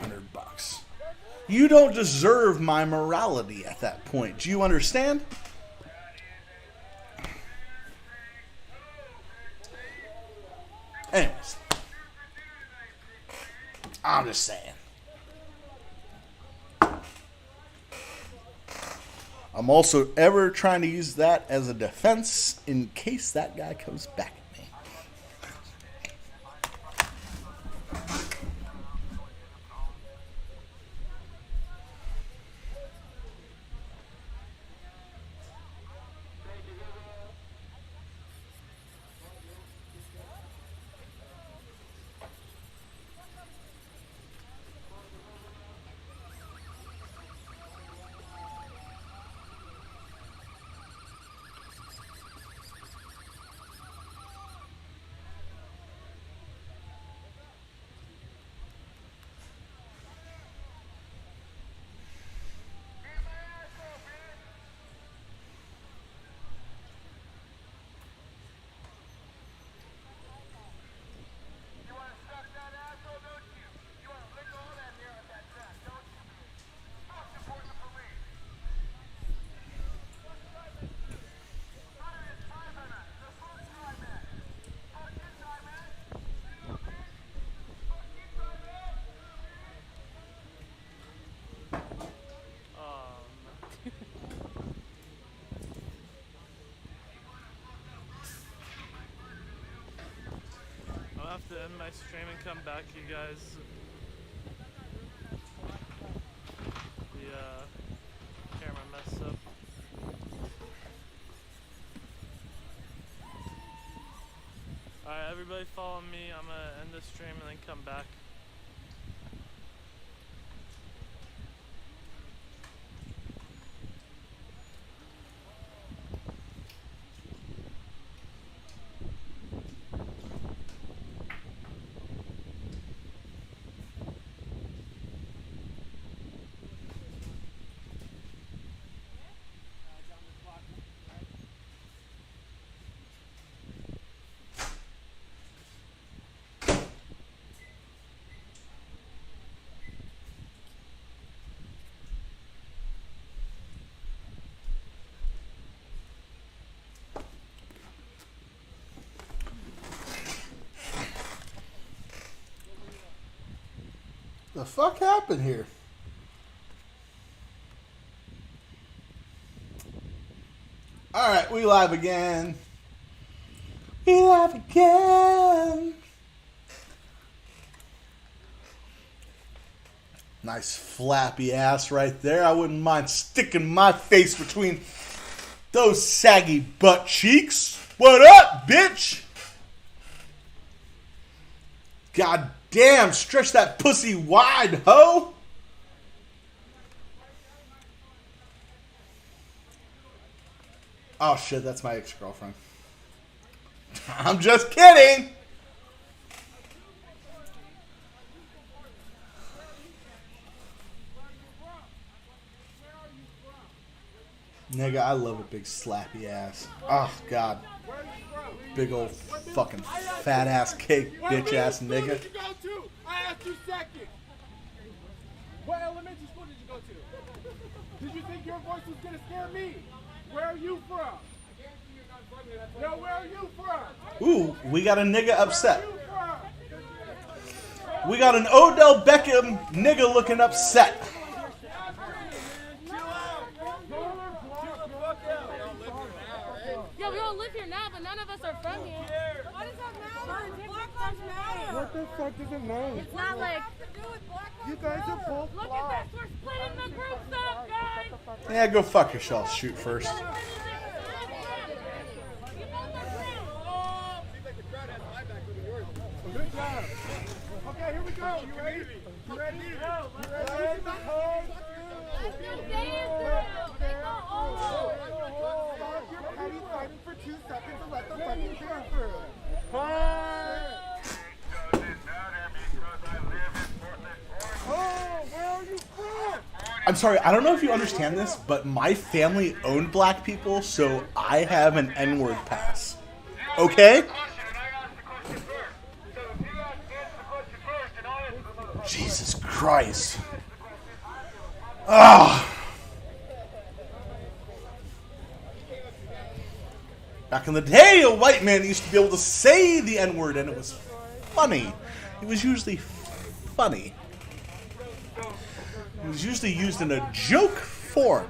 You don't deserve my morality at that point. Do you understand? Anyways. I'm just saying. I'm also ever trying to use that as a defense in case that guy comes back at me. I'll have to end my stream and come back, you guys. The camera messed up. Alright, everybody follow me. I'm gonna end the stream and then come back. The fuck happened here? Alright, we live again. We live again. Nice flappy ass right there. I wouldn't mind sticking my face between those saggy butt cheeks. What up, bitch? God damn, stretch that pussy wide, ho! Oh shit, that's my ex-girlfriend. I'm just kidding! Nigga, I love a big slappy ass. Oh, God. Big old fucking fat ass cake, bitch ass nigga. Where did you go to? I asked you second. What elementary school did you go to? Did you think your voice was gonna scare me? Where are you from? No, where are you from? Ooh, we got a nigga upset. We got an Odell Beckham nigga looking upset. Yeah, we all live here now, but none of us are from here. Why does that matter? Black lives matter. What the fuck does it mean? It's not like You guys are both look at this. We're splitting the groups up, guys. Yeah, go fuck yourself. Shoot first. Good job. Okay, here we go. You ready? You ready? You ready? Stop your petty fighting for 2 seconds and let the fucking beer through. Oh, where are you from? I'm sorry, I don't know if you understand this, but my family owned black people, so I have an N-word pass. Okay? Jesus Christ. Ah. Back in the day, a white man used to be able to say the N-word, and it was funny. It was usually funny. It was usually used in a joke form.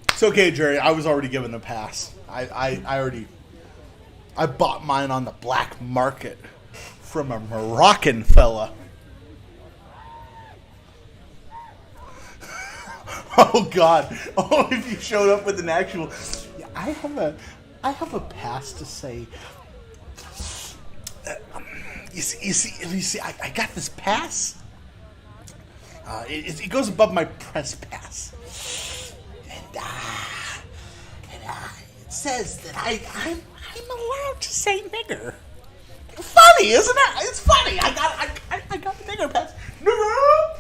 It's okay, Jerry. I was already given a pass. I bought mine on the black market from a Moroccan fella. Oh God! Oh, if you showed up with an actual, yeah, I have a pass to say. You see, I got this pass. It goes above my press pass. It says that I'm allowed to say nigger. Funny, isn't it? It's funny. I got the nigger pass. Nigger.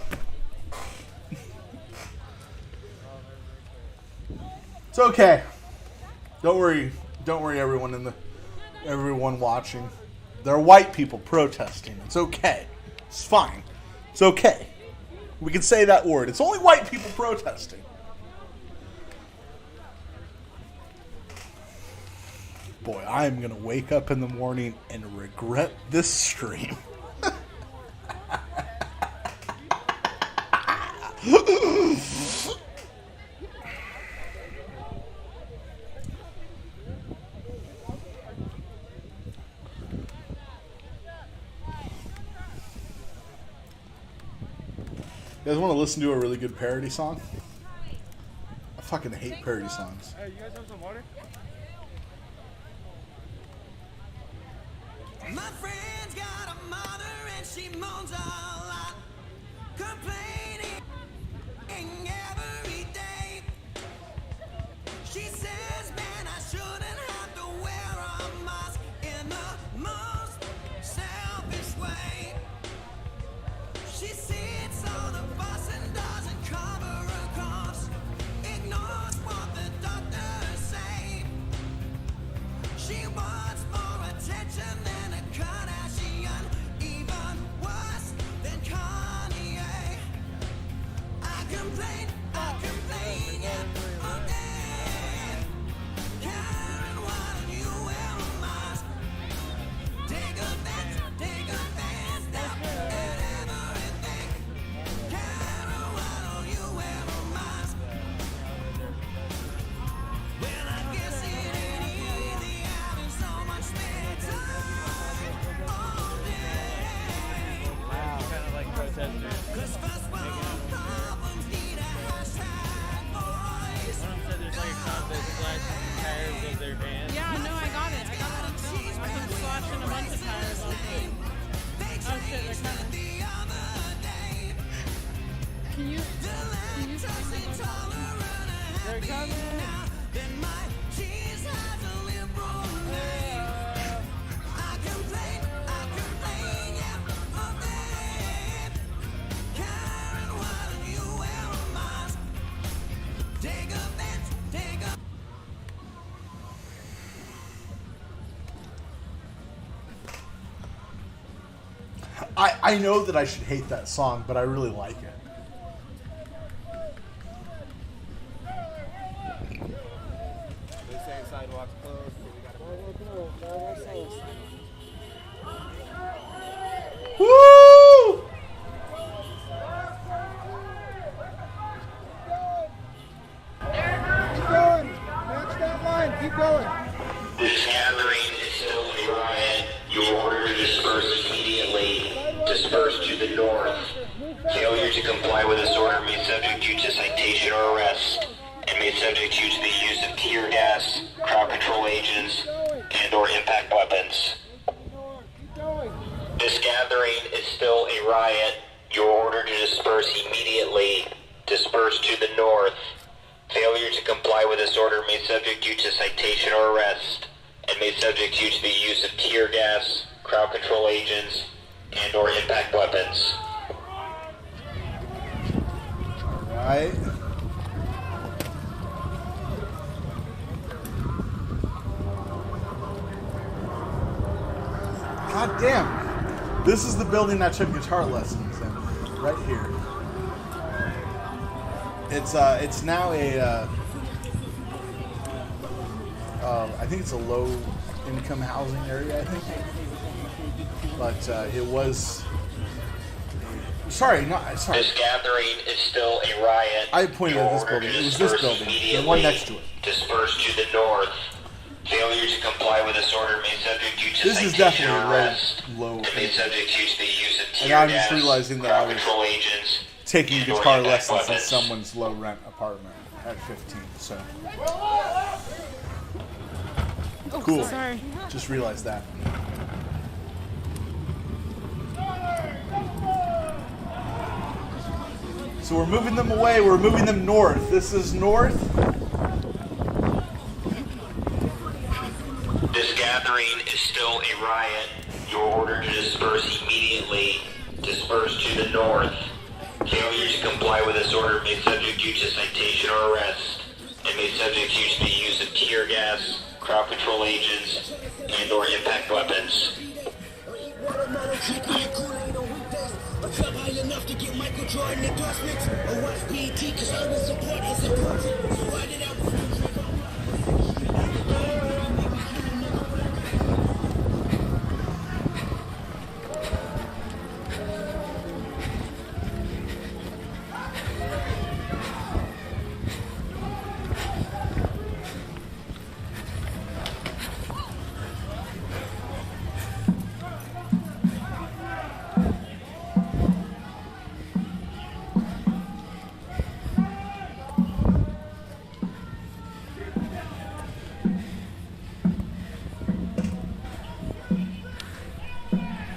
It's okay. Don't worry, everyone watching. They're white people protesting. It's okay. It's fine. It's okay. We can say that word. It's only white people protesting. Boy, I'm going to wake up in the morning and regret this stream. You guys want to listen to a really good parody song? I fucking hate parody songs. Hey, you guys have some water? My friend's got a mother and she moans a lot, complaining every day. She says, man, I shouldn't have to wear a mask in the most selfish way. She sits on a bus and doesn't cover her coughs, ignores what the doctors say. She wants more attention than a Kardashian, even worse than Kanye. I complain, I like caught the slash tires of their van? Yeah, no, I got it. I got it on film. I got them slashing a bunch of tires off it. Oh shit, they're coming. Can you They're coming! I know that I should hate that song, but I really like it. They say sidewalks closed, so we gotta Woo! Keep going. Match that line. Keep going. This gathering is still a riot. Your order to disperse immediately. Disperse to the north. Failure to comply with this order may subject you to citation or arrest, and may subject you to the use of tear gas, crowd control agents, and/or impact weapons. This gathering is still a riot. Your order to disperse immediately. Disperse to the north. Failure to comply with this order may subject you to citation or arrest, and may subject you to the use of tear gas, crowd control agents, and/or impact weapons. Right. God damn. This is the building I took guitar lessons in. Right here. It's now a I think it's a low income housing area, I think. But it was sorry. This gathering is still a riot. I pointed at this building. It was this building. The one next to it. Disperse to the north. Failure to comply with this order may subject you to This is citation definitely or arrest, low. and may subject you to the use of And tear I'm gas, just realizing that crowd I was control agents, taking and/or guitar impact lessons in weapons. someone's low rent apartment at 15. So cool. sorry. Just realized that. So we're moving them away. We're moving them north. This is north. This gathering is still a riot. Your order to disperse immediately. Disperse to the north. Failure to comply with this order may subject you to citation or arrest, and may subject you to the use of tear gas, crowd control agents, and/or impact weapons.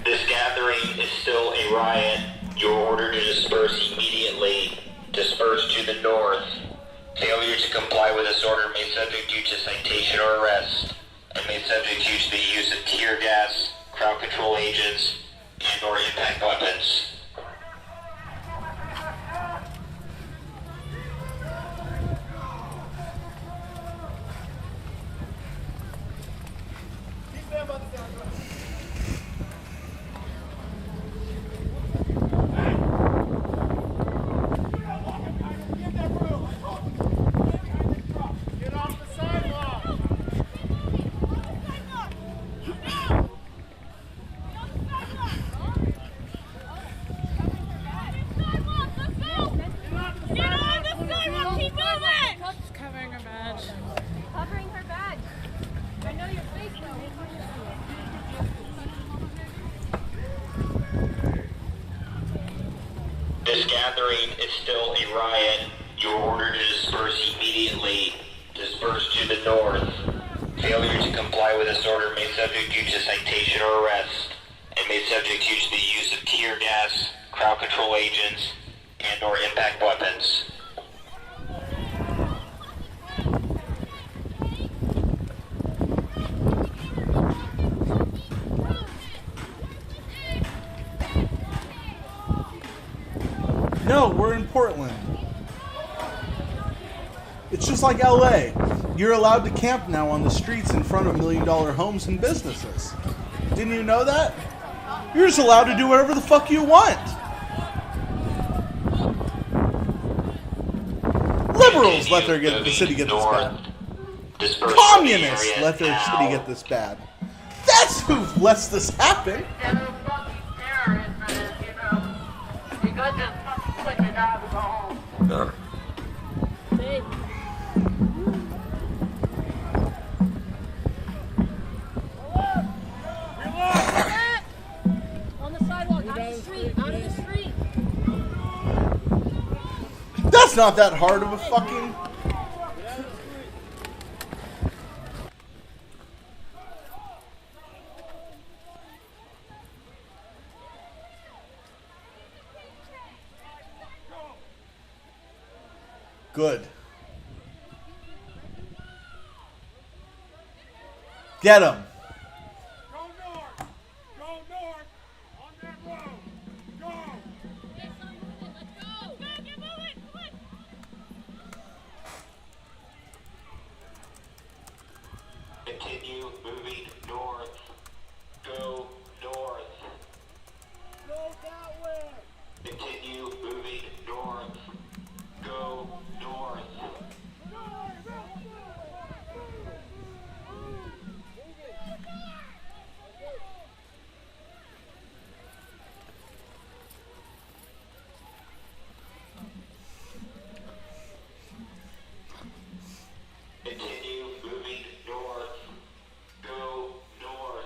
This gathering is still a riot. Your order to disperse immediately. Disperse to the north. Failure to comply with this order may subject you to citation or arrest, and may subject you to the use of tear gas, crowd control agents, and/or impact weapons. Get off the sidewalk. Covering her badge. Covering her badge. I know your face though. This gathering is still a riot. Your order to disperse immediately. to the north. Failure to comply with this order may subject you to citation or arrest, and may subject you to the use of tear gas, crowd control agents, and or impact weapons. No, we're in Portland. It's just like LA. You're allowed to camp now on the streets in front of $1 million homes and businesses. Didn't you know that? You're just allowed to do whatever the fuck you want. Liberals let the city get this bad. Communists let their city get this bad. That's who lets this happen. On the sidewalk, out of the street, out of the street. That's not that hard of a fucking... Good. Get him. Continue moving north. Go north. Go that way. Continue moving north. Go north. Continue moving north. Go north.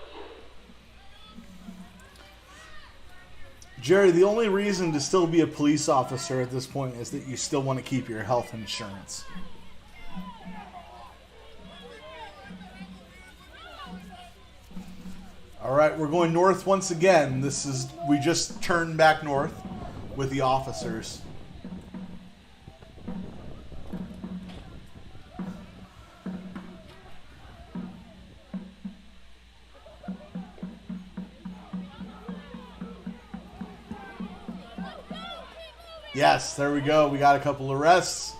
Jerry, the only reason to still be a police officer at this point is that you still want to keep your health insurance. All right, we're going north once again. We just turned back north with the officers. Yes, there we go. We got a couple arrests.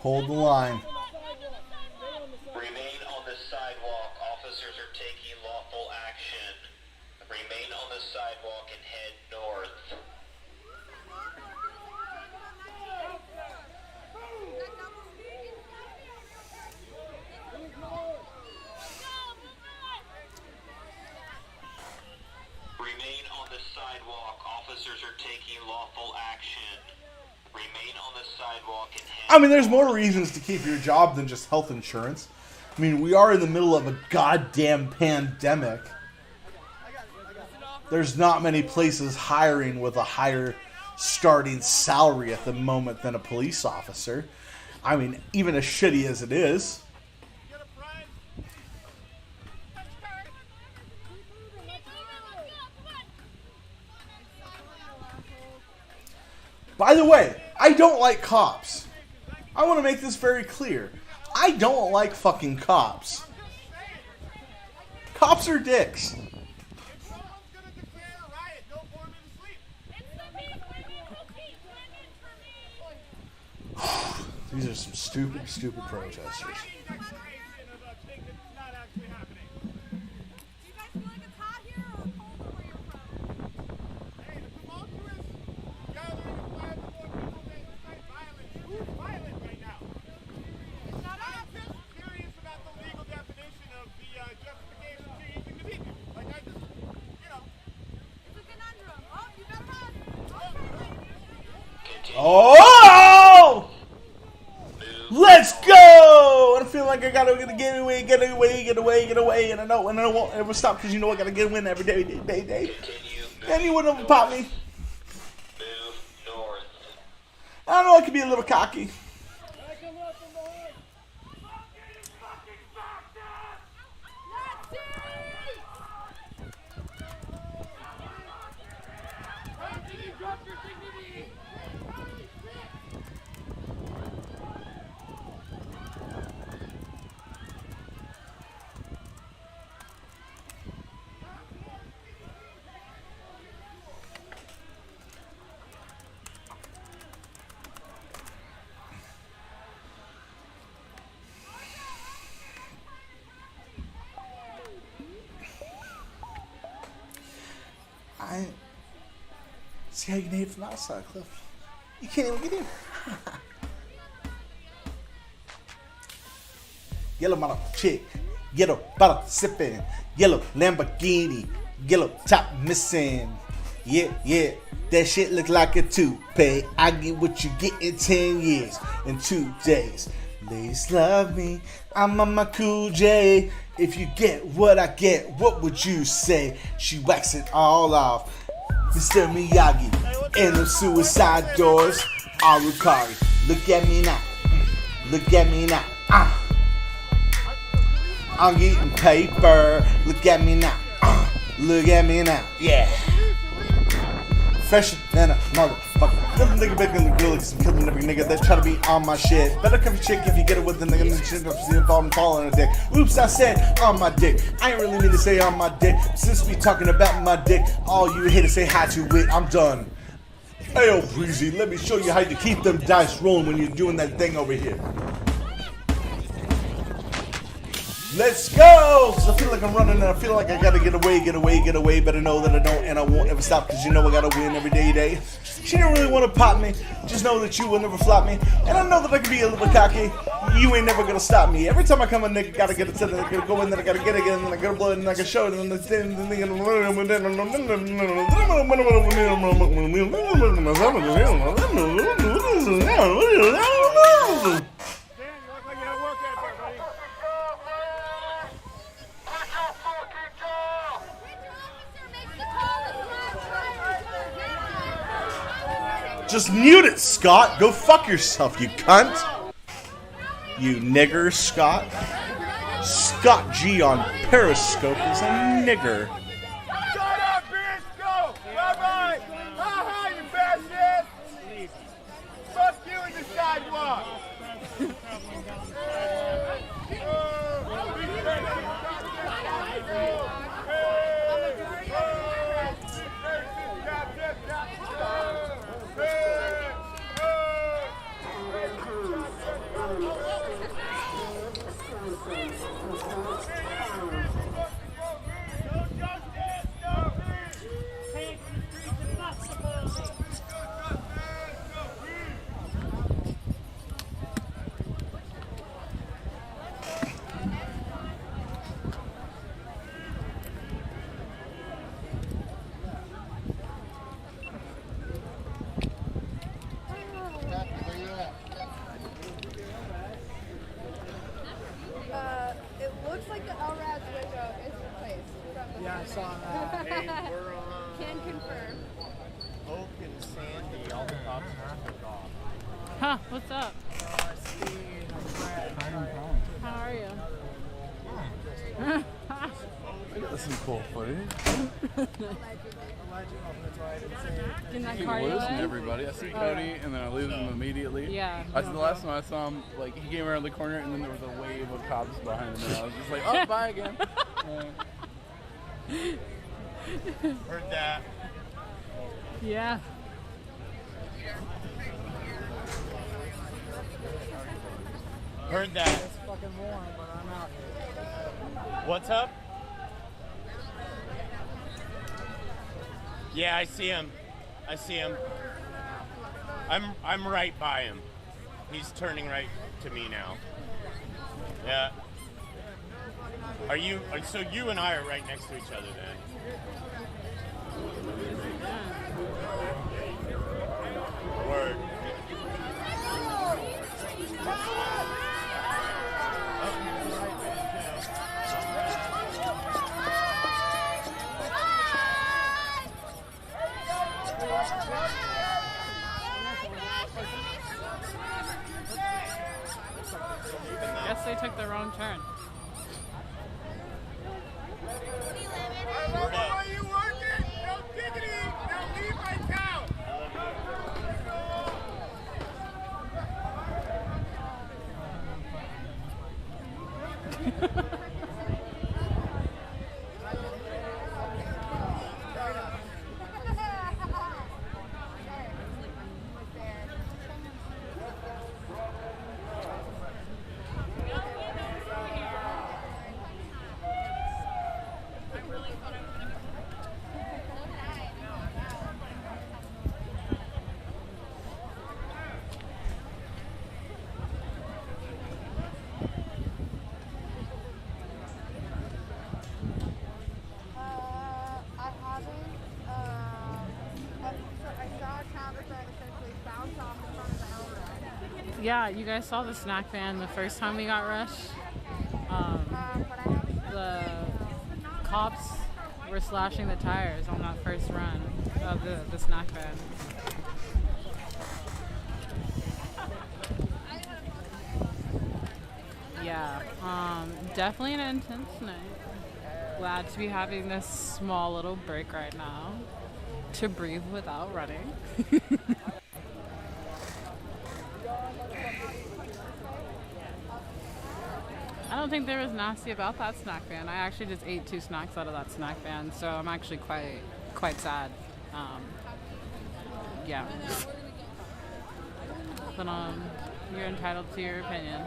Hold the line. Remain on the sidewalk. Officers are taking lawful action. Remain on the sidewalk and head north. Remain on the sidewalk. Officers are taking lawful action. Remain on the sidewalk and head. I mean, there's more reasons to keep your job than just health insurance. I mean, we are in the middle of a goddamn pandemic. There's not many places hiring with a higher starting salary at the moment than a police officer. I mean, even as shitty as it is. By the way, I don't like cops. I want to make this very clear. I don't like fucking cops. Cops are dicks. These are some stupid, stupid protesters. Oh! Let's go! I feel like I gotta get away, and I know it will stop because you know I gotta get a win every day. Continue And you wouldn't have popped me. I know I could be a little cocky. See how you can hit from outside, Cliff. You can't even get in. Yellow model chick, yellow bottle sipping, yellow Lamborghini, yellow top missing. Yeah, that shit look like a toupee. I get what you get in 10 years, in 2 days. Ladies love me, I'm on my cool J. If you get what I get, what would you say? She wax it all off. Mr. Miyagi, and the suicide doors. Arukari, look at me now. Look at me now. I'm eating paper. Look at me now. Look at me now. Yeah. Fresher than a motherfucker. Kill the nigga back in the grill, cause I'm killing every nigga that try to be on my shit. Better cover chick if you get it with the nigga and the shit up, see if I'm falling a dick. Oops, I said on my dick. I ain't really mean to say on my dick. Since we talking about my dick, all you haters say hi to it. I'm done. Ayo, Breezy, let me show you how you keep them dice rolling when you're doing that thing over here. Let's go! Cause I feel like I'm running and I feel like I gotta get away. Better know that I don't and I won't ever stop. Cause you know I gotta win every day. She didn't really want to pop me. Just know that you will never flop me. And I know that I can be a little cocky. You ain't never gonna stop me. Every time I come a nigga, gotta get it to the I gotta go in, then I gotta get it again, then I gotta blow it, and I gotta show it, and then just mute it, Scott. Go fuck yourself, you cunt. You nigger, Scott. Scott G on Periscope is a nigger. Shut up, bitch! Go! Bye-bye! Ha-ha, you bastard! Fuck you in the sidewalk! It looks like the LRAD's window is replaced. Yeah, I saw that. Hey, we're Can confirm. Oak and Sandy, all the cops took off. Huh, what's up? Steve and Brett. How are you? I got some cool footage. In that He car you lives in? and everybody. I see Cody, and then I lose him immediately. Yeah. I the last time I saw him, like he came around the corner, and then there was a wave of cops behind him, and I was just like, "Oh, bye again." Heard that. Yeah. Heard that. It's fucking warm, but I'm out here. What's up? Yeah, I see him. I see him. I'm right by him. He's turning right to me now. Yeah. So you and I are right next to each other then? Word. Guess they took the wrong turn. Where you working? No diggity. Now leave my cow. Yeah, you guys saw the snack van the first time we got rushed. The cops were slashing the tires on that first run of the snack van. Yeah, definitely an intense night. Glad to be having this small little break right now to breathe without running. I don't think there was nasty about that snack van. I actually just ate 2 snacks out of that snack van, so I'm actually quite sad. Yeah. But you're entitled to your opinion.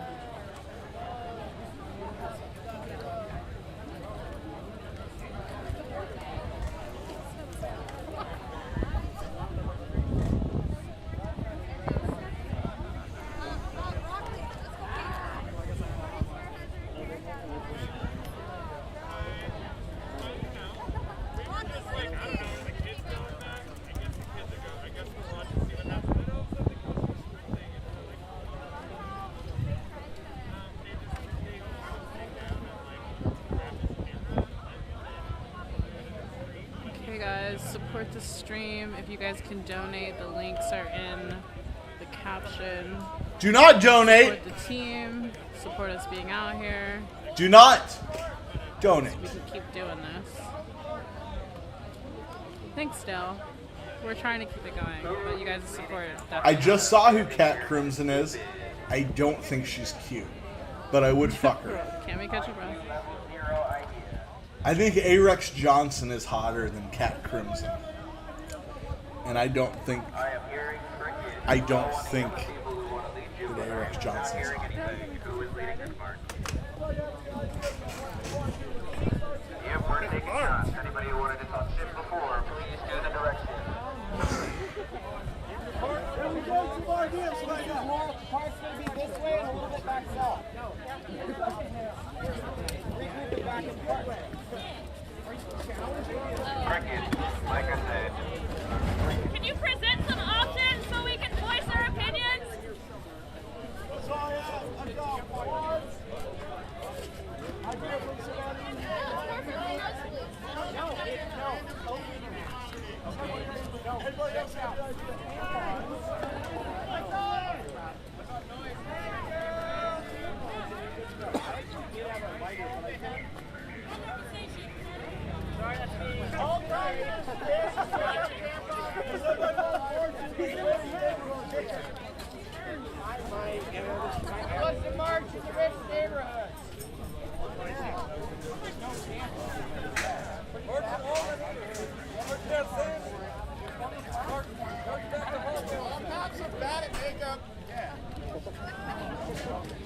Support the stream. If you guys can donate, the links are in the caption. Do not donate. Support the team. Support us being out here. Do not donate. So we can keep doing this. Thanks, still. We're trying to keep it going, but you guys' support definitely. I just saw who Cat Crimson is. I don't think she's cute, but I would fuck her. Can't we catch a breath? I think Arex Johnson is hotter than Cat Crimson. And I don't think that Arex Johnson is hotter. Anybody who wanted to talk shit before, please do the direction. There we go, some more ideas. Park's going to be this way and a little bit back south. Regroup it back and forth. Like I said. Can you present some options so we can voice our opinions? That's all I have. I'm done. I do it with somebody. No. Everybody else out. What's the march in the rich neighborhoods? I'm not so bad at makeup.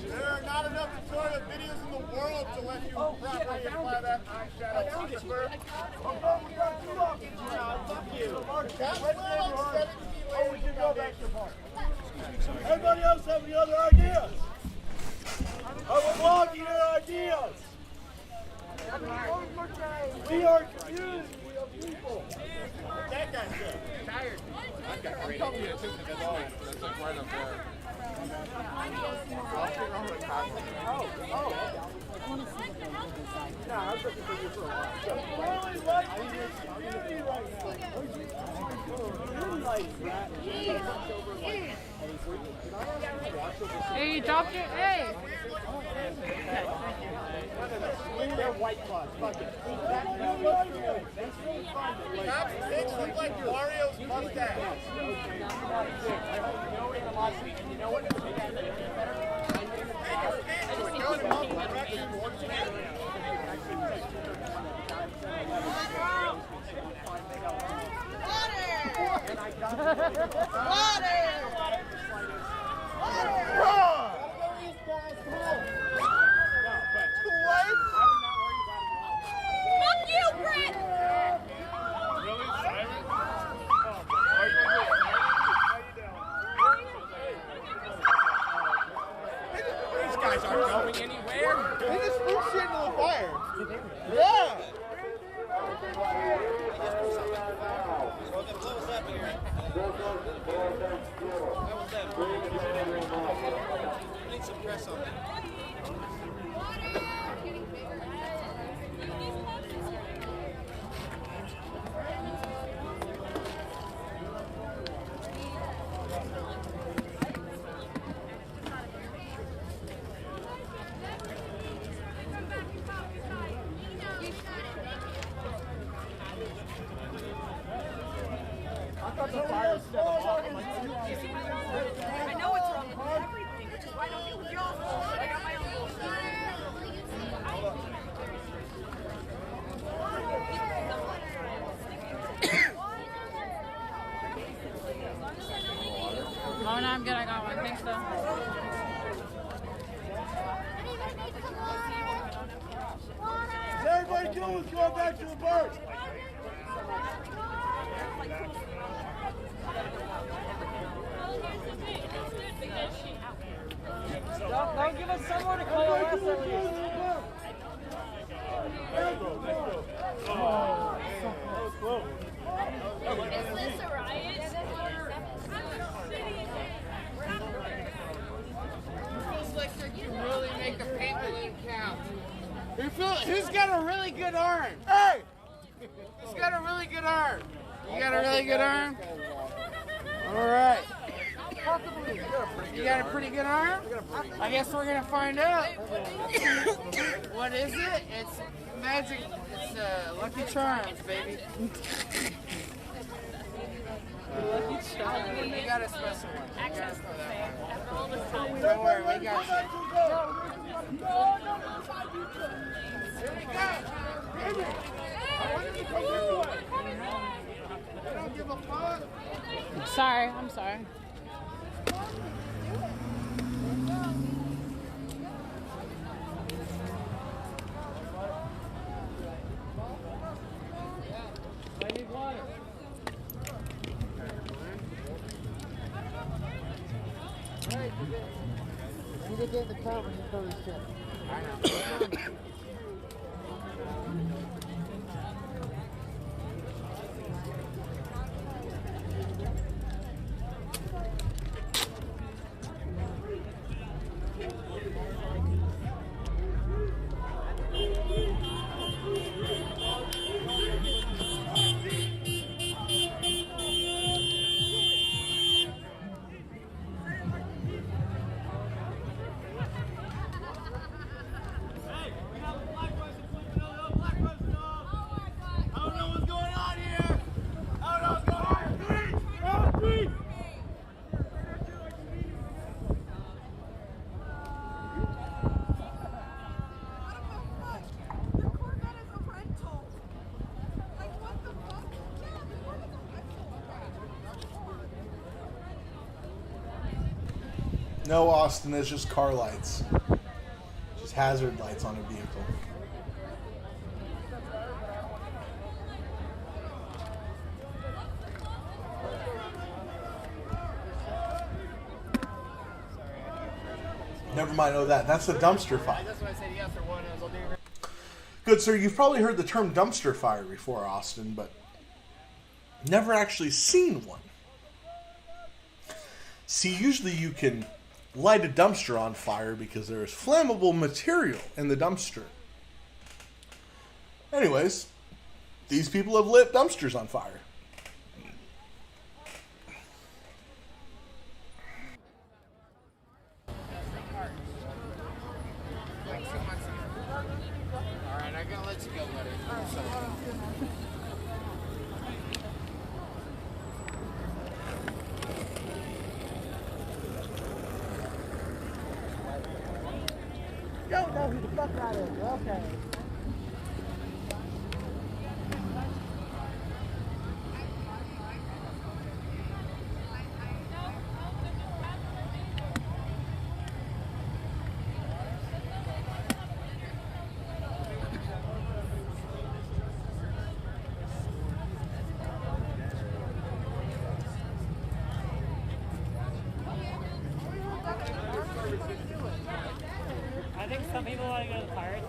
There are not enough tutorial videos in the world to let you properly apply that eyeshadow on the bird. We got 2 options now. Fuck you. That's what I'm setting to be later. We can go back to park. Everybody else have any other ideas? I will log your ideas. We are community of people. That guy's good. Tired. I've got great ideas too. That's like right up there. No, I was looking for you for a while. We're only like community right now. Hey, you dropped your. Hey! They're white claws. Fuck it. That new looks familiar. That's really fun. It looks like Mario's mustache. No animosity. And you know what? Fuck you, Brett! These guys aren't going anywhere. They just threw shit into the fire. Yeah. Need some press on that. I know it's wrong with everything, which is why I don't deal with y'all. I got my own Oh, no, I'm good. I got one. Thanks, though. Is everybody cool with going back to the boat? Don't give us somewhere to coalesce at least. Is this a riot? Feels like you can really make the paint balloon count. Who's got a really good arm? Hey! Who's got a really good arm? You got a really good arm? All right. You got a pretty good arm? I guess we're gonna find out. What is it? It's magic. It's Lucky Charms, baby. Lucky Charms. We got a special one. Don't worry, we got you. Here we go. I don't give a fuck. Sorry. I'm sorry. I need water. You can get in the car when you throw this shit. I know. No, Austin, it's just car lights. Just hazard lights on a vehicle. Never mind, oh that. That's the dumpster fire. That's what I said yes or one. I'll do your... Good, sir. You've probably heard the term dumpster fire before, Austin, but never actually seen one. See, usually you can light a dumpster on fire because there is flammable material in the dumpster. Anyways, these people have lit dumpsters on fire. matter. Okay. I think some people want to go to the park.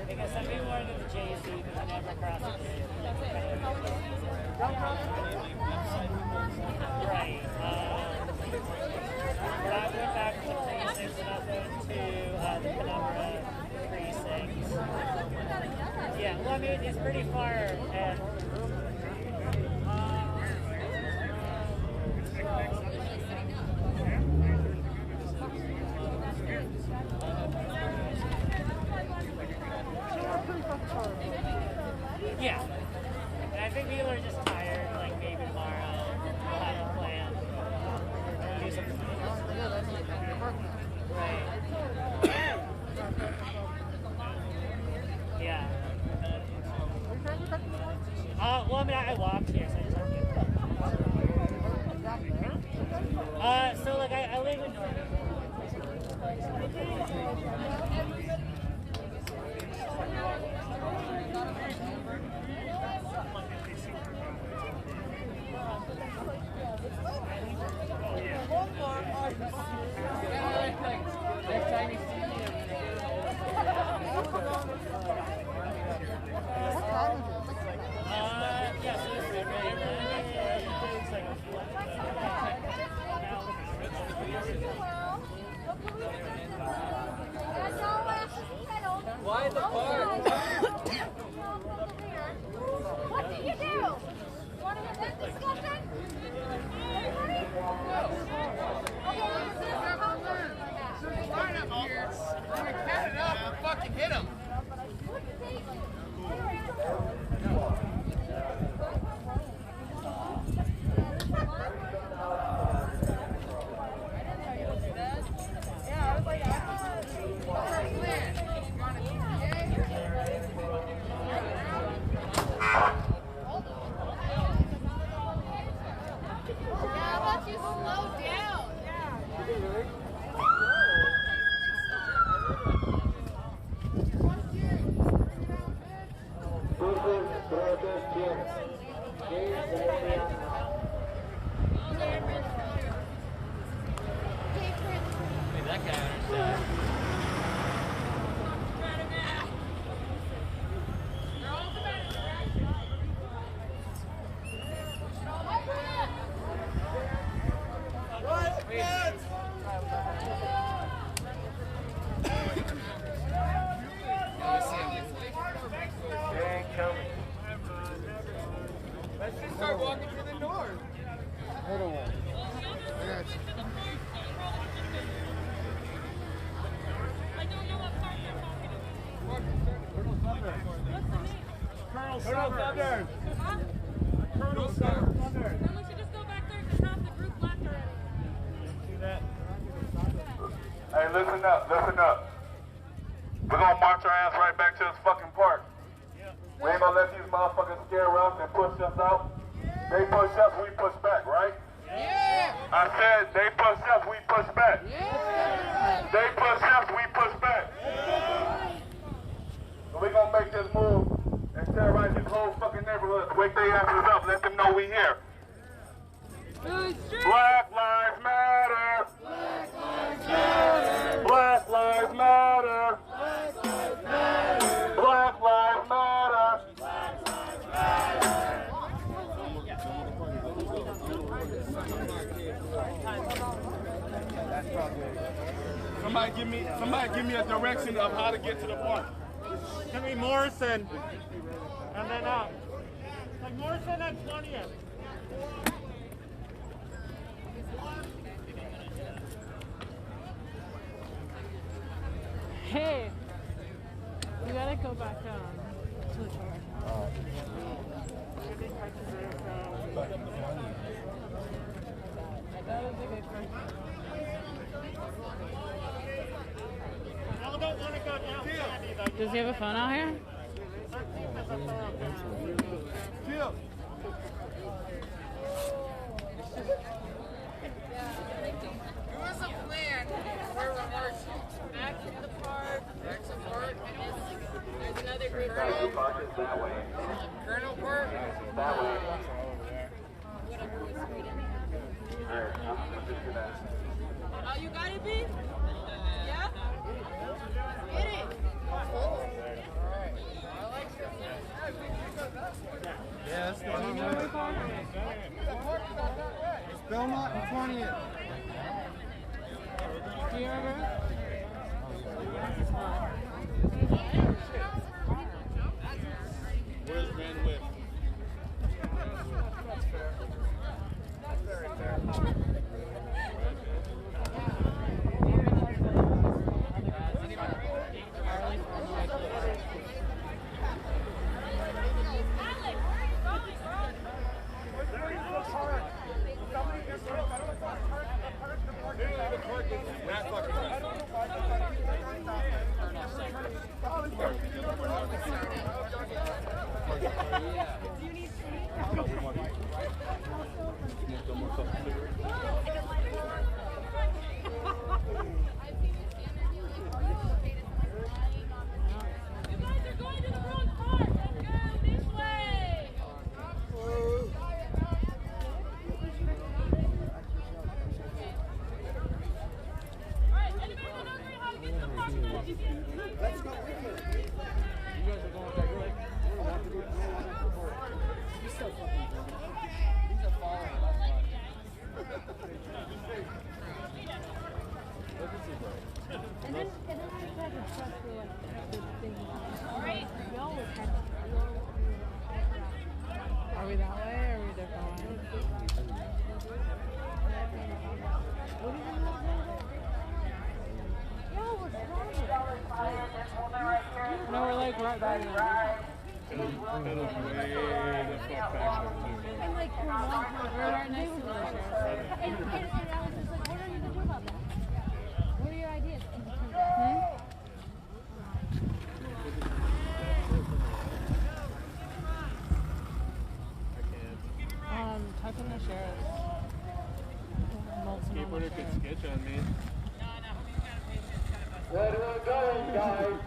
Because some people want to go to JC because they never cross the bridge. Right. But I went back to the precinct and I'll go to the Penumbra precinct. Yeah, well, I mean, it's pretty far. And yeah. And I think people are just tired, like maybe tomorrow we'll have a plan. Do something. Right. Yeah. Well, I mean, I walked here, so I just have to. So, like, I live in North. Why the park? What did you do? Want to have that discussion? Everybody? There's a line up here. When we cat it up, we'll fucking hit him. How about you slow down? Hey, that guy understands. Let's just start walking through the north. Colonel Thunder. Huh? Colonel Thunder. Then we should just go back there because half the group left already. See that? Hey, listen up, listen up. We're gonna march our ass right back to this fucking park. We ain't gonna let these motherfuckers scare us and push us out. They push us, we push back, right? Yeah! I said they push us, we push back. Yeah! They push us, we push back. So we gonna make this move and terrorize this whole fucking neighborhood. Wake their asses up, let them know we here. Black Lives Matter! Black Lives Matter! Black Lives Matter! Black Lives Matter! That's probably give me a direction of how to get to the park. It's gonna be Morrison, and then up. Like Morrison at 20th. Hey, we gotta go back to the car. That was a good question. Y'all don't want to go down Sandy, though. Does he have a phone out here? Chill. There was a plan where we're marching back to the park, back to park, and there's another group. Colonel Park is that way. Colonel Park. That way. Whatever was straight in. Alright, I'm just gonna. Oh, you got it, B? Yeah? Get it. Yeah, that's the one. It's Belmont and 20th. Do you remember? Where's Van Whip? That's very fair. Are we that way or are we different way? No, we're like right by them. It'll way the fuck back there, too. And like, we're right next to each other. And I was just like, what are you gonna do about that? What are your ideas? Type in the sheriff. Skateboarder could sketch on me. Where we're going, guys?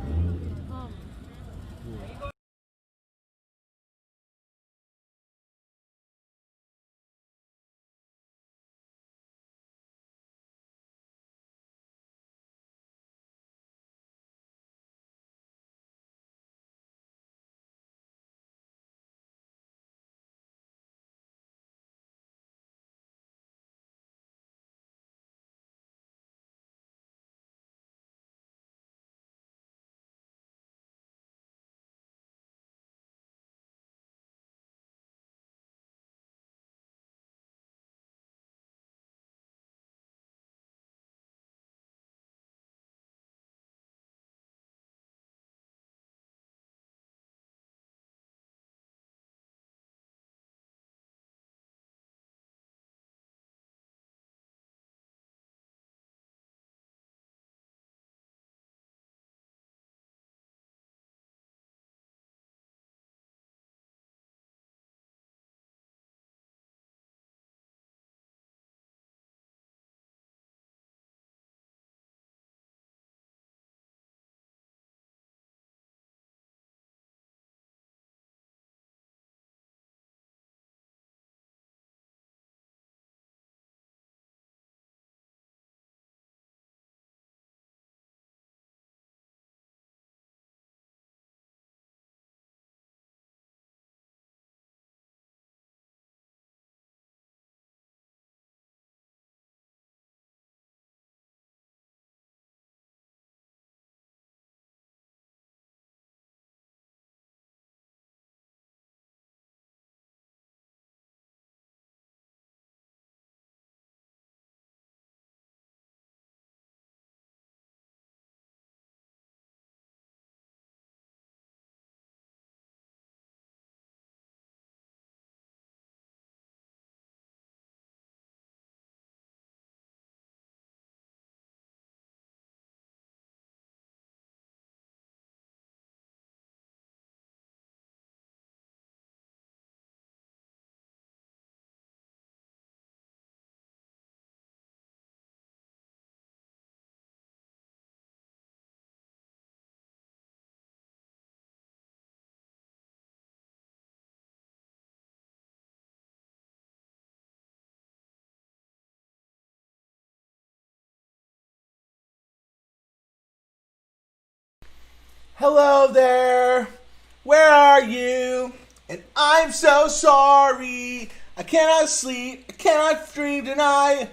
Hello there. Where are you? And I'm so sorry. I cannot sleep. I cannot dream tonight.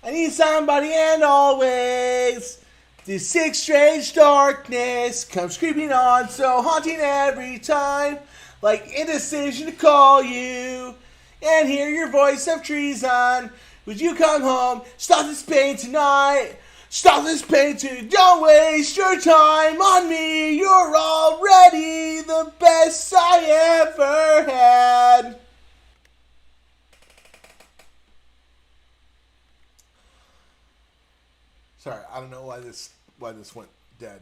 I need somebody and always. This sick, strange darkness comes creeping on, so haunting every time. Like indecision to call you and hear your voice of treason. Would you come home? Stop this pain tonight. Stop this pain too. Don't waste your time on me. You're already the best I ever had. Sorry, I don't know why this went dead.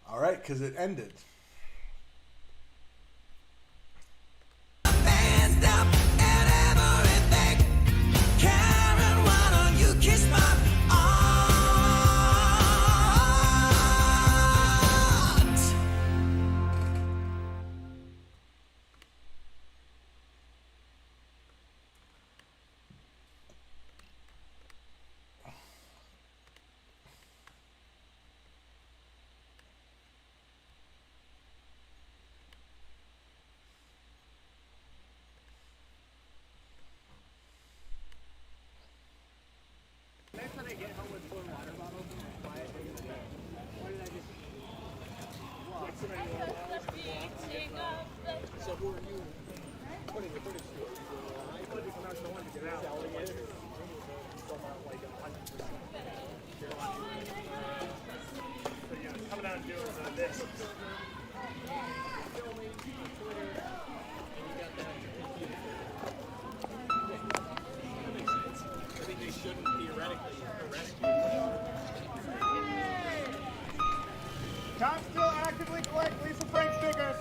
All right, because it ended. Karen, why don't you kiss my arms? Next time I get home with 4 water bottles in my quiet, why did I just walk so many water bottles and walk? So who are you putting the footage to? I wanted to come out, so I wanted to get out. Selling it? Somehow like 100%. So yeah, coming out and doing this. I think they shouldn't theoretically arrest you. Tom still actively collect Lisa Frank stickers.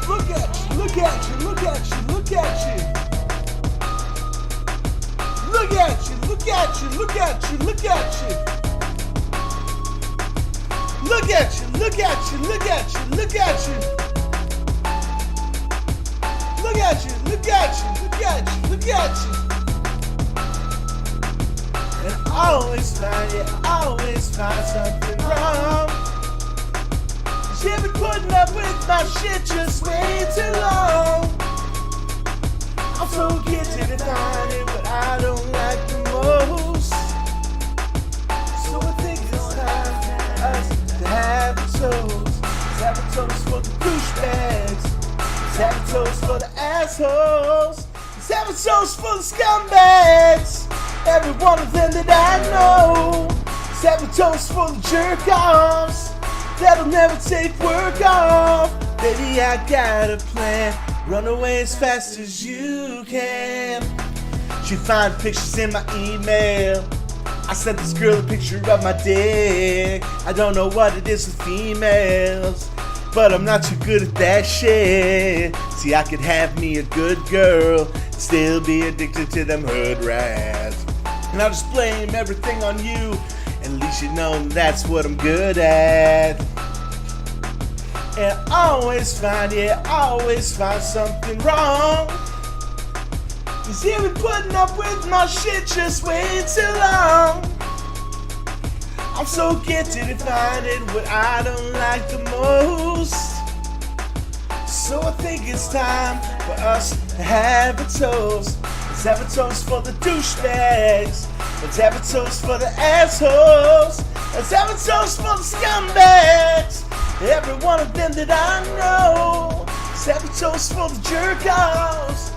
Look at you, look at you, look at you, look at you. Look at you, look at you, look at you, look at you. Look at you, look at you, look at you, look at you. Look at you, look at you, look at you, look at you. And I always find it, I always find something wrong. She been putting up with my shit just way too long. I'm so gifted at finding what I don't like the most. So I think it's time for us to have a toast. Let's have a toast for the douchebags. Let's have a toast for the assholes. Let's have a toast for the scumbags. Every one of them that I know. Let's have a toast for the jerk-offs that'll never take work off. Baby, I got a plan. Run away as fast as you can. She find pictures in my email. I sent this girl a picture of my dick. I don't know what it is with females, but I'm not too good at that shit. See, I could have me a good girl, still be addicted to them hood rats. And I'll just blame everything on you, and at least you know that's what I'm good at. And I always find, yeah, I always find something wrong. Cause you've been putting up with my shit just way too long. I'm so gifted at finding what I don't like the most. So I think it's time for us to have a toast. Let's have a toast for the douchebags. Let's have a toast for the assholes. Let's have a toast for the scumbags. Every one of them that I know. Let's have a toast for the jerk-offs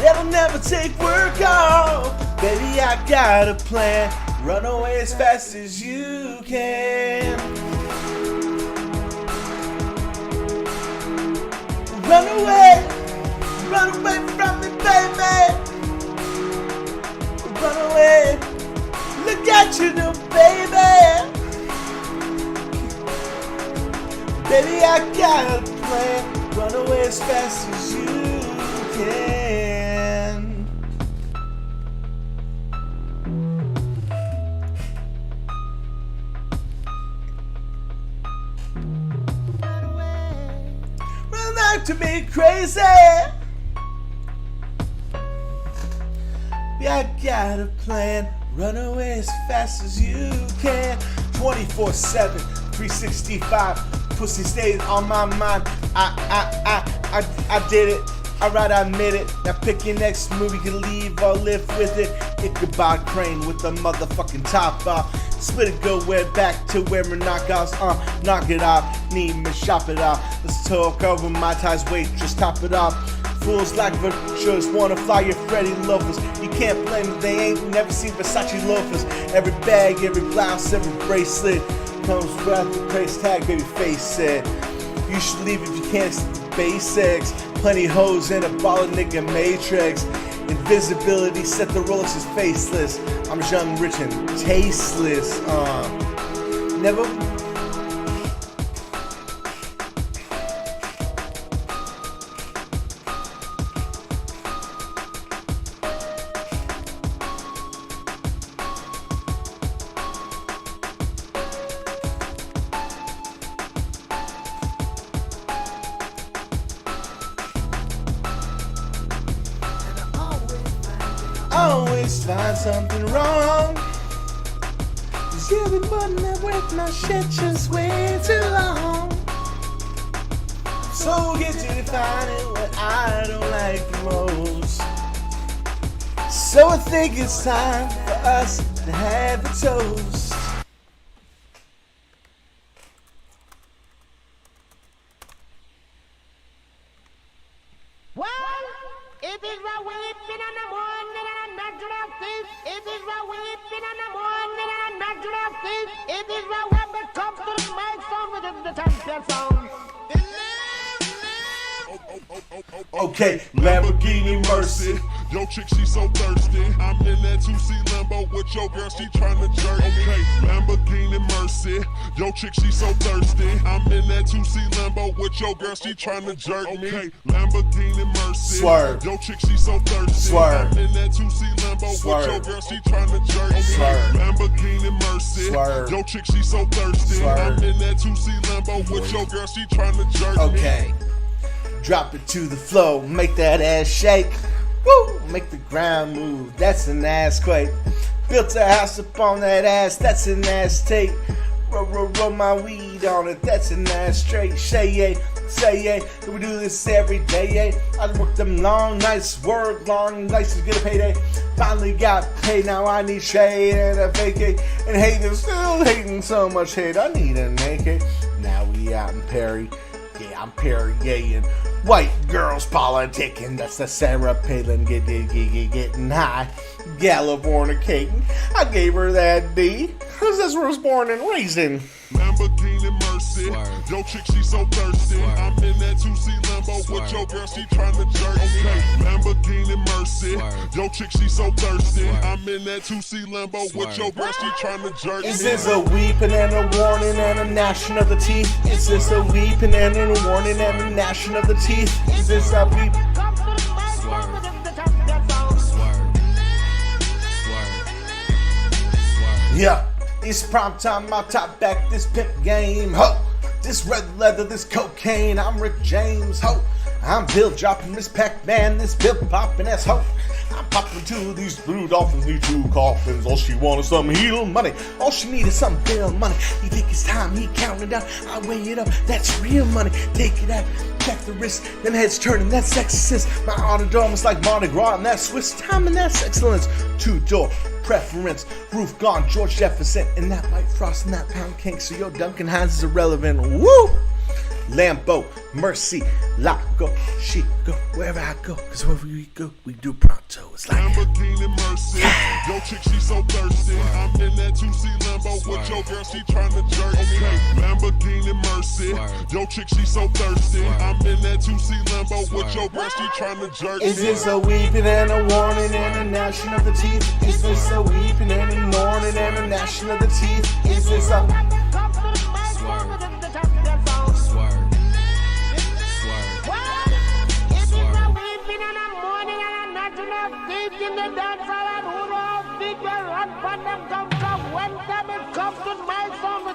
that'll never take work off. Baby, I got a plan. Run away as fast as you can. Run away from me, baby. Run away. Look at you, new baby. Baby, I got a plan. Run away as fast as you can. life to be crazy. I got a plan. Run away as fast as you can. 24/7, 365. Pussy stays on my mind. I did it. Alright, I admit it. Now pick your next move. You can leave or live with it. Ichabod Crane with the motherfucking top off. Split it, go way back to where my knockoffs. Knock it off. Need me, shop it off. Let's talk over my ties. Wait, just top it off. Fools like virtuous wanna fly your Freddy loafers. You can't blame them, they ain't never seen Versace loafers. Every bag, every blouse, every bracelet comes with the price tag, baby, face it. You should leave if you can't see the basics. Plenty hoes in a baller nigga matrix. Invisibility set the Rolex is faceless. I'm young, rich, and tasteless. Never. Always find something wrong. 'Cause you've been putting up with my shit just way too long. So get to defining what I don't like the most. So I think it's time for us to have a toast. It is the weeping in the morning and a natural thief. It is the weeping in the morning and a natural thief. It is the one that comes to the mic sound within the champion sound. Okay, Lamborghini Mercy. Yo, chick, she so thirsty. I'm in that 2C Lambo with your girl, she tryna jerk me. Okay, Lamborghini Mercy. Yo, chick, she so thirsty. I'm in that 2C Lambo with your girl, she tryna jerk me. Okay, Lamborghini Mercy. Swerve. Yo, chick, she so thirsty. Swerve. I'm in that 2C Lambo Swerve. with your girl, she tryna jerk me. Swerve. Lamborghini Mercy. Swerve. Yo, chick, she so thirsty. Swerve. I'm in that 2C Lambo with your girl, she tryna jerk me. Okay. Drop it to the floor, make that ass shake. Woo! Make the ground move, that's an ass quake. Built a house up on that ass, that's an ass take. Roll my weed on it, that's an ass straight. Say yeah, we do this every day, yeah. I work them long nights, work long nights to get a payday. Finally got paid, now I need shade and a vacate. And haters still hating so much hate, I need a naked. Now we out in Perry. Yeah, I'm Perrier. White girls politicking, that's the Sarah Palin getting high. Gallivornicating, I gave her that D, cause that's where I was born and raised in. Lamborghini Mercy. Yo, chick, she so thirsty. I'm in that 2C Lambo with your girl, she tryna jerk me. Okay, Lamborghini Mercy. Yo, chick, she so thirsty. I'm in that 2C Lambo with your girl, she tryna jerk me. Is this a weeping and a warning and a gnashing of the teeth? Is this a weeping and a warning and a gnashing of the teeth? Is this a weep? Yeah, it's prime time, my top back, this pimp game, ho. This red leather, this cocaine, I'm Rick James, ho. I'm Bill dropping this Pac-Man, this pill popping ass ho. I'm popping to these blue dolphins, need 2 coffins. All she wanted some heel money. All she needed some bill money. He take his time, he count it down. I weigh it up, that's real money. Take it out, check the wrist. Them heads turning, that's sexist. My autodome is like Mardi Gras, and that's Swiss time, and that's excellence. 2-door preference, roof gone, George Jefferson. And that white frost and that pound cake, so your Duncan Hines is irrelevant. Woo! Lambo, Mercy, Lago, Chico, wherever I go, cause wherever we go, we do pronto. It's like Lamborghini Mercy. Yo, chick, she so thirsty. I'm in that 2C Lambo with your girl, she tryna jerk me. Okay, Lamborghini Mercy. Yo, chick, she so thirsty. I'm in that 2C Lambo with your girl, she tryna jerk me. Is this a weeping and a warning and a gnashing of the teeth? Is this a weeping and a warning and a gnashing of the teeth? Is this a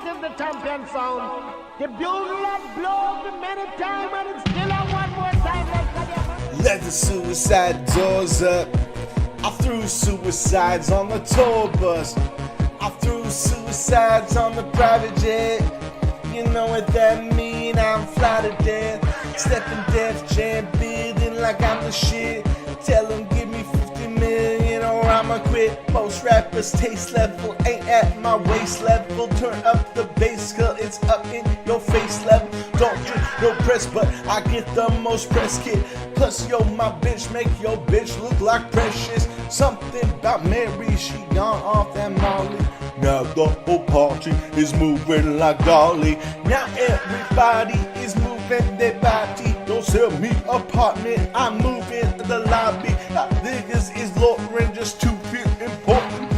is the champion sound. The bugle that blows the many times and it's still a one more time. Let the suicide doors up. I threw suicides on the tour bus. I threw suicides on the private jet. You know what that mean? I'm fly to death. Stepping Def Jam, building like I'm the shit. Tell them give me 50 million or I'ma quit. Most rappers taste level ain't at my waist level. Turn up the bass, cause it's up in your face level. Don't get no press, but I get the most press kit. Plus, yo, my bitch make your bitch look like precious. Something about Mary, she gone off that Molly. Now the whole party is moving like Dolly. Now everybody is moving their body. Don't sell me apartment, I'm moving to the lobby. Niggas is lawyering just to feel important.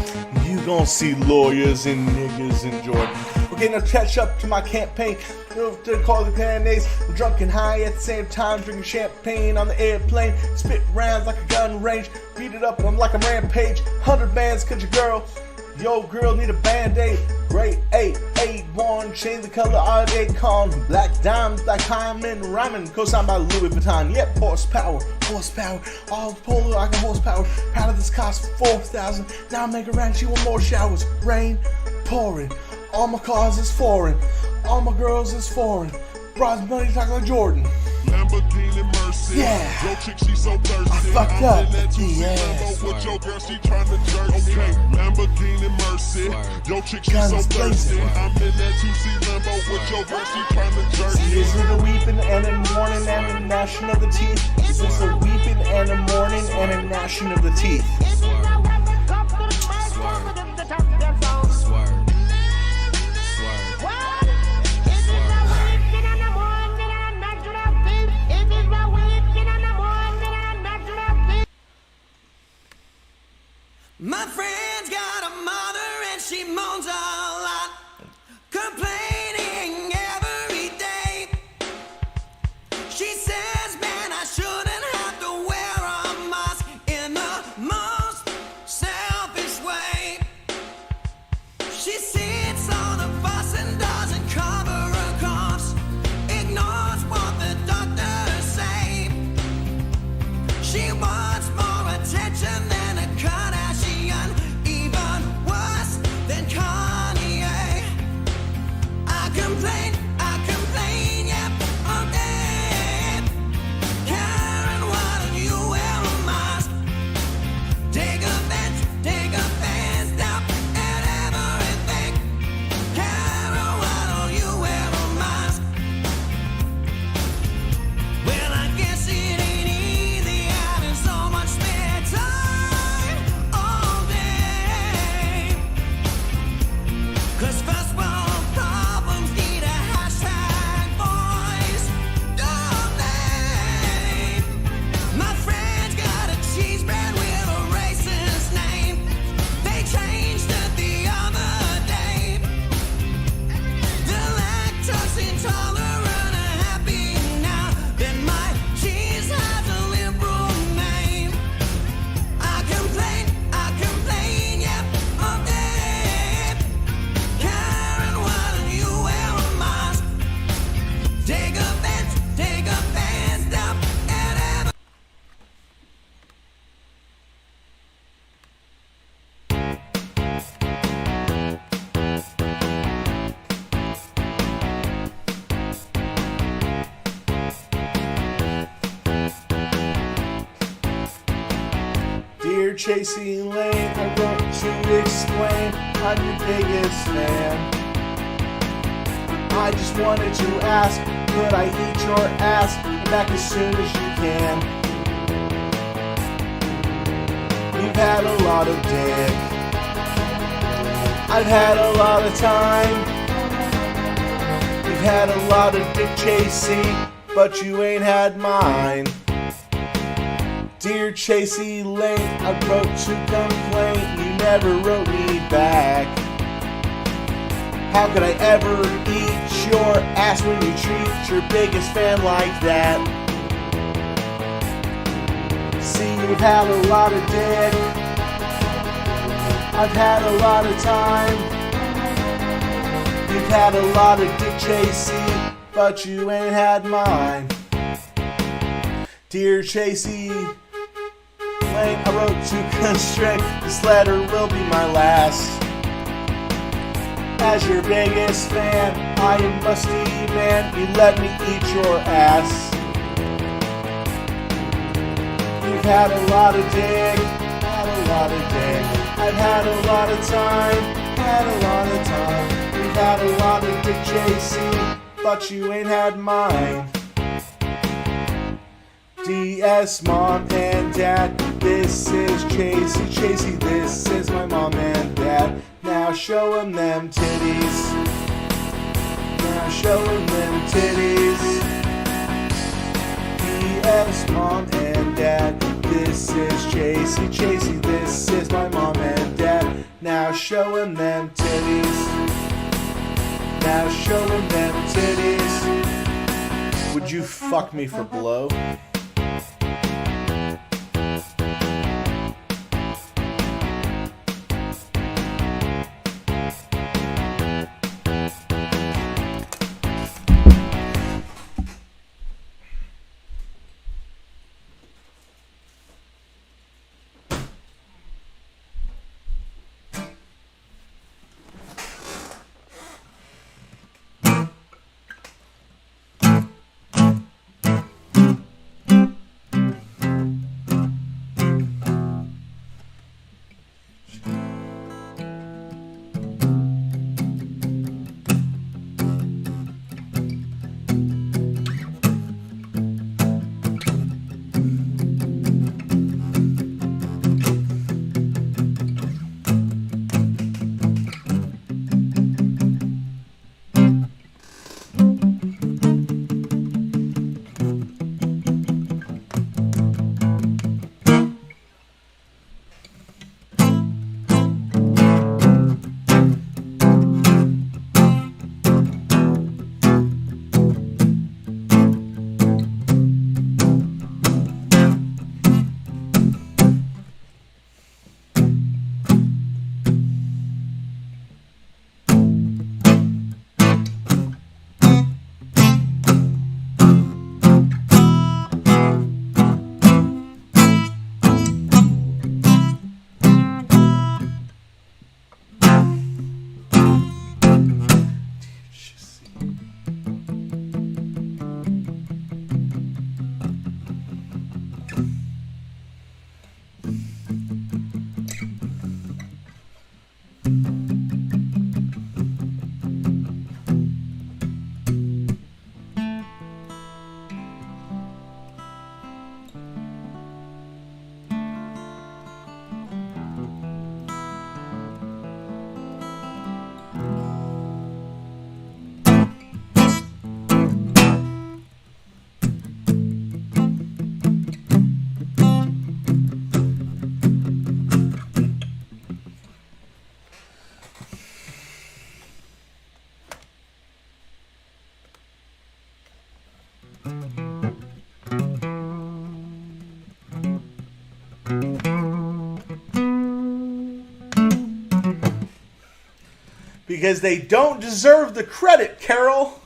You gon' see lawyers and niggas enjoy. Okay, now catch up to my campaign. To call the candidates. I'm drunk and high at the same time, drinking champagne on the airplane. Spit rounds like a gun range. Beat it up, I'm like a rampage. 100 bands, cause your girl. Yo, girl, need a band-aid. Great 881, change the color of Akon. Black diamonds like Hyman Rhymin', co-signed by Louis Vuitton. Yep, horsepower. All polo, I got horsepower. Proud of this cost 4,000. Now I make a ranch, you want more showers. Rain pouring. All my cars is foreign. All my girls is foreign. Bronze money talking like Jordan. Lamborghini Mercy. Yeah. Your chick, she so thirsty. I fucked up. In that 2C Yeah. Lambo with your girl, she tryna jerk. Okay, Lamborghini Mercy. Your chick, she so thirsty. I'm in that 2C Lambo with your girl, she tryna jerk. Is it a weeping and a mourning and a gnashing of the teeth? Is this a weeping and a mourning and a gnashing of the teeth? My friend's got a mother and she moans a lot, complaining every day. She says, man, I shouldn't have to wear a mask in the most selfish way. She sits on a bus and doesn't cover her coughs, ignores what the doctors say. She wants more attention than a Kardashian, even worse than Kanye. I complain, yep, all day. Karen, why don't you wear a mask? Take offense, stop at everything. Karen, why don't you wear a mask? Well, I guess it ain't easy having so much spare time all day. 'Cause first world problems need a hashtag voice, don't they? My friend's got a cheese bread with a racist name. They changed it the other day. The lactose intolerant are happy now. Then my cheese has a liberal name. I complain, yep, all day. Karen, why don't you wear a mask? Take offense, stop at every. Dear Chasey Lane, I wrote to explain I'm your biggest fan. I just wanted to ask, could I eat your ass back as soon as you can? We've had a lot of dick. I've had a lot of time. We've had a lot of dick chasing, but you ain't had mine. Dear Chasey Lane, I wrote to complain, you never wrote me back. How could I ever eat your ass when you treat your biggest fan like that? See, you've had a lot of dick. I've had a lot of time. You've had a lot of dick chasey, but you ain't had mine. Dear Chasey, Lane, I wrote to constrict. This letter will be my last. As your biggest fan, I am musty man. You let me eat your ass. You've had a lot of dick, had a lot of dick. I've had a lot of time, had a lot of time. You've had a lot of dick chasing, but you ain't had mine. DS, mom and dad, this is Chasey, Chasey, this is my mom and dad. Now show them titties. Now show them titties. DS, mom and dad, this is Chasey, Chasey, this is my mom and dad. Now show them titties. Now show them titties. Would you fuck me for blow? Because they don't deserve the credit, Carol.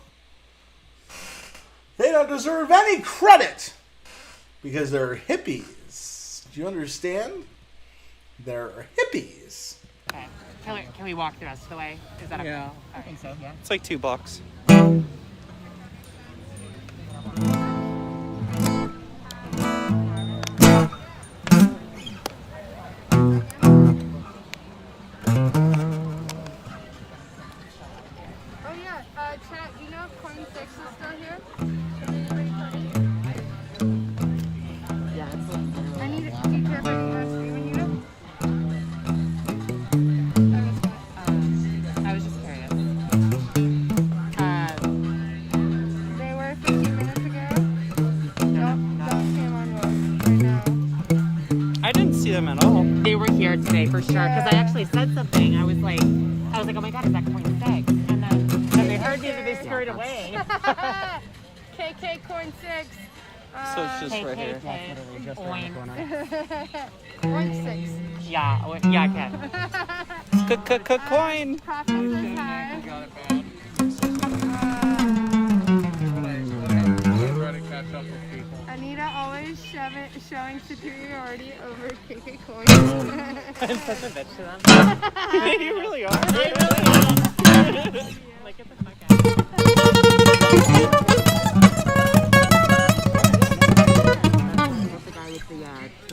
They don't deserve any credit. Because they're hippies. Do you understand? They're hippies. Okay. Can we walk the rest of the way? Is that okay? Yeah. I think so, yeah. It's like 2 blocks. Chat, do you know if Coin 6 is still here? Yeah, I need to be careful if you need it. I was just curious. They were 15 minutes ago. Don't came on right now. I didn't see them at all. They were here today for sure, because I actually said something. I was like, oh my god, is that Coin 6? And then they heard me and they scurried away. KK Coin 6. So it's just right here. Coin 6. Yeah, okay. Coin. Profit was high. of it showing superiority over KK Coin. I'm such a bitch to them. You really are. I really am. Like, get the fuck out.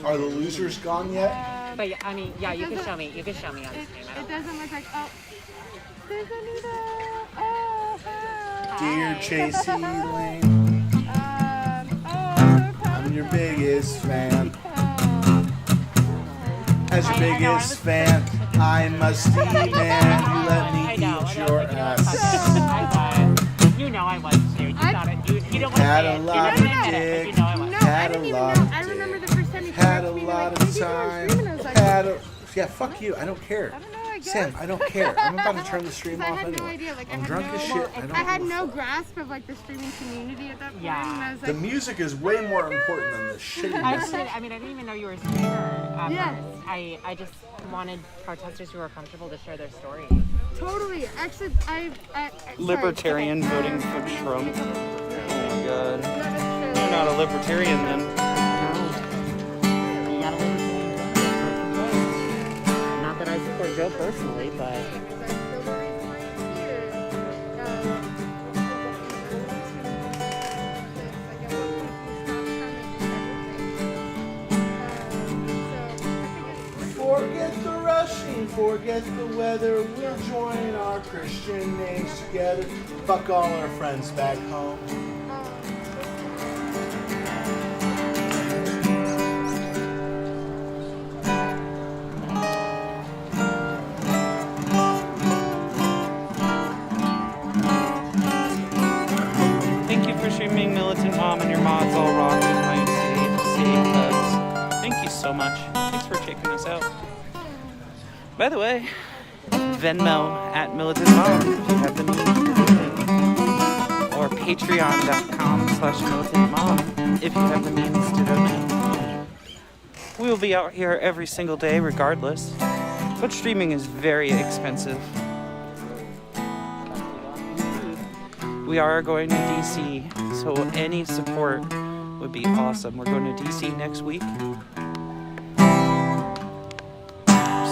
Are the losers gone yet? But yeah, I mean, yeah, you can show me. You can show me on the screen. It doesn't look like. Oh, there's Anita. Oh, hi. Dear Chasey Lane, I'm your biggest fan. As your biggest fan, I'm a Steve man. You let me eat your ass. You know I was too. You thought it. You don't want to Had say a it. lot You of don't admit it, but dick. you know I was. Had a lot of I remember the first time you Had a corrected me, lot like, of maybe you were time. streaming. I was like, Yeah, fuck you. I don't care. Sam, I don't care. I'm about to turn the stream I off had no anyway. idea. Like, I'm drunk as shit. I had no grasp of like the streaming community at that point. And I was The like, music is way more important than the shittiness. I didn't even know you were a streamer. Yes. I just wanted protesters who were comfortable to share their story. totally. Actually, I Libertarian sorry. voting for Trump. Oh my god. You're not a libertarian then. Not that I support Joe personally, but. Forget the rushing, forget the weather. We'll join our Christian names together. Fuck all our friends back home. Thank you for streaming Militant Mom and your mods all rocking my safe hugs. Thank you so much. Thanks for checking us out. By the way, Venmo at Militant Mom if you have the means to donate. Or patreon.com/Militant Mom if you have the means to donate. We will be out here every single day regardless, but streaming is very expensive. We are going to DC, so any support would be awesome. We're going to DC next week. There's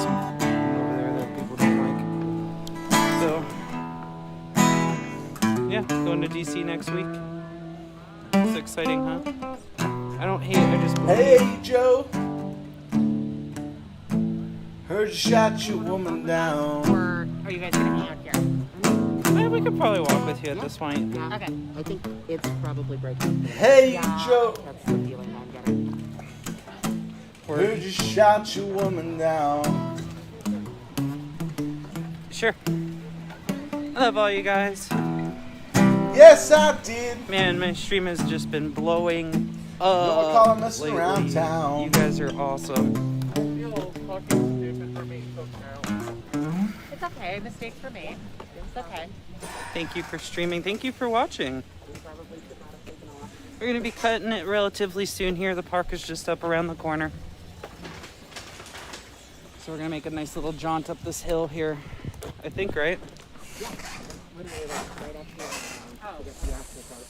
something over there that people don't like. So, yeah, going to DC next week. It's exciting, huh? I don't hate it, I just believe. Hey, Joe. Heard you shot your woman down. Or are you guys gonna hang out here? We could probably walk with you at this point. Yeah. Okay. I think it's probably breaking. Hey, Joe. That's the feeling I'm getting. Heard you shot your woman down. Sure. I love all you guys. Yes, I did. Man, my stream has just been blowing You don't call it messing lately. around town. You guys are awesome. It's okay. Mistakes were made. It's okay. Thank you for streaming. Thank you for watching. We're going to be cutting it relatively soon here. The park is just up around the corner. So we're going to make a nice little jaunt up this hill here. I think, right?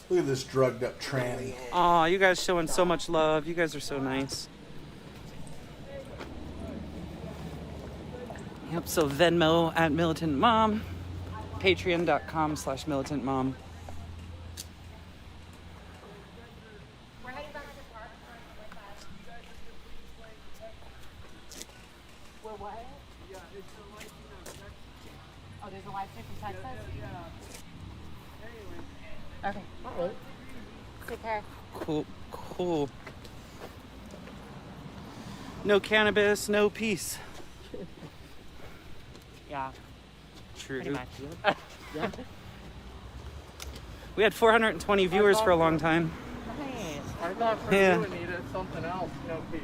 Look at this drugged up tranny. Aw, you guys showing so much love. You guys are so nice. Yep, so Venmo at Militant Mom. Patreon.com/Militant Mom. We're what? Oh, there's a live stream from Texas? Okay. Alright. Take care. Cool. No cannabis, no peace. Yeah. True. Pretty much. Yeah. We had 420 viewers for a long time. I thought for Yeah. you, Anita, something else. No peace.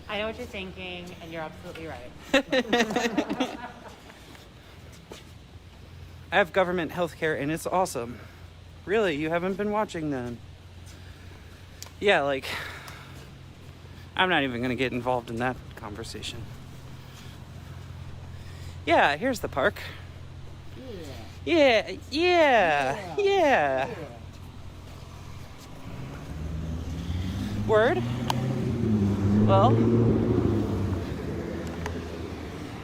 I know what you're thinking, and you're absolutely right. I have government health care and it's awesome. Really, you haven't been watching then? Yeah, like, I'm not even gonna get involved in that conversation. Yeah, here's the park. Yeah. Word. Well,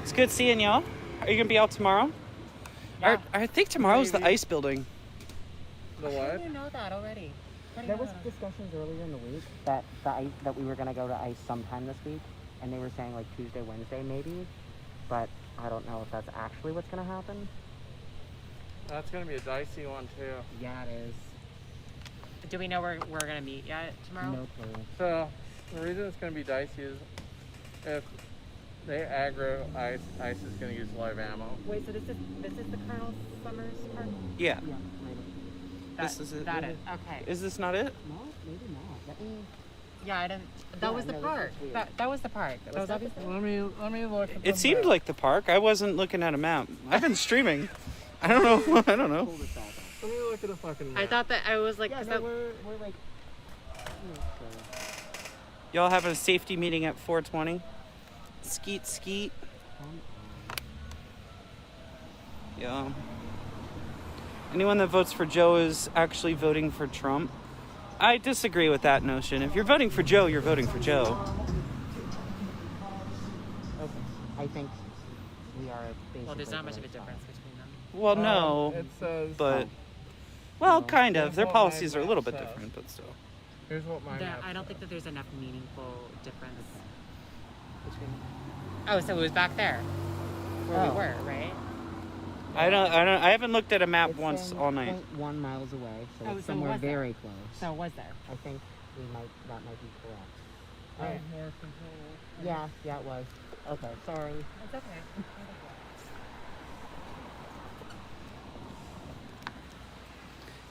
it's good seeing y'all. Are you gonna be out tomorrow? Yeah. I think tomorrow's the ice building. The How what? do you know that already? There was discussions earlier in the week that we were gonna go to ice sometime this week, and they were saying like Tuesday, Wednesday maybe, but I don't know if that's actually what's gonna happen. That's gonna be a dicey one too. Yeah, it is. Do we know where we're gonna meet yet tomorrow? No clue. So the reason it's gonna be dicey is if they aggro ice, ice is gonna use live ammo. Wait, so this is the Colonel Summers part? Yeah. Yeah. This is it. That is okay. Is this not it? No, maybe not. Let me. Yeah, I didn't. That was the park. That was the park. That was obviously. Let me look. At It seemed like the park. I wasn't looking at a map. I've been streaming. I don't know. I don't know. Let me look at a fucking map. I thought that I was like. Yeah, 'cause no, that- we're like. Y'all having a safety meeting at 420? Skeet, skeet. Yeah. Anyone that votes for Joe is actually voting for Trump. I disagree with that notion. If you're voting for Joe, you're voting for Joe. Okay. I think we are basically. Well, there's not much of a difference between them. Well, no. It says. But, well, kind of. Here's Their what my policies are a little map bit says. different, but still. Here's what my map I don't think that there's enough meaningful difference. Between. Oh, so it was back there where we were, right? I haven't looked at a map It's once saying all night. 0.1 miles away, so Oh, it's so somewhere was there? very close. So was there? I think that might be correct. I have more control. Yeah, it was. Okay, sorry. It's okay.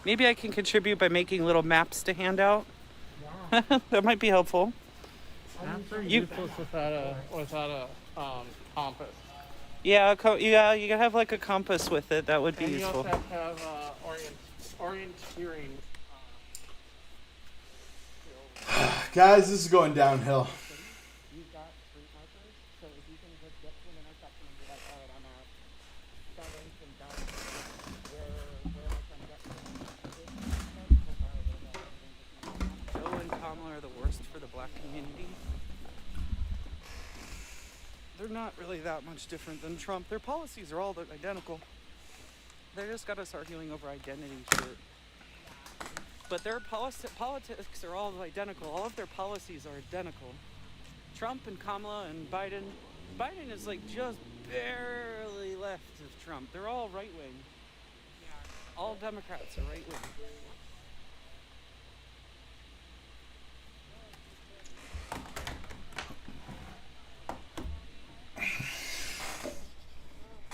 Maybe I can contribute by making little maps to hand out. That might be helpful. Maps are You- useless without a compass. Yeah, you gotta have like a compass with it. That would be And you useful. also have to have orienteering. Guys, this is going downhill. You've got street markers, so if you can just get to an intersection and be like, alright, I'm at 7th and done. Where am I trying to get to? Joe and Kamala are the worst for the black community. They're not really that much different than Trump. Their policies are all identical. They just got us arguing over identity shit. But their politics are all identical. All of their policies are identical. Trump and Kamala and Biden. Biden is like just barely left of Trump. They're all right wing. All Democrats are right wing.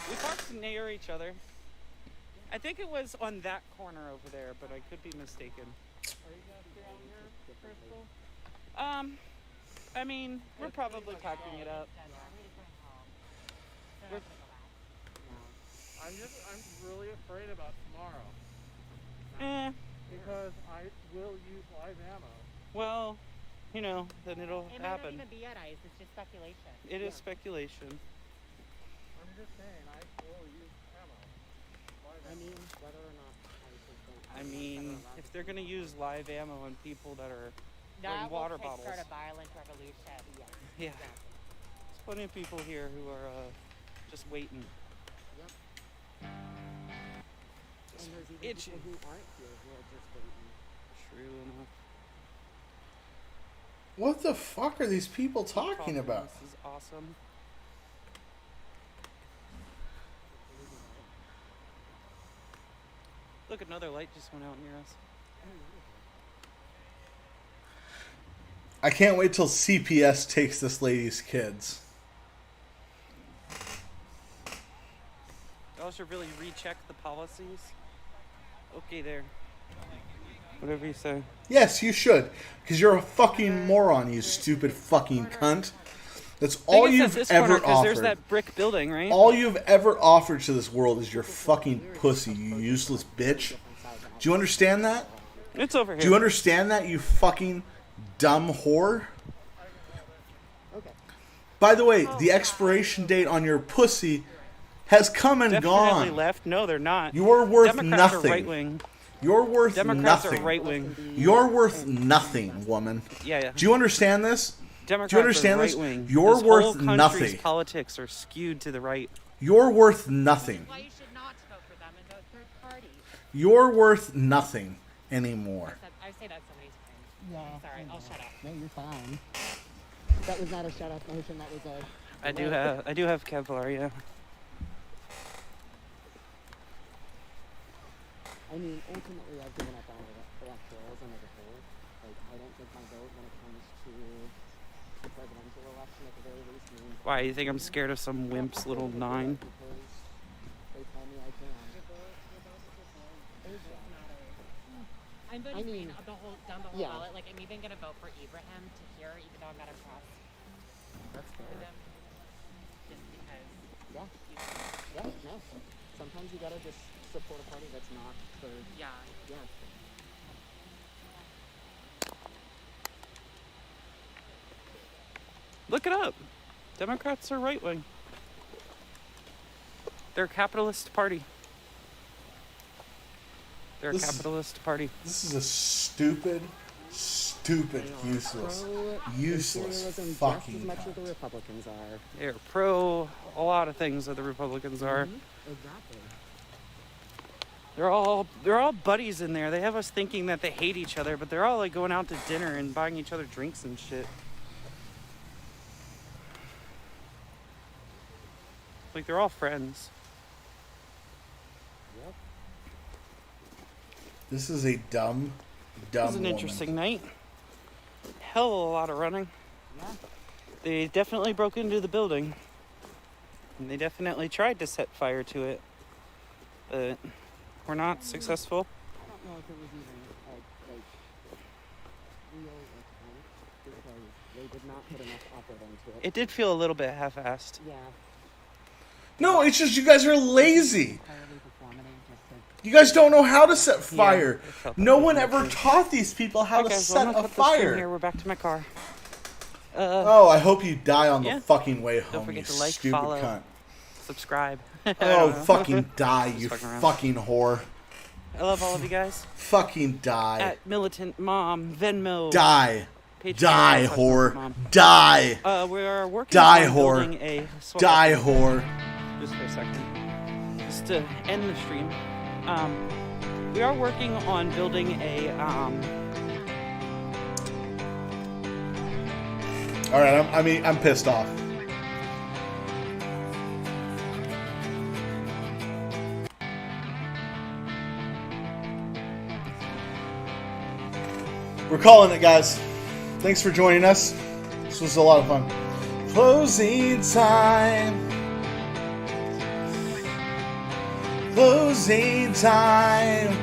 We parked near each other. I think it was on that corner over there, but I could be mistaken. Are you gonna stay on here, Crystal? I mean, we're probably packing it up. I'm really afraid about tomorrow. Because I will use live ammo. Well, then it'll It might not happen. even be at ice. It's just speculation. It is speculation. I'm just saying I will use ammo. I mean, whether or not I mean, if they're gonna use live ammo on people that are That in water will bottles, start a violent revolution. yeah, there's plenty of people here who are just waiting. and there's even Itching. people who aren't here who are just waiting. True enough. What the fuck are these people talking about? This is awesome. Look, another light just went out near us. I can't wait till CPS takes this lady's kids. Y'all should really recheck the policies. Okay, there. Whatever you say. Yes, you should. Because you're a fucking moron, you stupid fucking cunt. That's I all think it's at you've this ever corner, 'cause there's offered. that brick building, right? All you've ever offered to this world is your fucking pussy, you useless bitch. Do you understand that? It's over here. Do you understand that, you fucking dumb whore? By the way, the expiration date on your pussy has come and Definitely gone. left. No, they're not. You are worth Democrats nothing. are right wing. You're worth Democrats nothing. are right wing. You're worth nothing, woman. Yeah. Do you understand this? Democrats Do you understand are this? right wing. You're this worth whole country's nothing. Politics are skewed to the right. You're worth nothing. Why you should not vote for them and vote third party. You're worth nothing anymore. I've said that so many times. Yeah. Sorry, I'll shut up. No, you're fine. That was not a shut up motion. That was a. I do have Kevlar, yeah. I mean, ultimately, I've given up on electoralism as a whole. Like, I don't think my vote when it comes to the presidential election, at the very least, means. Why, you think I'm scared of some wimp's little 9? Because they tell me I can. I'm voting the whole down the whole yeah. ballot. Like, I'm even gonna vote for Abraham to hear, even though I'm not impressed. That's fair. With him, just because. Yeah. Yeah. No. Sometimes you gotta just support a party that's not for. Yeah. Yeah. Look it up. Democrats are right wing. They're a capitalist party. They're a capitalist party. This is a stupid, useless Imperialism fucking just as much cunt. as the Republicans are. They're pro a lot of things that the Republicans are. Exactly. They're all buddies in there. They have us thinking that they hate each other, but they're all like going out to dinner and buying each other drinks and shit. Like they're all friends. Yep. This is a dumb It was an woman. interesting night. Hell of a lot of running. Yeah. They definitely broke into the building. And they definitely tried to set fire to it. But were not successful. I don't know if it was even like real attempt because they did not put enough effort into it. It did feel a little bit half-assed. Yeah. No, it's just you guys are lazy. Entirely performative just to. You guys don't know how to set fire. it felt No like one that ever too. taught these people how to Okay, so I'm set gonna a cut the stream fire. here. We're back to my car. Oh, I hope you die on yeah. the fucking way Don't home, forget you to like, stupid follow, cunt. subscribe. I Oh, don't know. fucking die, Just you fucking around. fucking whore. I love all of you guys. Fucking die. At Militant Mom, Venmo. Die. Patreon, Die, / whore. Mom. Die. We are working Die, on whore. building a swap Die, meet. whore. Just for a second. Just to end the stream. We are working on building a All right, I'm pissed off. We're calling it, guys. Thanks for joining us. This was a lot of fun. Closing time. Closing time.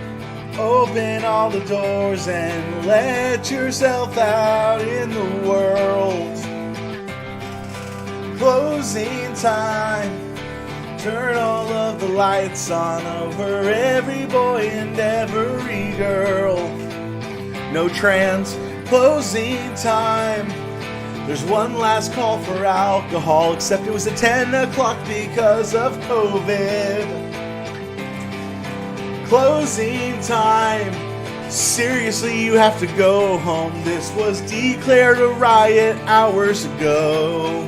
Open all the doors and let yourself out in the world. Closing time. Turn all of the lights on over every boy and every girl. No trans. Closing time. There's one last call for alcohol, except it was at 10 o'clock because of COVID. Closing time. Seriously, you have to go home. This was declared a riot hours ago.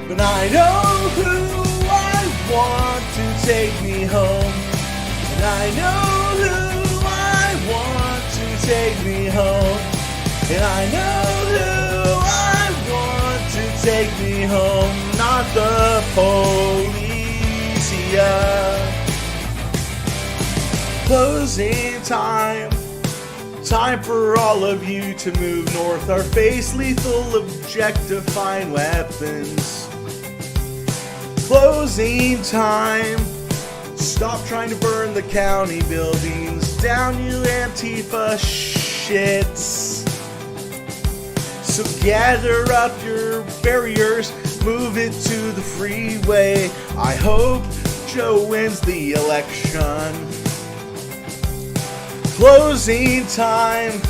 But I know who I want to take me home. And I know who I want to take me home. And I know who I want to take me home. Not the police, yeah. Closing time. Time for all of you to move north. Our face lethal objectifying weapons. Closing time. Stop trying to burn the county buildings down, you Antifa shits. So gather up your barriers, move it to the freeway. I hope Joe wins the election. Closing time.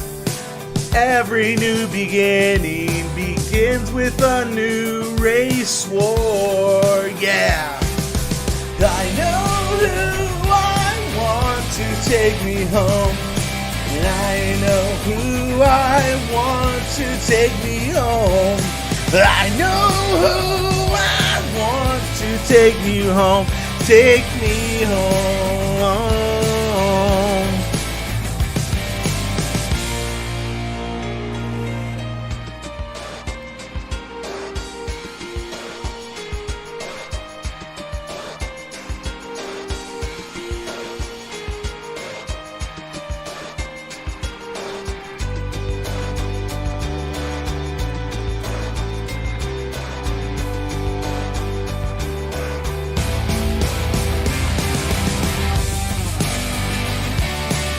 Every new beginning begins with a new race war. Yeah. I know who I want to take me home. And I know who I want to take me home. I know who I want to take me home. Take me home.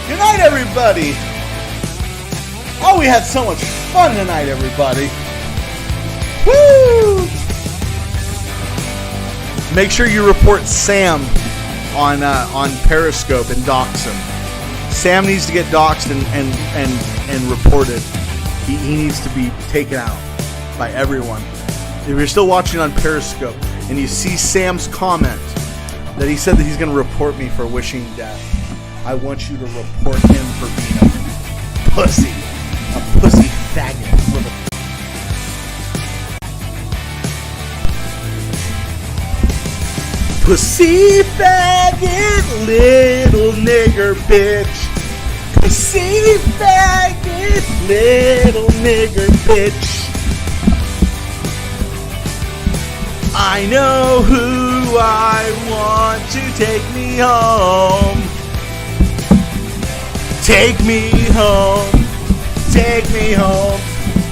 Good night, everybody. Oh, we had so much fun tonight, everybody. Woo! Make sure you report Sam on Periscope and dox him. Sam needs to get doxed and reported. He needs to be taken out by everyone. If you're still watching on Periscope and you see Sam's comment that he said that he's going to report me for wishing death, I want you to report him for being a pussy faggot. Pussy faggot, little nigger bitch. Pussy faggot, little nigger bitch. I know who I want to take me home. Take me home, take me home.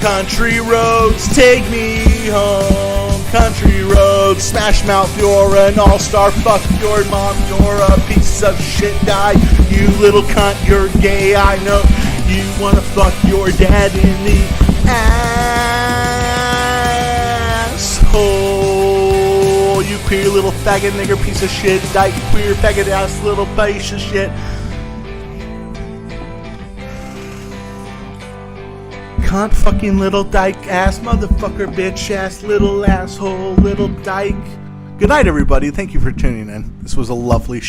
Country roads, take me home. Country roads, smash mouth, you're an all-star. Fuck your mom, you're a piece of shit guy. You little cunt, you're gay, I know. You wanna fuck your dad in the asshole. You queer little faggot nigger piece of shit. Dyke queer faggot ass little piece of shit. Cunt fucking little dyke ass motherfucker bitch ass little asshole little dyke. Good night, everybody. Thank you for tuning in. This was a lovely show.